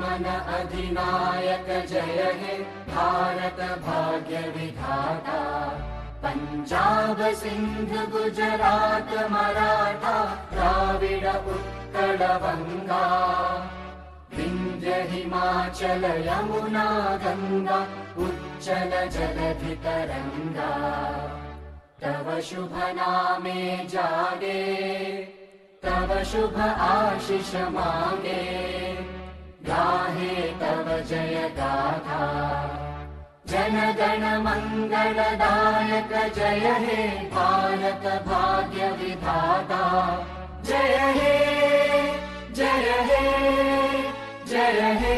मन अधिनायक जय हे भारत भाग्य विधाता पंजाब सिंध गुजरात मराठा द्राविड उत्कल बंगा विंध्य हिमाचल यमुना गंगा उच्चल जलधि तरंगा तव शुभ नामे जागे तव शुभ आशीष मांगे गाहे तव जय गाथा जन गण मंगलदायक जय हे भारत भाग्य विधाता जय हे जय हे जय हे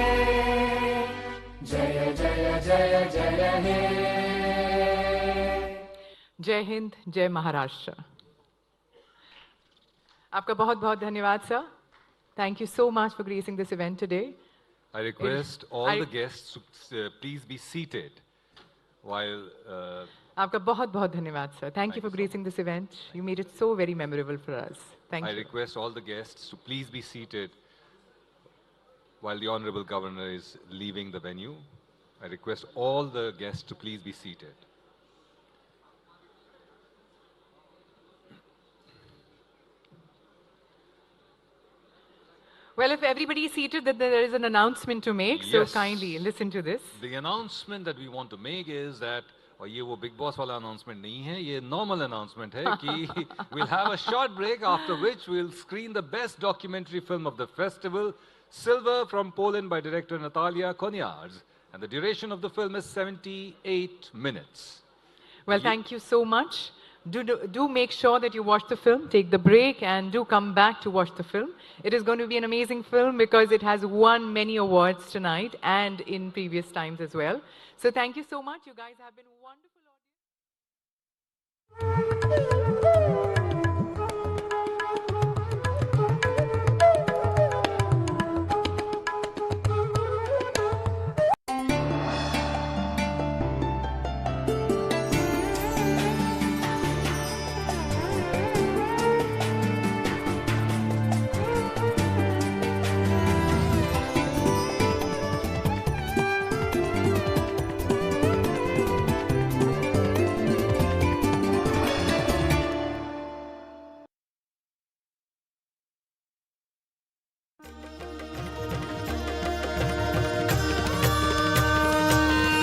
जय जय जय जय हे जय हिंद जय महाराष्ट्र। आपका बहुत बहुत धन्यवाद sir. Thank you so much for gracing this event today. I request all the guests to please be seated while. आपका बहुत बहुत धन्यवाद sir. Thank you for gracing this event. You made it so very memorable for us. Thank you. I request all the guests to please be seated while the Honorable Governor is leaving the venue. I request all the guests to please be seated. Well, if everybody is seated, then there is an announcement to make. So Yes. kindly listen to this. The announcement that we want to make is that, और ये वो Big Boss वाला announcement नहीं है, ये normal announcement है कि we'll have a short break after which we'll screen the best documentary film of the festival, Silver from Poland by director Natalia Koniarz, and the duration of the film is 78 minutes. Well, thank you so much. Do make sure that you watch the film, take the break, and do come back to watch the film. It is going to be an amazing film because it has won many awards tonight and in previous times as well. So thank you so much. You guys have been wonderful audience.